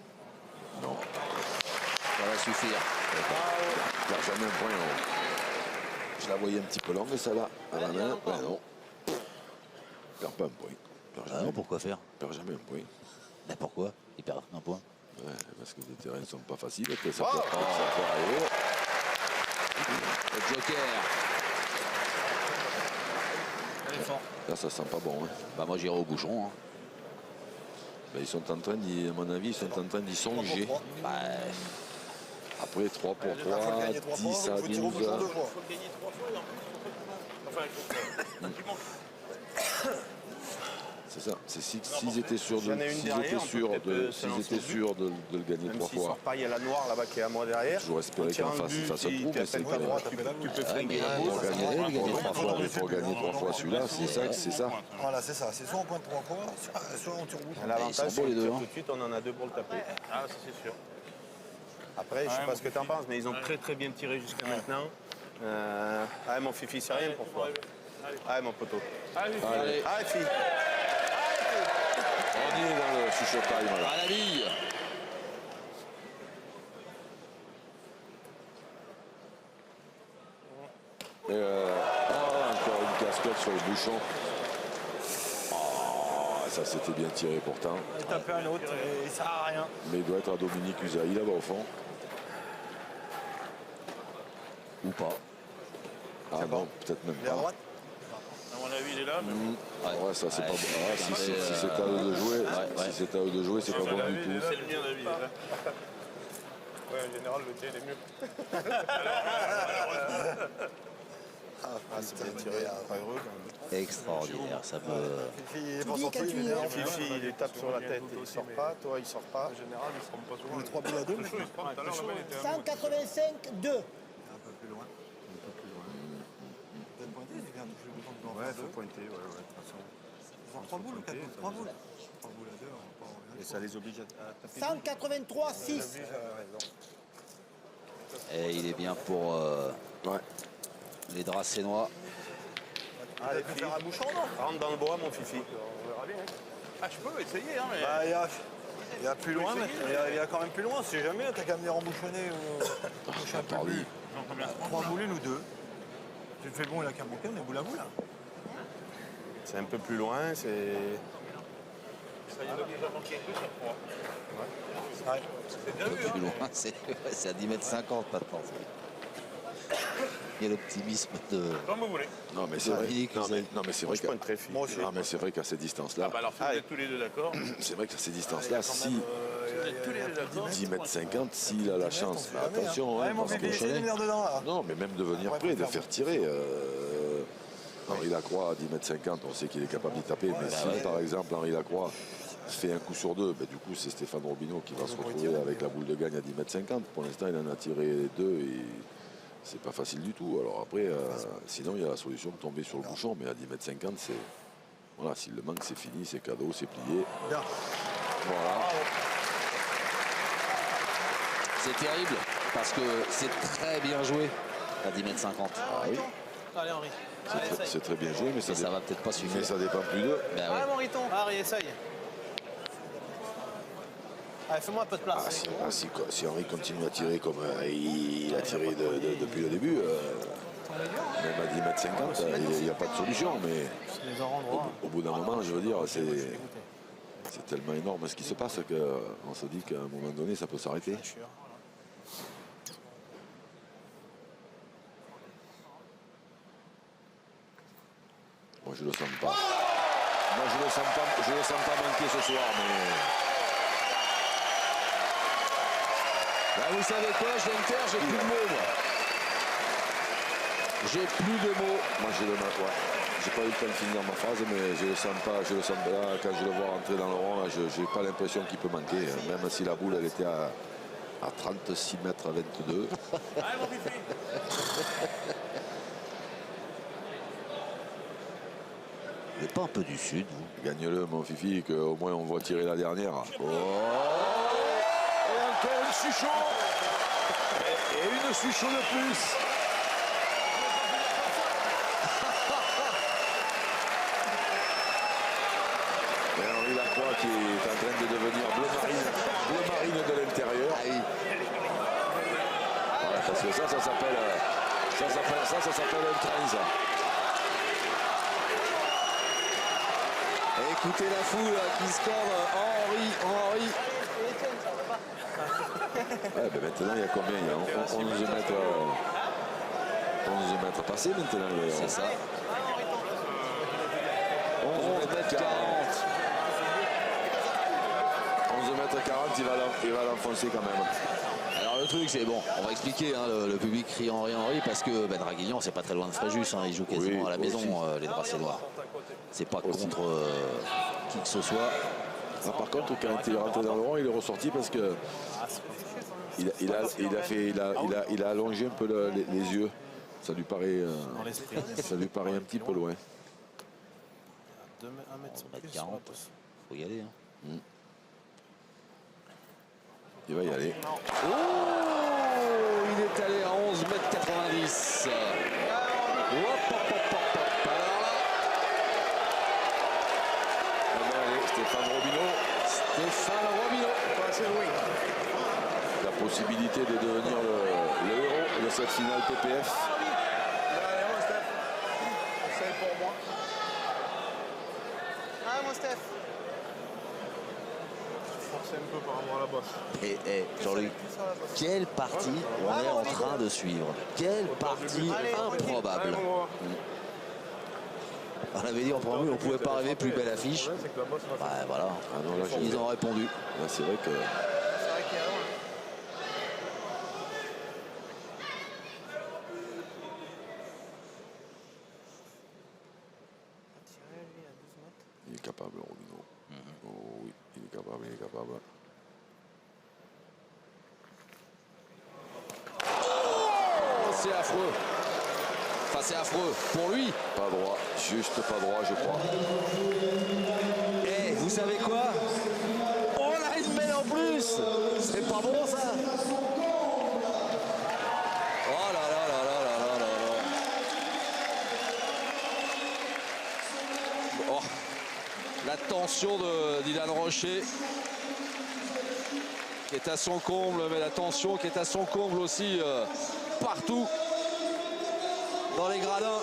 Speaker 1: Non,
Speaker 2: Ça va suffire.
Speaker 1: je perds jamais un point. Non. Je la voyais un petit peu longue, celle-là, à la main. Ben non. Je perds pas un point. Je perds
Speaker 2: Ah
Speaker 1: jamais,
Speaker 2: non, pourquoi faire?
Speaker 1: je perds jamais un point.
Speaker 2: Mais pourquoi? Il perd un point.
Speaker 1: Ouais, parce que les terrains ne sont pas faciles. Que ça peut arriver.
Speaker 2: Le joker.
Speaker 1: Là, ça sent pas bon. Hein.
Speaker 2: Bah moi j'irai au bouchon. Hein.
Speaker 1: Ben, ils sont en train à mon avis, ils sont en train d'y songer.
Speaker 2: Bah,
Speaker 1: Après, 3 pour
Speaker 7: Il faut
Speaker 1: 3,
Speaker 7: gagner 3 fois,
Speaker 1: 10 à
Speaker 7: il faut tirer au
Speaker 1: 12.
Speaker 7: bouchon 2 fois.
Speaker 1: C'est ça. C'est s'ils étaient sûrs de,
Speaker 6: J'en ai une
Speaker 1: s'ils
Speaker 6: derrière,
Speaker 1: étaient
Speaker 6: on peut
Speaker 1: sûrs
Speaker 6: peut-être,
Speaker 1: de,
Speaker 6: se
Speaker 1: s'ils
Speaker 6: lancer
Speaker 1: étaient
Speaker 6: au but.
Speaker 1: sûrs de le gagner
Speaker 6: Même
Speaker 1: 3
Speaker 6: s'il sort
Speaker 1: fois.
Speaker 6: pas, il y a la noire là-bas qui est à moi derrière.
Speaker 1: Toujours espérer
Speaker 6: En tirant
Speaker 1: qu'en face,
Speaker 6: le
Speaker 1: il
Speaker 6: but,
Speaker 1: fasse un
Speaker 6: si
Speaker 1: trou,
Speaker 6: t'es
Speaker 1: mais
Speaker 6: à
Speaker 1: c'est
Speaker 6: peine
Speaker 1: pas
Speaker 6: droite,
Speaker 1: grave.
Speaker 6: tu peux
Speaker 2: ouais,
Speaker 6: flinguer
Speaker 2: mais
Speaker 6: la
Speaker 2: pour
Speaker 6: boule.
Speaker 1: Pour
Speaker 6: ça
Speaker 1: gagner,
Speaker 6: va,
Speaker 1: pour
Speaker 6: on
Speaker 1: gagner
Speaker 6: va
Speaker 1: 3
Speaker 6: pas
Speaker 1: fois,
Speaker 6: tomber
Speaker 1: pour
Speaker 6: sur
Speaker 1: gagner 3 fois celui-là, c'est ça, c'est ça.
Speaker 7: Voilà, c'est ça. C'est soit on pointe 3 fois, soit on tire au bouchon.
Speaker 6: L'avantage,
Speaker 2: Ils sont
Speaker 6: c'est
Speaker 2: beaux, les
Speaker 6: que
Speaker 2: deux,
Speaker 6: tout
Speaker 2: hein.
Speaker 6: de suite, on en a deux pour le taper.
Speaker 3: Ah, ça c'est sûr.
Speaker 6: Après, je sais pas ce que tu en penses, mais ils ont très bien tiré jusqu'à maintenant. Ah, mon Fifi, c'est rien pour toi. Ah, mon poteau.
Speaker 3: Allez,
Speaker 1: Allez,
Speaker 6: Ah, fille.
Speaker 1: on est dans le chuchot time là.
Speaker 2: à la bille.
Speaker 1: Et encore une casquette sur le bouchon. Oh, ça c'était bien tiré pourtant.
Speaker 7: Il a tapé un autre et ça sert à rien.
Speaker 1: Mais il doit être à Dominique Usaï là-bas au fond.
Speaker 2: Ou pas.
Speaker 1: Ah non, peut-être même
Speaker 7: Il est à
Speaker 1: pas.
Speaker 7: droite.
Speaker 3: à mon avis, il est là. Mais
Speaker 1: Ouais, ça c'est pas bon. Ah, si
Speaker 2: c'est,
Speaker 1: c'est à eux de jouer,
Speaker 2: ouais.
Speaker 1: si c'est à eux de jouer, c'est pas bon du tout.
Speaker 3: c'est le mien, David.
Speaker 6: Ouais, en général, le tien, il est mieux.
Speaker 7: Ah,
Speaker 6: C'est bien tiré, pas heureux quand même.
Speaker 2: Extraordinaire. Ça me.
Speaker 7: Fifi, il est pas sorti, il est énervé.
Speaker 6: Fifi, il les tape sur la tête et il sort pas. Toi, il sort pas.
Speaker 3: En général, il se trompe pas souvent.
Speaker 7: Il est 3 boules à 2.
Speaker 3: Tout à l'heure, la balle était à moi.
Speaker 8: 185-2.
Speaker 7: Un peu plus loin. Peut-être pointer, il vient toucher le bouton de
Speaker 6: Ouais, faut pointer, ouais, de toute façon.
Speaker 7: Ils ont 3 boules ou 4 boules 3 boules. 3 boules à 2, on va pas regarder.
Speaker 6: Et ça les oblige à taper.
Speaker 8: 183-6.
Speaker 2: Et il est bien pour
Speaker 1: Ouais.
Speaker 2: les Dracénois.
Speaker 6: Allez,
Speaker 7: Tu peux faire un bouchon, non?
Speaker 6: rentre dans le bois, mon Fifi.
Speaker 3: Ah, je peux essayer, hein, mais.
Speaker 7: Bah, il y a plus loin, mais il y a quand même plus loin. Si jamais, t'as qu'à venir embouchonner ou boucher un peu
Speaker 1: Pardi.
Speaker 7: plus. 3 boules, une ou 2. Tu te fais bon, il a qu'à manquer, on est boule à boule.
Speaker 6: C'est un peu plus loin, c'est.
Speaker 3: Ça y est, donc, il va manquer 2 sur 3.
Speaker 7: Ouais.
Speaker 3: C'est bien vu, hein.
Speaker 2: Plus loin, c'est à 10 mètres 50 maintenant. Il y a l'optimisme de.
Speaker 3: Comme vous voulez.
Speaker 1: Non mais c'est vrai.
Speaker 2: Dominique
Speaker 1: Non mais,
Speaker 2: Usaï.
Speaker 1: non, mais c'est
Speaker 6: Moi,
Speaker 1: vrai
Speaker 6: je
Speaker 1: qu'à
Speaker 6: pointe très fine.
Speaker 7: Moi aussi.
Speaker 1: non, mais c'est vrai qu'à ces distances-là,
Speaker 3: Ah, bah alors, si vous êtes tous les deux d'accord,
Speaker 1: c'est vrai qu'à ces distances-là, si
Speaker 3: vous êtes tous les deux d'accord.
Speaker 1: 10 mètres 50, s'il a la chance, mais attention, hein,
Speaker 7: Allez, mon
Speaker 1: parce
Speaker 7: bébé,
Speaker 1: que-
Speaker 7: essaye de venir dedans, là.
Speaker 1: non, mais même de venir
Speaker 7: Après,
Speaker 1: près,
Speaker 7: faut
Speaker 1: de
Speaker 7: faire
Speaker 1: faire tirer. Henri Lacroix à 10 mètres 50, on sait qu'il est capable d'y taper, mais si par exemple Henri Lacroix fait un coup sur deux, ben, du coup c'est Stéphane Robineau qui va se retrouver avec la boule de gagne à 10 mètres 50. Pour l'instant, il en a tiré 2 et c'est pas facile du tout. Alors après, sinon il y a la solution de tomber sur le bouchon, mais à 10 mètres 50, c'est. Voilà, s'il le manque, c'est fini, c'est cadeau, c'est plié.
Speaker 7: Bien.
Speaker 1: Voilà.
Speaker 2: C'est terrible parce que c'est très bien joué à 10 mètres 50.
Speaker 1: Ah oui,
Speaker 5: Allez, Henri.
Speaker 1: c'est très bien joué, mais ça,
Speaker 2: Et ça va peut-être pas suffire.
Speaker 1: mais ça dépend plus d'eux.
Speaker 2: Ben ouais.
Speaker 5: Allez, mon Riton. Allez, essaye.
Speaker 8: Allez, fais-moi un peu de place.
Speaker 1: Si Henri continue à tirer comme il a tiré depuis le début, même à 10 mètres 50, il n'y a pas de solution. Mais
Speaker 5: Les en droit.
Speaker 1: au bout d'un moment, je veux dire, c'est tellement énorme ce qui se passe qu'on se dit qu'à un moment donné, ça peut s'arrêter. Moi, je le sens pas. Moi, je le sens pas manquer ce soir, mais...
Speaker 2: Bah, vous savez quoi, je viens de faire, j'ai plus de mots, moi. J'ai plus de mots.
Speaker 1: Moi, j'ai pas eu le temps de finir ma phrase, mais je le sens pas. Je le sens là, quand je le vois rentrer dans le rond, là, je n'ai pas l'impression qu'il peut manquer. Même si la boule, elle était à 36 mètres à 22.
Speaker 3: Allez, mon Fifi.
Speaker 2: Vous n'êtes pas un peu du sud, vous?
Speaker 1: Gagne-le, mon Fifi, qu'au moins on voit tirer la dernière. Oh, et encore une Suchot. Et une Suchot de plus. Et Henri Lacroix qui est en train de devenir bleu marine de l'intérieur. Voilà, parce que ça s'appelle un train, ça.
Speaker 2: Et écoutez la foule qui scande Henri.
Speaker 1: Ouais, ben maintenant, il y a combien? Il y a 11 mètres passés maintenant.
Speaker 2: C'est ça.
Speaker 1: 11 mètres 40. 11 mètres 40, il va l'enfoncer quand même.
Speaker 2: Alors le truc c'est bon, on va expliquer, hein, le public crie Henri parce que Draguignan c'est pas très loin de Fréjus, hein, il joue quasiment à la maison, les Dracénois. C'est pas contre qui que ce soit.
Speaker 1: Ah, par contre, quand il est rentré dans le rond, il est ressorti parce que il a allongé un peu les yeux. Ça lui paraît un petit peu loin.
Speaker 5: 1 mètre
Speaker 2: 40, faut y aller. Hein.
Speaker 1: Il va y aller.
Speaker 2: Oh, il est allé à 11 mètres 90.
Speaker 1: Stéphane Robineau.
Speaker 6: Pas assez loin.
Speaker 1: La possibilité de devenir le héros de cette finale PPF.
Speaker 6: Allez, moi, Steph. C'est pour moi.
Speaker 8: Ah, moi, Steph.
Speaker 6: Forcer un peu par rapport à la bosse.
Speaker 2: Et Jean-Luc, quelle partie on est en train de suivre? Quelle partie improbable. On avait dit en premier, on ne pouvait pas rêver plus belle affiche.
Speaker 6: C'est que la bosse va
Speaker 2: Ouais, voilà.
Speaker 1: Ah non, là,
Speaker 2: Ils ont répondu.
Speaker 1: là, c'est vrai que...
Speaker 8: C'est vrai qu'il y a loin. Tirer, lui, à 12 mètres.
Speaker 1: Il est capable, Robineau. Oh oui, il est capable.
Speaker 2: Oh, c'est affreux. Enfin, c'est affreux pour lui.
Speaker 1: Pas droit, juste pas droit, je crois.
Speaker 2: Eh, vous savez quoi? On a une mêle en plus. C'est pas bon, ça. Oh là là là là là là là là. Oh. La tension de Dylan Rocher qui est à son comble, mais la tension qui est à son comble aussi partout dans les gradins.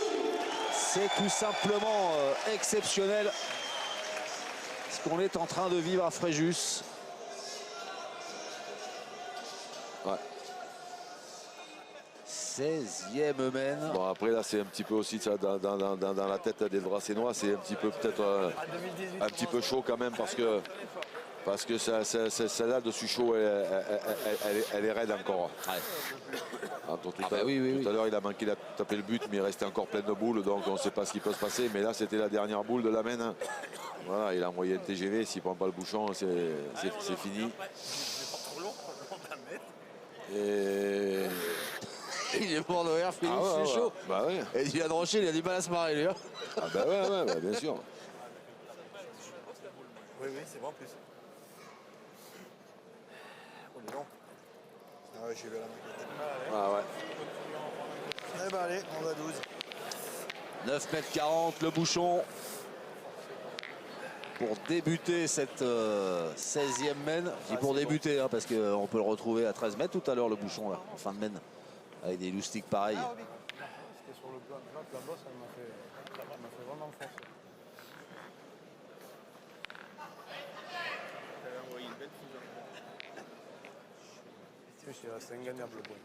Speaker 2: C'est tout simplement exceptionnel ce qu'on est en train de vivre à Fréjus.
Speaker 1: Ouais.
Speaker 2: 16e mène.
Speaker 1: Bon, après, là, c'est un petit peu aussi ça, dans la tête des Dracénois, c'est un petit peu peut-être un petit peu chaud quand même parce que celle-là de Suchot, elle est raide encore.
Speaker 2: Ouais.
Speaker 1: Tout à l'heure, il a manqué de taper le but, mais il restait encore plein de boules, donc on ne sait pas ce qui peut se passer. Mais là, c'était la dernière boule de la main. Voilà, il a envoyé un TGV, s'il ne prend pas le bouchon, c'est fini. Et...
Speaker 2: Il est mort de rire, Philippe Suchot.
Speaker 1: Ouais. Bah ouais.
Speaker 2: Et Dylan Rocher, il a du mal à se marrer, lui. Hein.
Speaker 1: Ah bah ouais, bah, bien sûr.
Speaker 7: Oui, c'est bon en plus. Oh, il est long. Ah ouais, j'ai vu la maquette.
Speaker 1: Ah ouais.
Speaker 7: Eh ben allez, on va 12.
Speaker 2: 9 mètres 40, le bouchon. pour débuter cette 16e mène. Je dis pour débuter, hein, parce qu'on peut le retrouver à 13 mètres tout à l'heure, le bouchon, là, en fin de mène, avec des loustiques pareils.
Speaker 6: C'était sur le plan bas, ça m'a fait vraiment forcer. C'est ingagnable le point.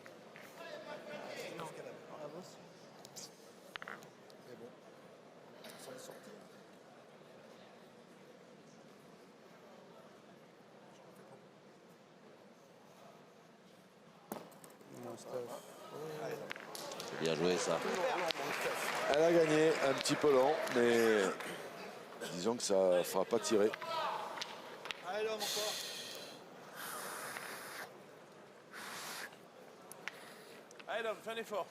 Speaker 2: C'est bien joué ça.
Speaker 1: Elle a gagné, un petit peu lent, mais disons que ça ne fera pas tirer.
Speaker 7: Allez l'homme encore.
Speaker 3: Allez l'homme, fais un effort.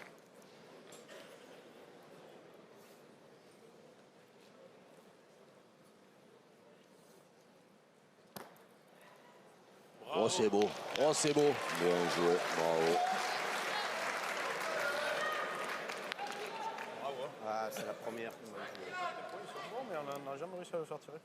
Speaker 2: Oh c'est beau, oh c'est beau.
Speaker 1: Bien joué, bravo.
Speaker 6: Ah, c'est la première qui m'a joué. Ils sont bons, mais on n'a jamais réussi à le faire tirer.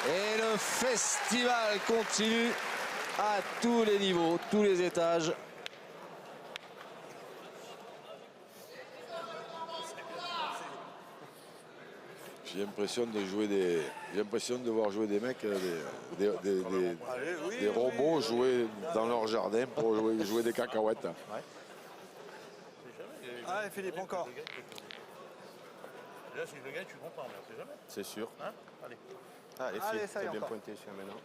Speaker 2: Et le festival continue à tous les niveaux, tous les étages.
Speaker 1: J'ai l'impression de voir jouer des mecs, des robots jouer dans leur jardin pour jouer des cacahuètes.
Speaker 7: Allez Philippe, encore.
Speaker 3: Là, si je le gagne, je suis content, mais on sait jamais.
Speaker 6: C'est sûr.
Speaker 3: Hein allez.
Speaker 6: Allez,
Speaker 7: Allez,
Speaker 6: fille,
Speaker 7: ça y est,
Speaker 6: t'es bien
Speaker 7: encore.
Speaker 6: pointé sur maintenant.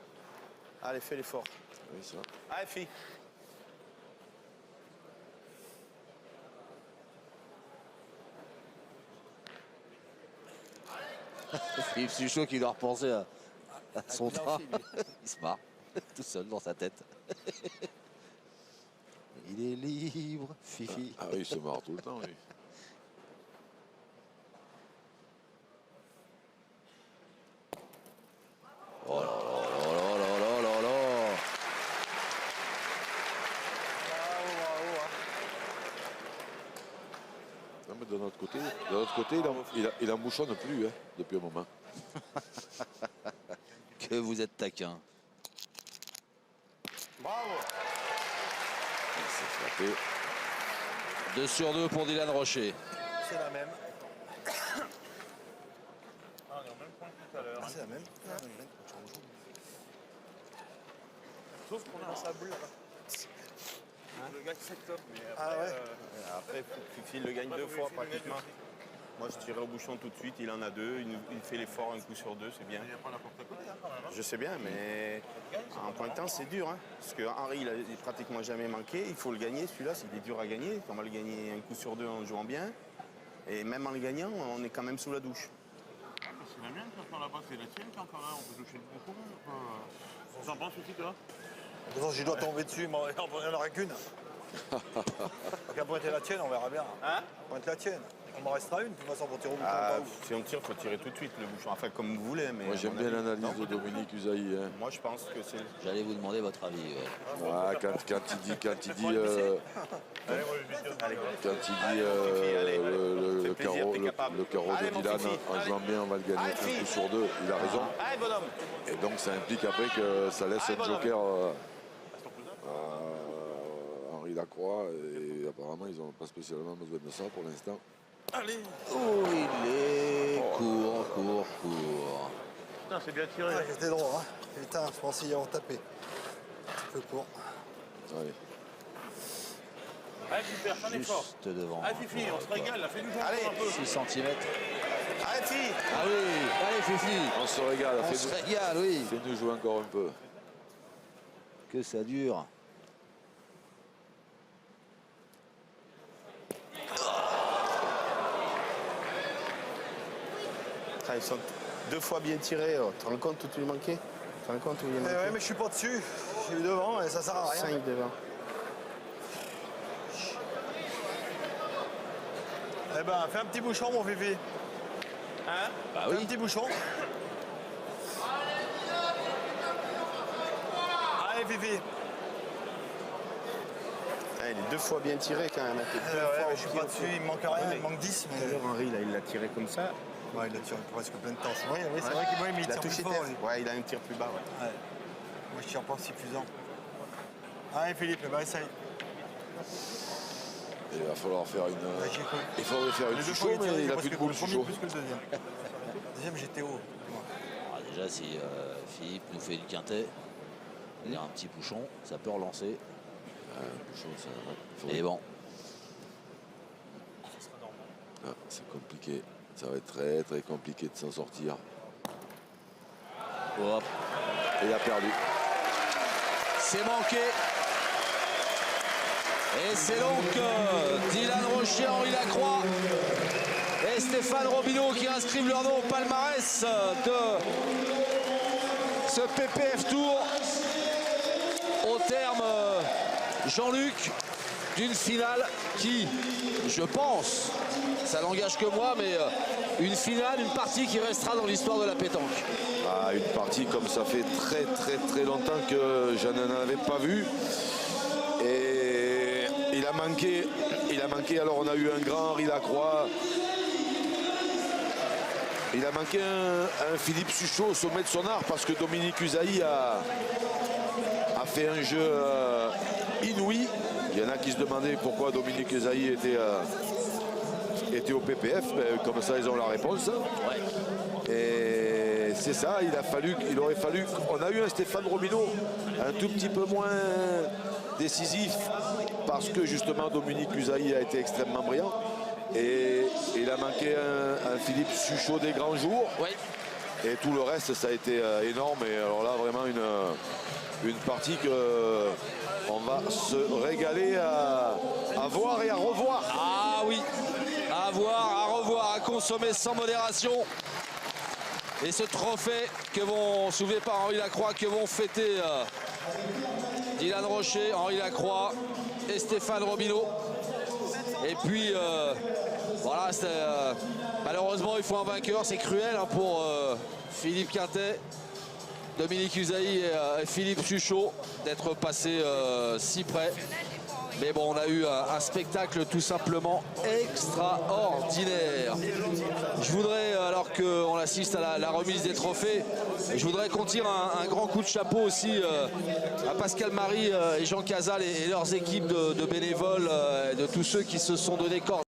Speaker 6: Allez, fais l'effort.
Speaker 1: Oui, ça.
Speaker 6: Allez, fille.
Speaker 2: Philippe Suchot qui doit repenser à son train. Il se marre tout seul dans sa tête. Il est libre, Fifi.
Speaker 1: Ah oui, il se marre tout le temps, lui.
Speaker 2: Oh là là là là là là là.
Speaker 1: Non, mais de notre côté, il en bouchonne plus, hein, depuis un moment.
Speaker 2: Que vous êtes taquin.
Speaker 6: Bravo.
Speaker 1: Il s'est frappé.
Speaker 2: 2 sur 2 pour Dylan Rocher.
Speaker 7: C'est la même.
Speaker 3: Ah, on est au même point que tout à l'heure.
Speaker 7: Ah, c'est la même.
Speaker 3: Sauf qu'on a sa boule là-bas. Le gars qui fait top, mais après,
Speaker 7: Ah ouais.
Speaker 6: Après, Fifi le gagne deux fois pratiquement. Moi, je tirais au bouchon tout de suite. Il en a deux. Il fait l'effort un coup sur deux, c'est bien.
Speaker 3: il n'y a pas n'importe quoi là quand même. Hein.
Speaker 6: Je sais bien, mais en pointant, c'est dur. Hein, parce que Henri, il a pratiquement jamais manqué. Il faut le gagner, celui-là. Il est dur à gagner. On va le gagner un coup sur deux en jouant bien. Et même en le gagnant, on est quand même sous la douche.
Speaker 3: C'est la mienne qui est là-bas, c'est la tienne qui est encore là. On peut toucher le bouchon. Vous en pensez aussi, toi?
Speaker 7: De toute façon, je dois tomber dessus, mais il n'y en aura qu'une. Qu'à pointer la tienne, on verra bien.
Speaker 3: Hein?
Speaker 7: Pointe la tienne. Il m'en restera une, de toute façon, pour tirer au bouchon.
Speaker 6: Ah,
Speaker 7: pas ouf.
Speaker 6: si on tire, il faut tirer tout de suite le bouchon. Enfin, comme vous voulez. Mais
Speaker 1: Moi, j'aime
Speaker 6: à mon
Speaker 1: bien
Speaker 6: avis,
Speaker 1: l'analyse
Speaker 6: non.
Speaker 1: de Dominique Usaï. Hein.
Speaker 6: Moi, je pense que c'est.
Speaker 2: J'allais vous demander votre avis. Ouais.
Speaker 1: Ah, quand il dit
Speaker 6: Allez,
Speaker 1: le carreau
Speaker 6: Allez,
Speaker 1: de
Speaker 6: mon
Speaker 1: Dylan,
Speaker 6: Fifi,
Speaker 1: en
Speaker 6: allez.
Speaker 1: jouant bien, on va le gagner
Speaker 6: Allez,
Speaker 1: un
Speaker 6: Fifi.
Speaker 1: coup sur deux. Il a raison.
Speaker 6: Allez, bonhomme.
Speaker 1: Et donc, ça implique après que ça laisse
Speaker 6: Allez,
Speaker 1: un
Speaker 6: bonhomme.
Speaker 1: joker Henri Lacroix. Et apparemment, ils n'ont pas spécialement besoin de ça pour l'instant.
Speaker 3: Allez!
Speaker 2: Oh, il est court.
Speaker 3: Putain, c'est bien tiré.
Speaker 7: Ah, j'étais droit. Hein. Putain, je pensais y avoir tapé. Un petit peu court.
Speaker 1: Allez.
Speaker 3: Allez, super, fais un effort.
Speaker 2: Juste devant.
Speaker 3: Allez, Fifi, on se régale, là, fais-nous jouer
Speaker 6: Allez.
Speaker 3: encore un peu.
Speaker 2: 6 cm.
Speaker 6: Allez, fille.
Speaker 2: Ah oui, allez Fifi.
Speaker 1: On se régale.
Speaker 2: On se régale, oui.
Speaker 1: Fais-nous jouer encore un peu.
Speaker 2: Que ça dure.
Speaker 6: Ah, ils sont deux fois bien tirés. Oh. Tu te rends compte où tu lui manquais? Tu te rends compte où il est
Speaker 7: Eh
Speaker 6: manqué?
Speaker 7: ouais, mais je suis pas dessus. Je suis devant et ça sert à rien.
Speaker 6: 5 devant.
Speaker 7: Eh ben, fais un petit bouchon, mon Fifi.
Speaker 3: Hein?
Speaker 2: Bah
Speaker 7: Fais un
Speaker 2: oui.
Speaker 7: petit bouchon. Allez, Fifi.
Speaker 6: il est 2 fois bien tiré quand même.
Speaker 7: Je suis pas dessus, il me manque rien, il me manque 10.
Speaker 6: Tout à l'heure, Henri, il l'a tiré comme ça.
Speaker 7: Ouais, il a tiré presque plein de temps. Oui, c'est vrai qu'il tire
Speaker 6: touché
Speaker 7: plus fort. lui.
Speaker 6: Ouais, il a un tir plus bas. Ouais.
Speaker 7: Ouais. Moi, je tire pas aussi puissant. Allez, Philippe, bah, essaye.
Speaker 1: Il va falloir faire une.
Speaker 7: Ouais, j'ai cru.
Speaker 1: Il faudrait faire une
Speaker 7: Les deux
Speaker 1: Suchot,
Speaker 7: fois,
Speaker 1: mais il a
Speaker 7: presque
Speaker 1: plus de boule
Speaker 7: le premier
Speaker 1: Suchot.
Speaker 7: plus que le deuxième. Le deuxième, j'étais haut.
Speaker 2: Alors déjà, si Philippe nous fait du quintet, il y a un petit bouchon, ça peut relancer.
Speaker 1: Bouchon, ça,
Speaker 2: Et bon,
Speaker 1: c'est compliqué. Ça va être très très compliqué de s'en sortir.
Speaker 2: hop,
Speaker 1: Et il a perdu.
Speaker 2: c'est manqué. Et c'est donc Dylan Rocher, Henri Lacroix et Stéphane Robineau qui inscrivent leur nom au palmarès de ce PPF Tour. Au terme, Jean-Luc, d'une finale qui, je pense, ça n'engage que moi, mais une finale, une partie qui restera dans l'histoire de la pétanque.
Speaker 1: Ah, une partie comme ça fait très très très longtemps que je n'en avais pas vu. Et il a manqué, alors on a eu un grand Henri Lacroix. Il a manqué un Philippe Suchot au sommet de son art parce que Dominique Usaï a fait un jeu inouï. Il y en a qui se demandaient pourquoi Dominique Usaï était au PPF. Ben, comme ça, ils ont la réponse. Et c'est ça, il aurait fallu. On a eu un Stéphane Robineau un tout petit peu moins décisif parce que justement Dominique Usaï a été extrêmement brillant. Et il a manqué un Philippe Suchot des grands jours.
Speaker 2: Oui.
Speaker 1: Et tout le reste, ça a été énorme. Et alors là, vraiment une partie que on va se régaler à voir et à revoir.
Speaker 2: Ah oui, à voir, à revoir, à consommer sans modération. Et ce trophée que vont soulever par Henri Lacroix, que vont fêter Dylan Rocher, Henri Lacroix et Stéphane Robineau. Et puis, voilà, malheureusement, il faut un vainqueur. C'est cruel hein, pour Philippe Quintet, Dominique Usaï et Philippe Suchot d'être passés si près. Mais bon, on a eu un spectacle tout simplement extraordinaire. Je voudrais, alors qu'on assiste à la remise des trophées, je voudrais qu'on tire un grand coup de chapeau aussi à Pascal Marie et Jean Casal et leurs équipes de bénévoles, de tous ceux qui se sont donnés corps